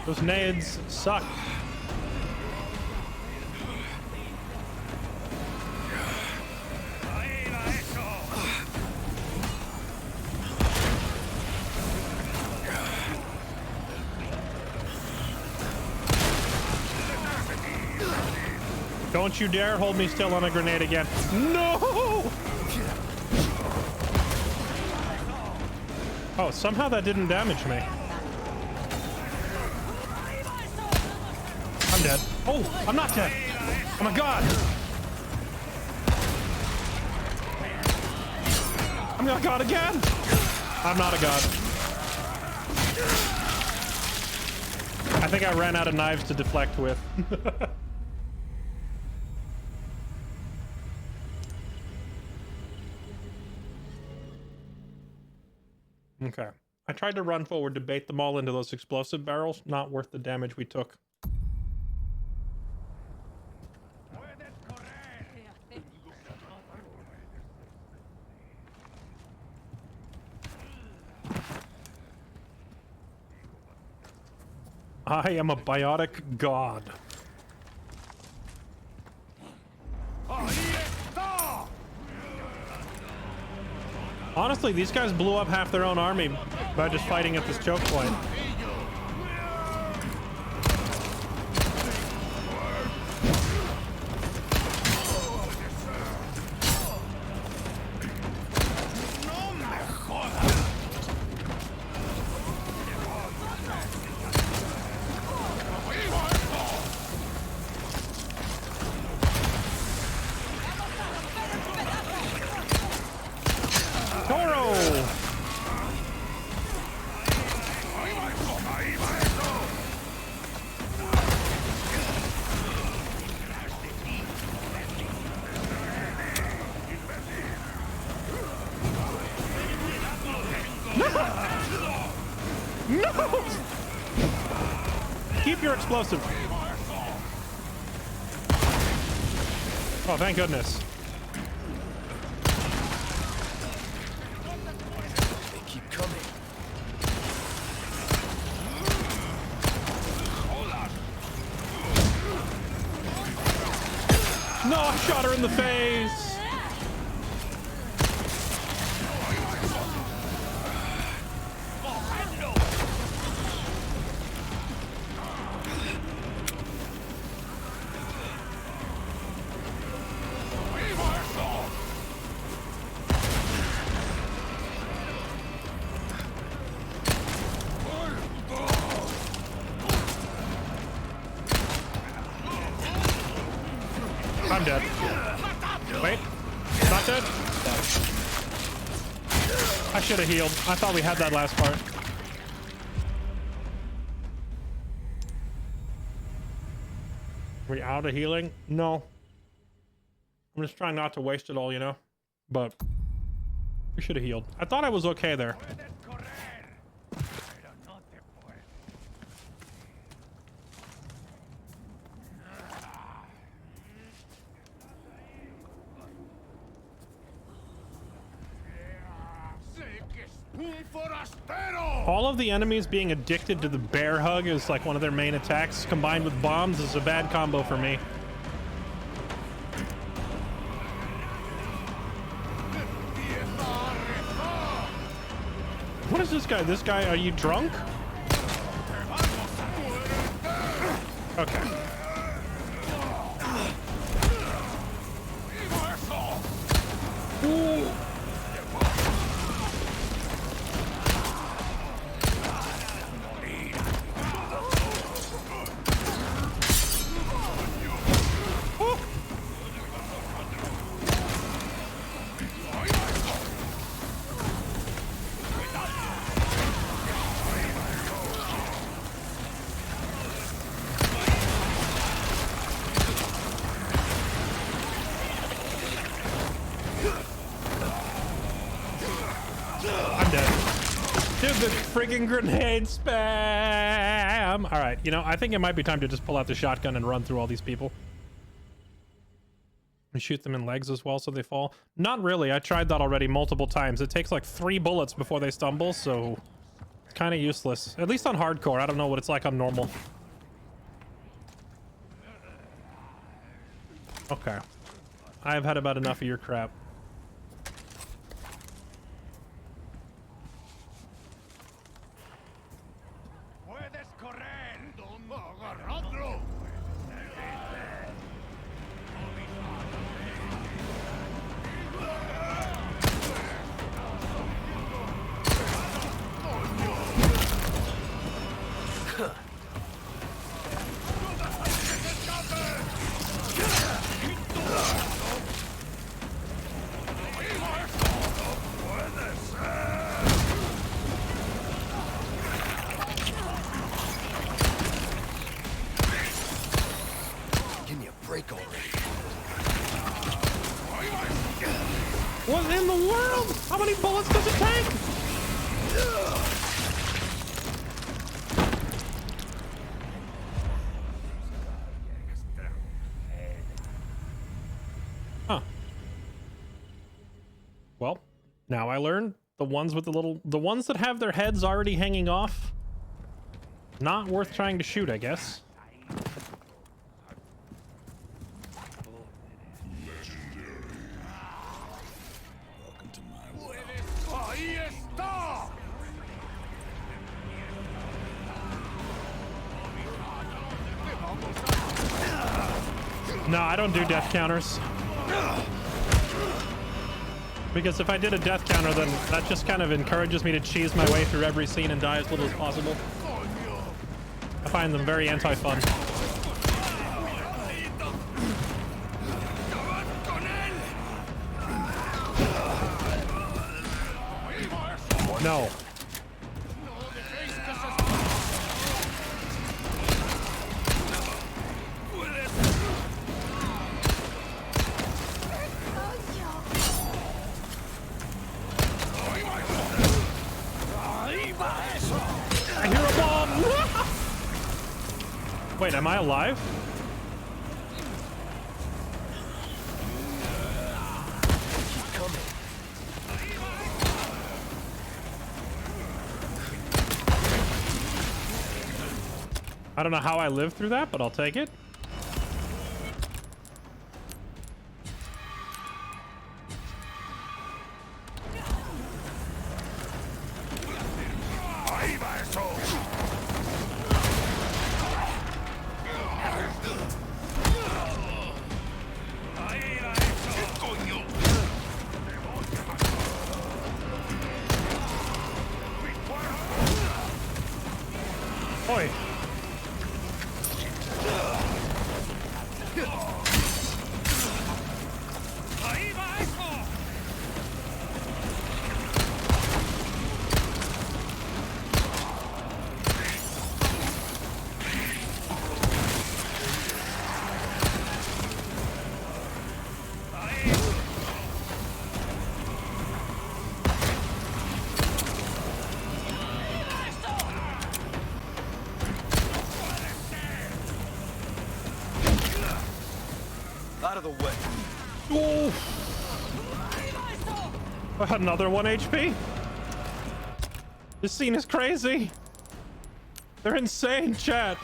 Those nades suck. Don't you dare hold me still on a grenade again. No! Oh, somehow that didn't damage me. I'm dead. Oh, I'm not dead. I'm a god. I'm a god again. I'm not a god. I think I ran out of knives to deflect with. Okay. I tried to run forward to bait them all into those explosive barrels. Not worth the damage we took. I am a biotic god. Honestly, these guys blew up half their own army by just fighting at this choke point. No! Keep your explosive. Oh, thank goodness. They keep coming. No, I shot her in the face. I'm dead. Wait, not dead? I should have healed. I thought we had that last part. Are we out of healing? No. I'm just trying not to waste it all, you know? But We should have healed. I thought I was okay there. All of the enemies being addicted to the bear hug is like one of their main attacks, combined with bombs, is a bad combo for me. What is this guy? This guy, are you drunk? Okay. Ooh. Friggin' grenade spam! Alright, you know, I think it might be time to just pull out the shotgun and run through all these people. And shoot them in legs as well so they fall. Not really, I tried that already multiple times. It takes like 3 bullets before they stumble, so it's kind of useless. At least on hardcore, I don't know what it's like on normal. Okay. I've had about enough of your crap. What in the world? How many bullets does it take? Huh. Well, now I learned the ones with the ones that have their heads already hanging off, not worth trying to shoot, I guess. No, I don't do death counters. Because if I did a death counter, then that just kind of encourages me to cheese my way through every scene and die as little as possible. I find them very anti-fun. No. I hear a bomb! Wait, am I alive? I don't know how I lived through that, but I'll take it. Oi. Out of the way. Oh. Another 1 HP. This scene is crazy. They're insane, chat.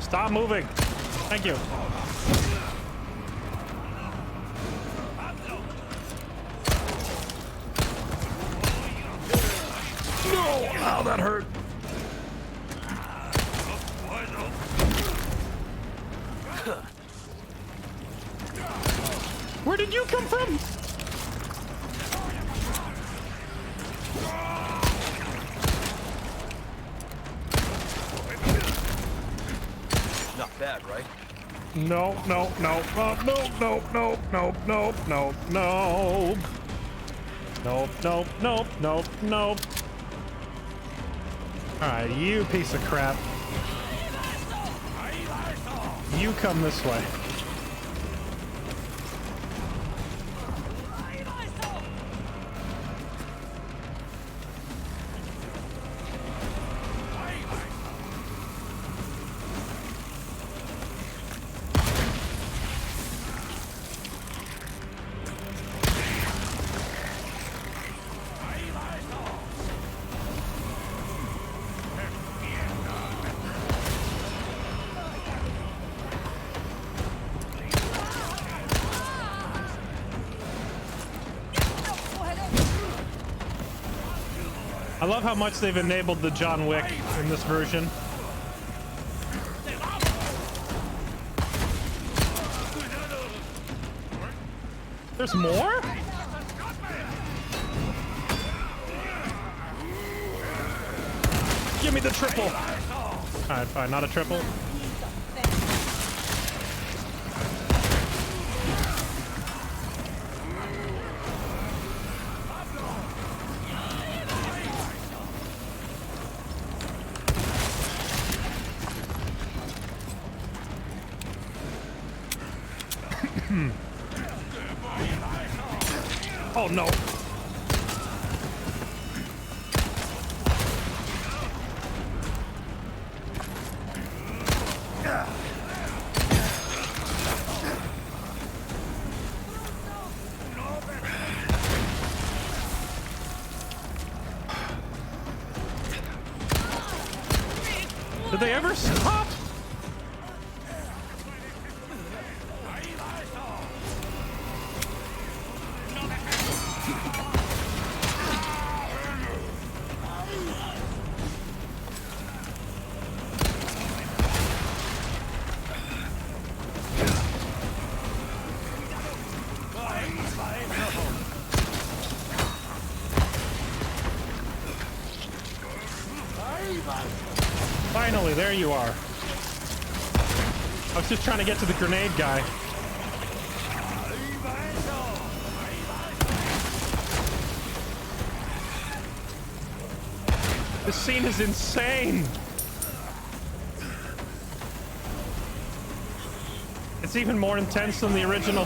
Stop moving. Thank you. No! Ow, that hurt. Where did you come from? Not bad, right? No, no, no, no, no, no, no, no, no, no, no. Nope, nope, nope, nope, nope. Alright, you piece of crap. You come this way. I love how much they've enabled the John Wick in this version. There's more? Give me the triple. Alright, fine, not a triple. Oh no. Did they ever stop? Finally, there you are. I was just trying to get to the grenade guy. This scene is insane. It's even more intense than the original.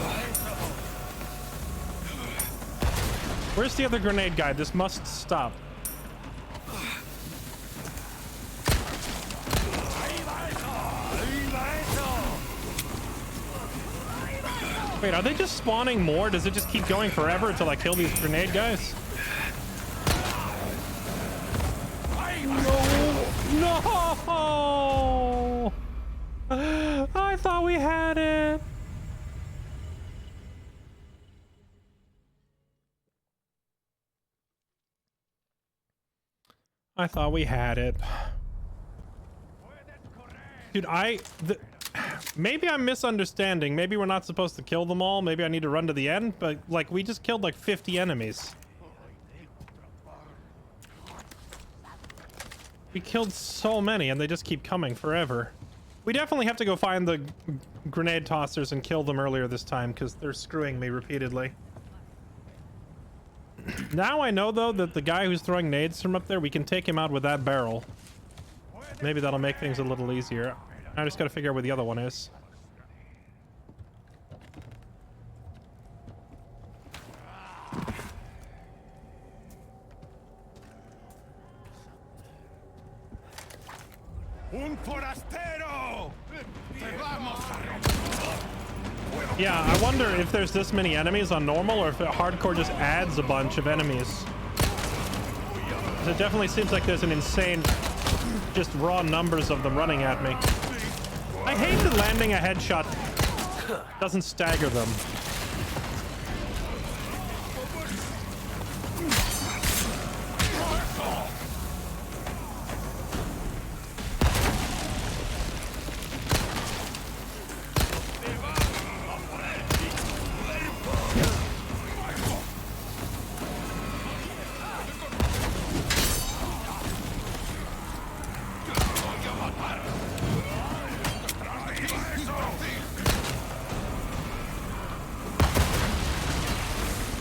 Where's the other grenade guy? This must stop. Wait, are they just spawning more? Does it just keep going forever until I kill these grenade guys? No! No! I thought we had it. I thought we had it. Dude, maybe I'm misunderstanding. Maybe we're not supposed to kill them all. Maybe I need to run to the end. But, like, we just killed, like, 50 enemies. We killed so many, and they just keep coming forever. We definitely have to go find the grenade tossers and kill them earlier this time, because they're screwing me repeatedly. Now I know, though, that the guy who's throwing nades from up there, we can take him out with that barrel. Maybe that'll make things a little easier. I just gotta figure out where the other one is. Yeah, I wonder if there's this many enemies on normal or if hardcore just adds a bunch of enemies. 'Cause it definitely seems like there's an insane, just raw numbers of them running at me. I hate that landing a headshot doesn't stagger them.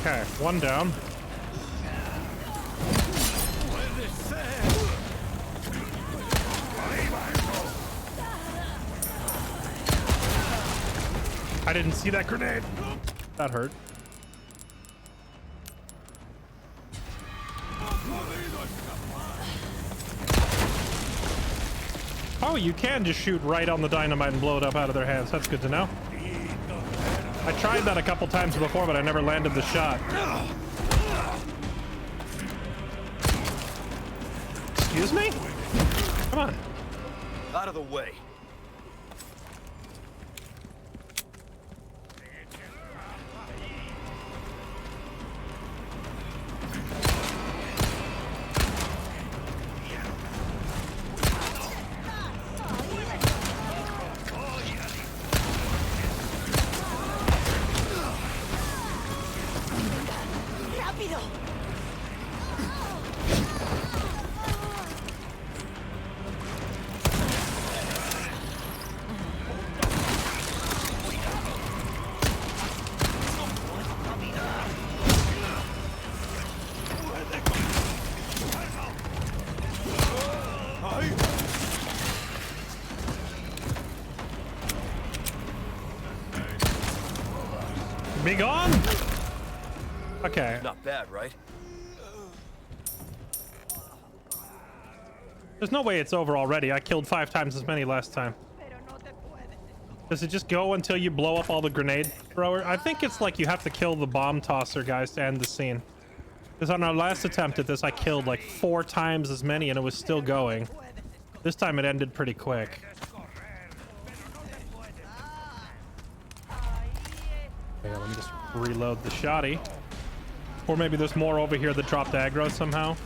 Okay, one down. I didn't see that grenade. That hurt. Oh, you can just shoot right on the dynamite and blow it up out of their hands. That's good to know. I tried that a couple times before, but I never landed the shot. Excuse me? Come on. Out of the way. Be gone. Okay. Not bad, right? There's no way it's over already. I killed 5 times as many last time. Does it just go until you blow up all the grenade thrower? I think it's like you have to kill the bomb tosser guys to end the scene. Because on our last attempt at this, I killed like 4 times as many and it was still going. This time it ended pretty quick. Okay, let me just reload the shotty. Or maybe there's more over here that dropped aggro somehow.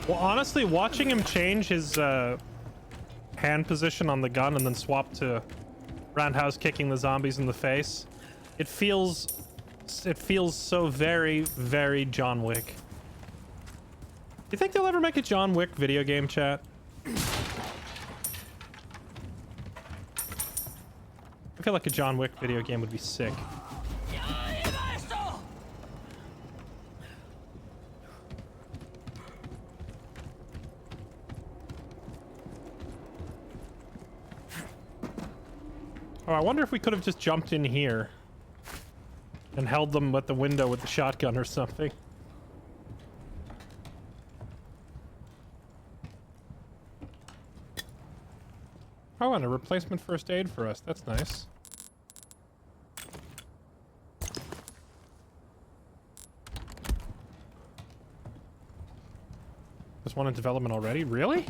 Well, honestly, watching him change his hand position on the gun and then swap to roundhouse kicking the zombies in the face, it feels so very, very John Wick. You think they'll ever make a John Wick video game, chat? I feel like a John Wick video game would be sick. Oh, I wonder if we could have just jumped in here and held them at the window with the shotgun or something. Oh, and a replacement first aid for us. That's nice. There's one in development already? Really?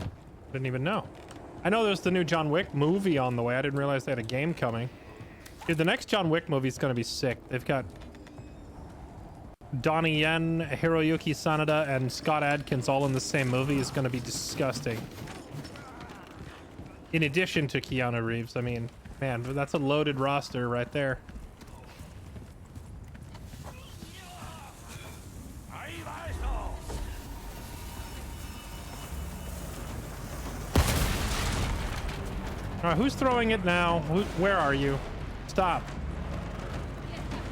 Didn't even know. I know there's the new John Wick movie on the way. I didn't realize they had a game coming. Dude, the next John Wick movie is going to be sick. They've got Donnie Yen, Hiroyuki Sanada, and Scott Adkins all in the same movie. Is going to be disgusting. In addition to Keanu Reeves. I mean, man, that's a loaded roster right there. All right, who's throwing it now? Where are you? Stop.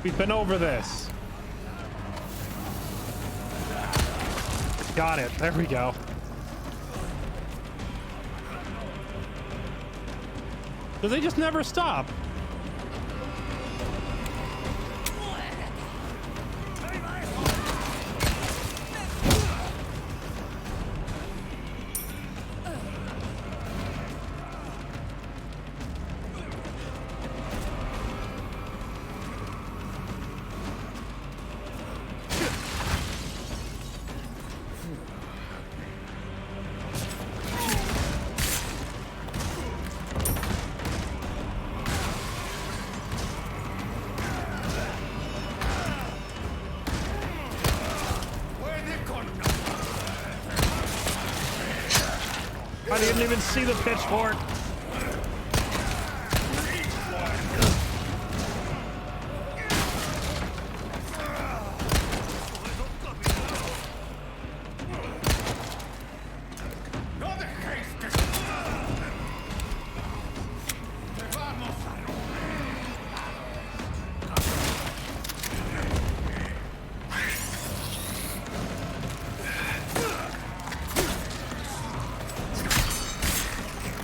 We've been over this. Got it. There we go. Do they just never stop? I didn't even see the pitchfork.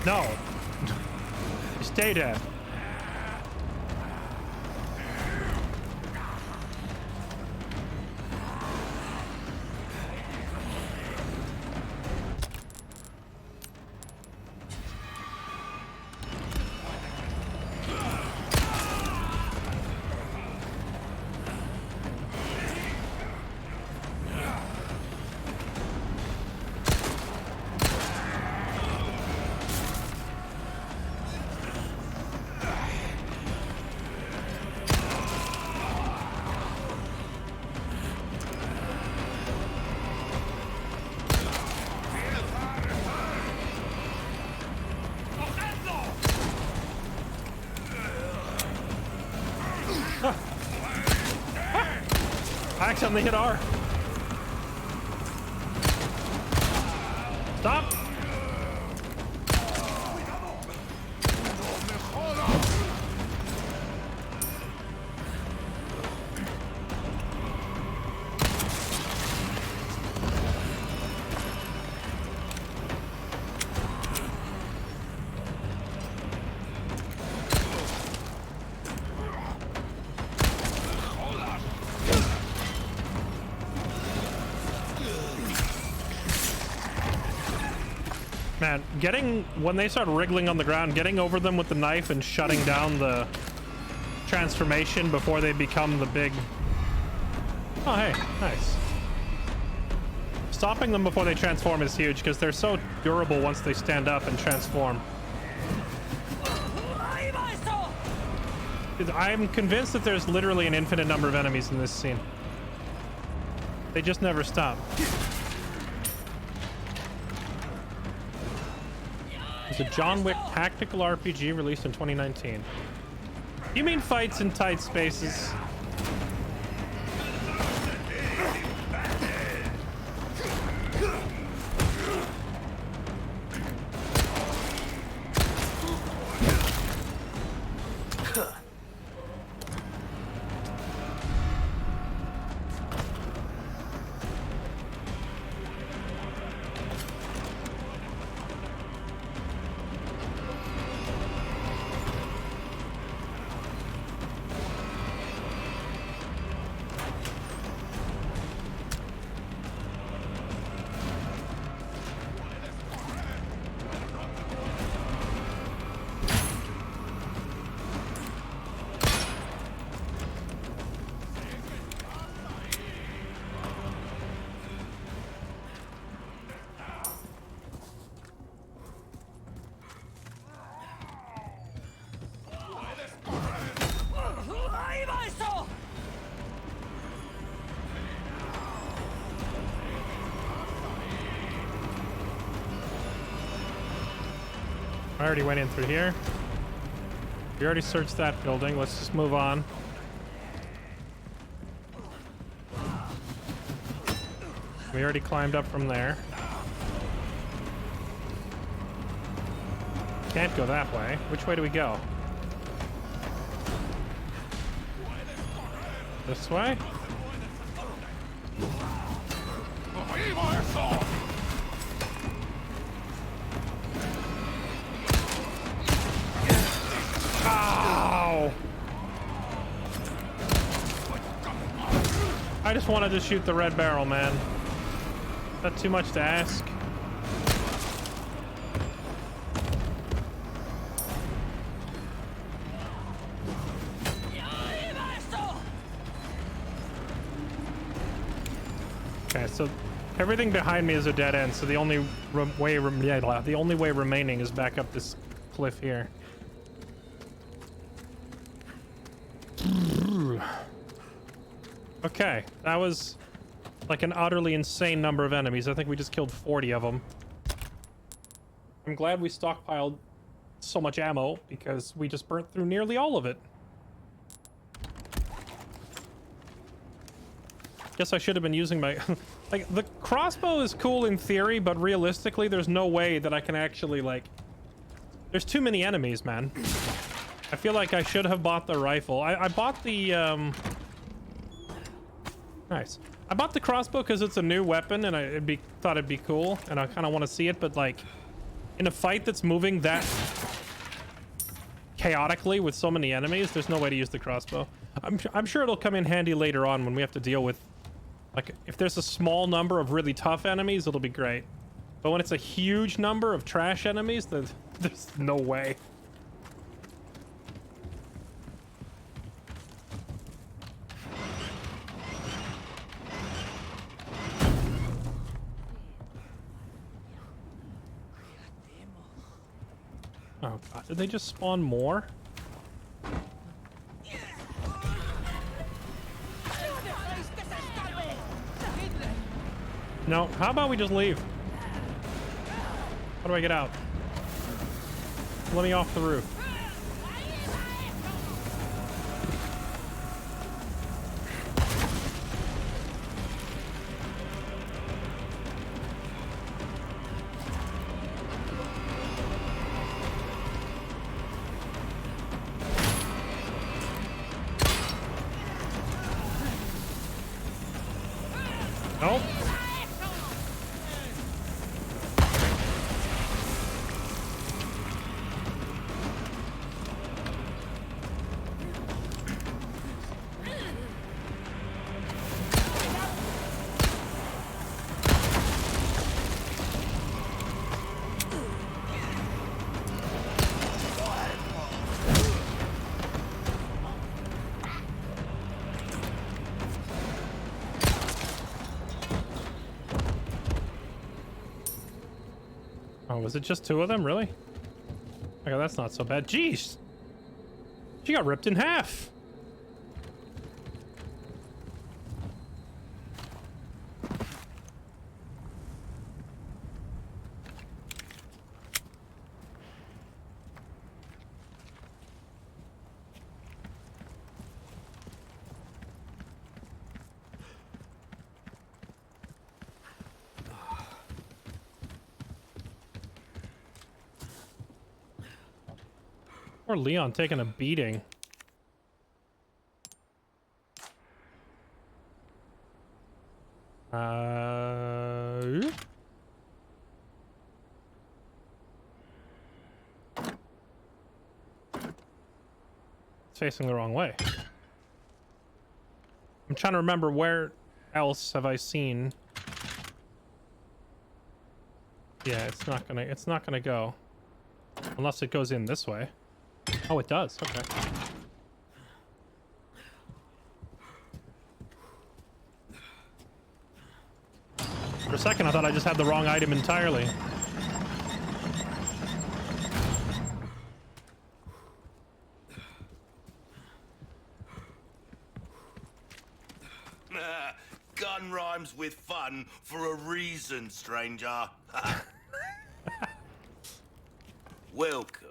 No. Stay dead. I accidentally hit R. Stop. Man, when they start wriggling on the ground, getting over them with the knife and shutting down the transformation before they become the big... Oh, hey, nice. Stopping them before they transform is huge because they're so durable once they stand up and transform. I'm convinced that there's literally an infinite number of enemies in this scene. They just never stop. It's a John Wick tactical RPG released in 2019. You mean fights in tight spaces? I already went in through here. We already searched that building. Let's just move on. We already climbed up from there. Can't go that way. Which way do we go? This way? Ow! I just wanted to shoot the red barrel, man. Is that too much to ask? Okay, so everything behind me is a dead end, so the only way remaining is back up this cliff here. Okay, that was like an utterly insane number of enemies. I think we just killed 40 of them. I'm glad we stockpiled so much ammo because we just burnt through nearly all of it. Guess I should have been using my... like, the crossbow is cool in theory, but realistically, there's no way that I can actually, like... There's too many enemies, man. I feel like I should have bought the rifle. I bought the, Nice. I bought the crossbow because it's a new weapon, and I thought it'd be cool, and I kind of want to see it, but, like, in a fight that's moving that chaotically with so many enemies, there's no way to use the crossbow. I'm sure it'll come in handy later on when we have to deal with... Like, if there's a small number of really tough enemies, it'll be great. But when it's a huge number of trash enemies, there's no way. Oh god, did they just spawn more? No, how about we just leave? How do I get out? Let me off the roof. Nope. Oh, was it just two of them? Really? Okay, that's not so bad. Jeez! She got ripped in half! Poor Leon taking a beating. It's facing the wrong way. I'm trying to remember where else have I seen. Yeah, it's not gonna go. Unless it goes in this way. Oh, it does. Okay. For a second, I thought I just had the wrong item entirely. Gun rhymes with fun for a reason, stranger. Welcome.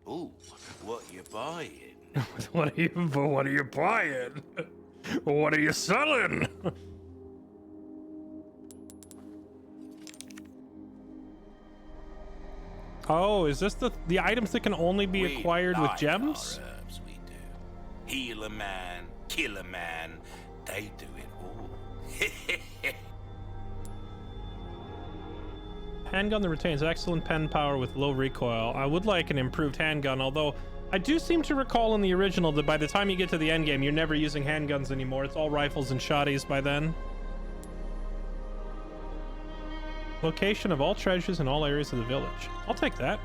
Ooh, what you buying? What are you buying? What are you selling? Oh, is this the items that can only be acquired with gems? Our herbs, we do. Heal a man, kill a man. They do it all. Handgun that retains excellent pen power with low recoil. I would like an improved handgun, although I do seem to recall in the original that by the time you get to the end game, you're never using handguns anymore. It's all rifles and shotties by then. Location of all treasures in all areas of the village. I'll take that.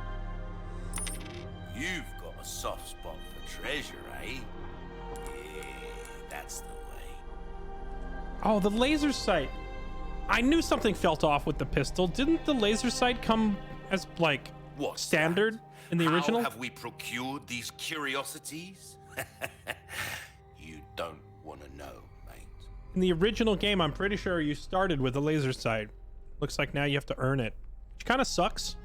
You've got a soft spot for treasure, eh? Yeah, that's the way. Oh, the laser sight. I knew something felt off with the pistol. Didn't the laser sight come as, like, standard in the original? How have we procured these curiosities? You don't want to know, mate. In the original game, I'm pretty sure you started with the laser sight. Looks like now you have to earn it, which kind of sucks.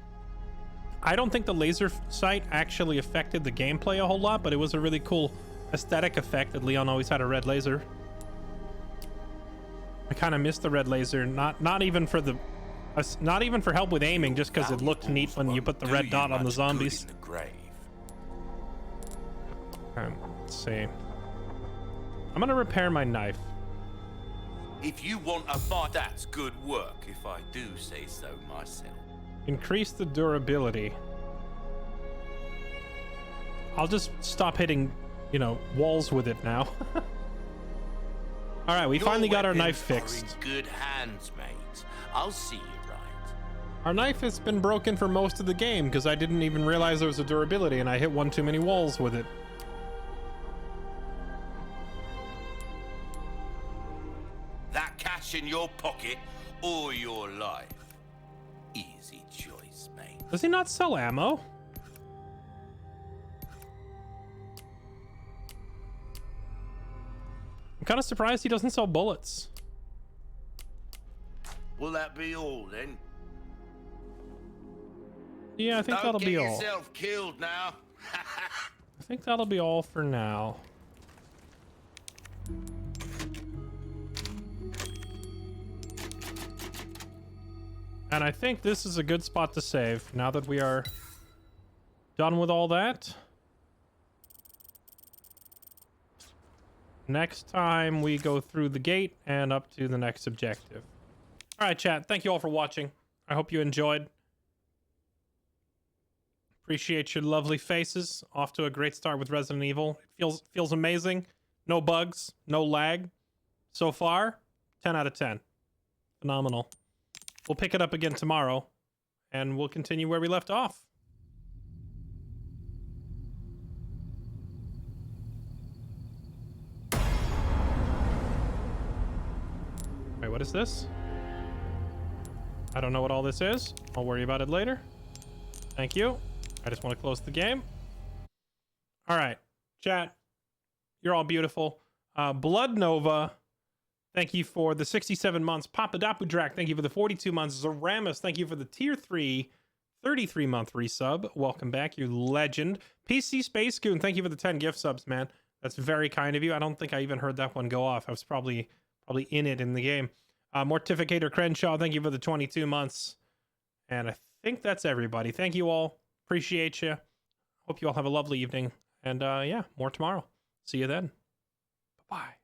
I don't think the laser sight actually affected the gameplay a whole lot, but it was a really cool aesthetic effect that Leon always had a red laser. I kind of missed the red laser, not even for help with aiming, just because it looked neat when you put the red dot on the zombies. Let's see. I'm gonna repair my knife. If you want a fight, that's good work, if I do say so myself. Increase the durability. I'll just stop hitting, you know, walls with it now. All right, we finally got our knife fixed. In good hands, mate. I'll see you right. Our knife has been broken for most of the game because I didn't even realize there was a durability and I hit one too many walls with it. That cash in your pocket or your life. Easy choice, mate. Does he not sell ammo? I'm kind of surprised he doesn't sell bullets. Will that be all then? Yeah, I think that'll be all. Don't get yourself killed now. I think that'll be all for now. And I think this is a good spot to save now that we are done with all that. Next time we go through the gate and up to the next objective. All right, chat. Thank you all for watching. I hope you enjoyed. Appreciate your lovely faces. Off to a great start with Resident Evil. It feels amazing. No bugs, no lag. So far, 10 out of 10. Phenomenal. We'll pick it up again tomorrow, and we'll continue where we left off. Wait, what is this? I don't know what all this is. I'll worry about it later. Thank you. I just want to close the game. All right, chat. You're all beautiful. Blood Nova, thank you for the 67 months. Papadapu Drac, thank you for the 42 months. Zoramus, thank you for the tier 3, 33-month resub. Welcome back, you legend. PC Space Goon, thank you for the 10 gift subs, man. That's very kind of you. I don't think I even heard that one go off. I was probably in it in the game. Mortificator Crenshaw, thank you for the 22 months. And I think that's everybody. Thank you all. Appreciate you. Hope you all have a lovely evening. And yeah, more tomorrow. See you then. Bye-bye.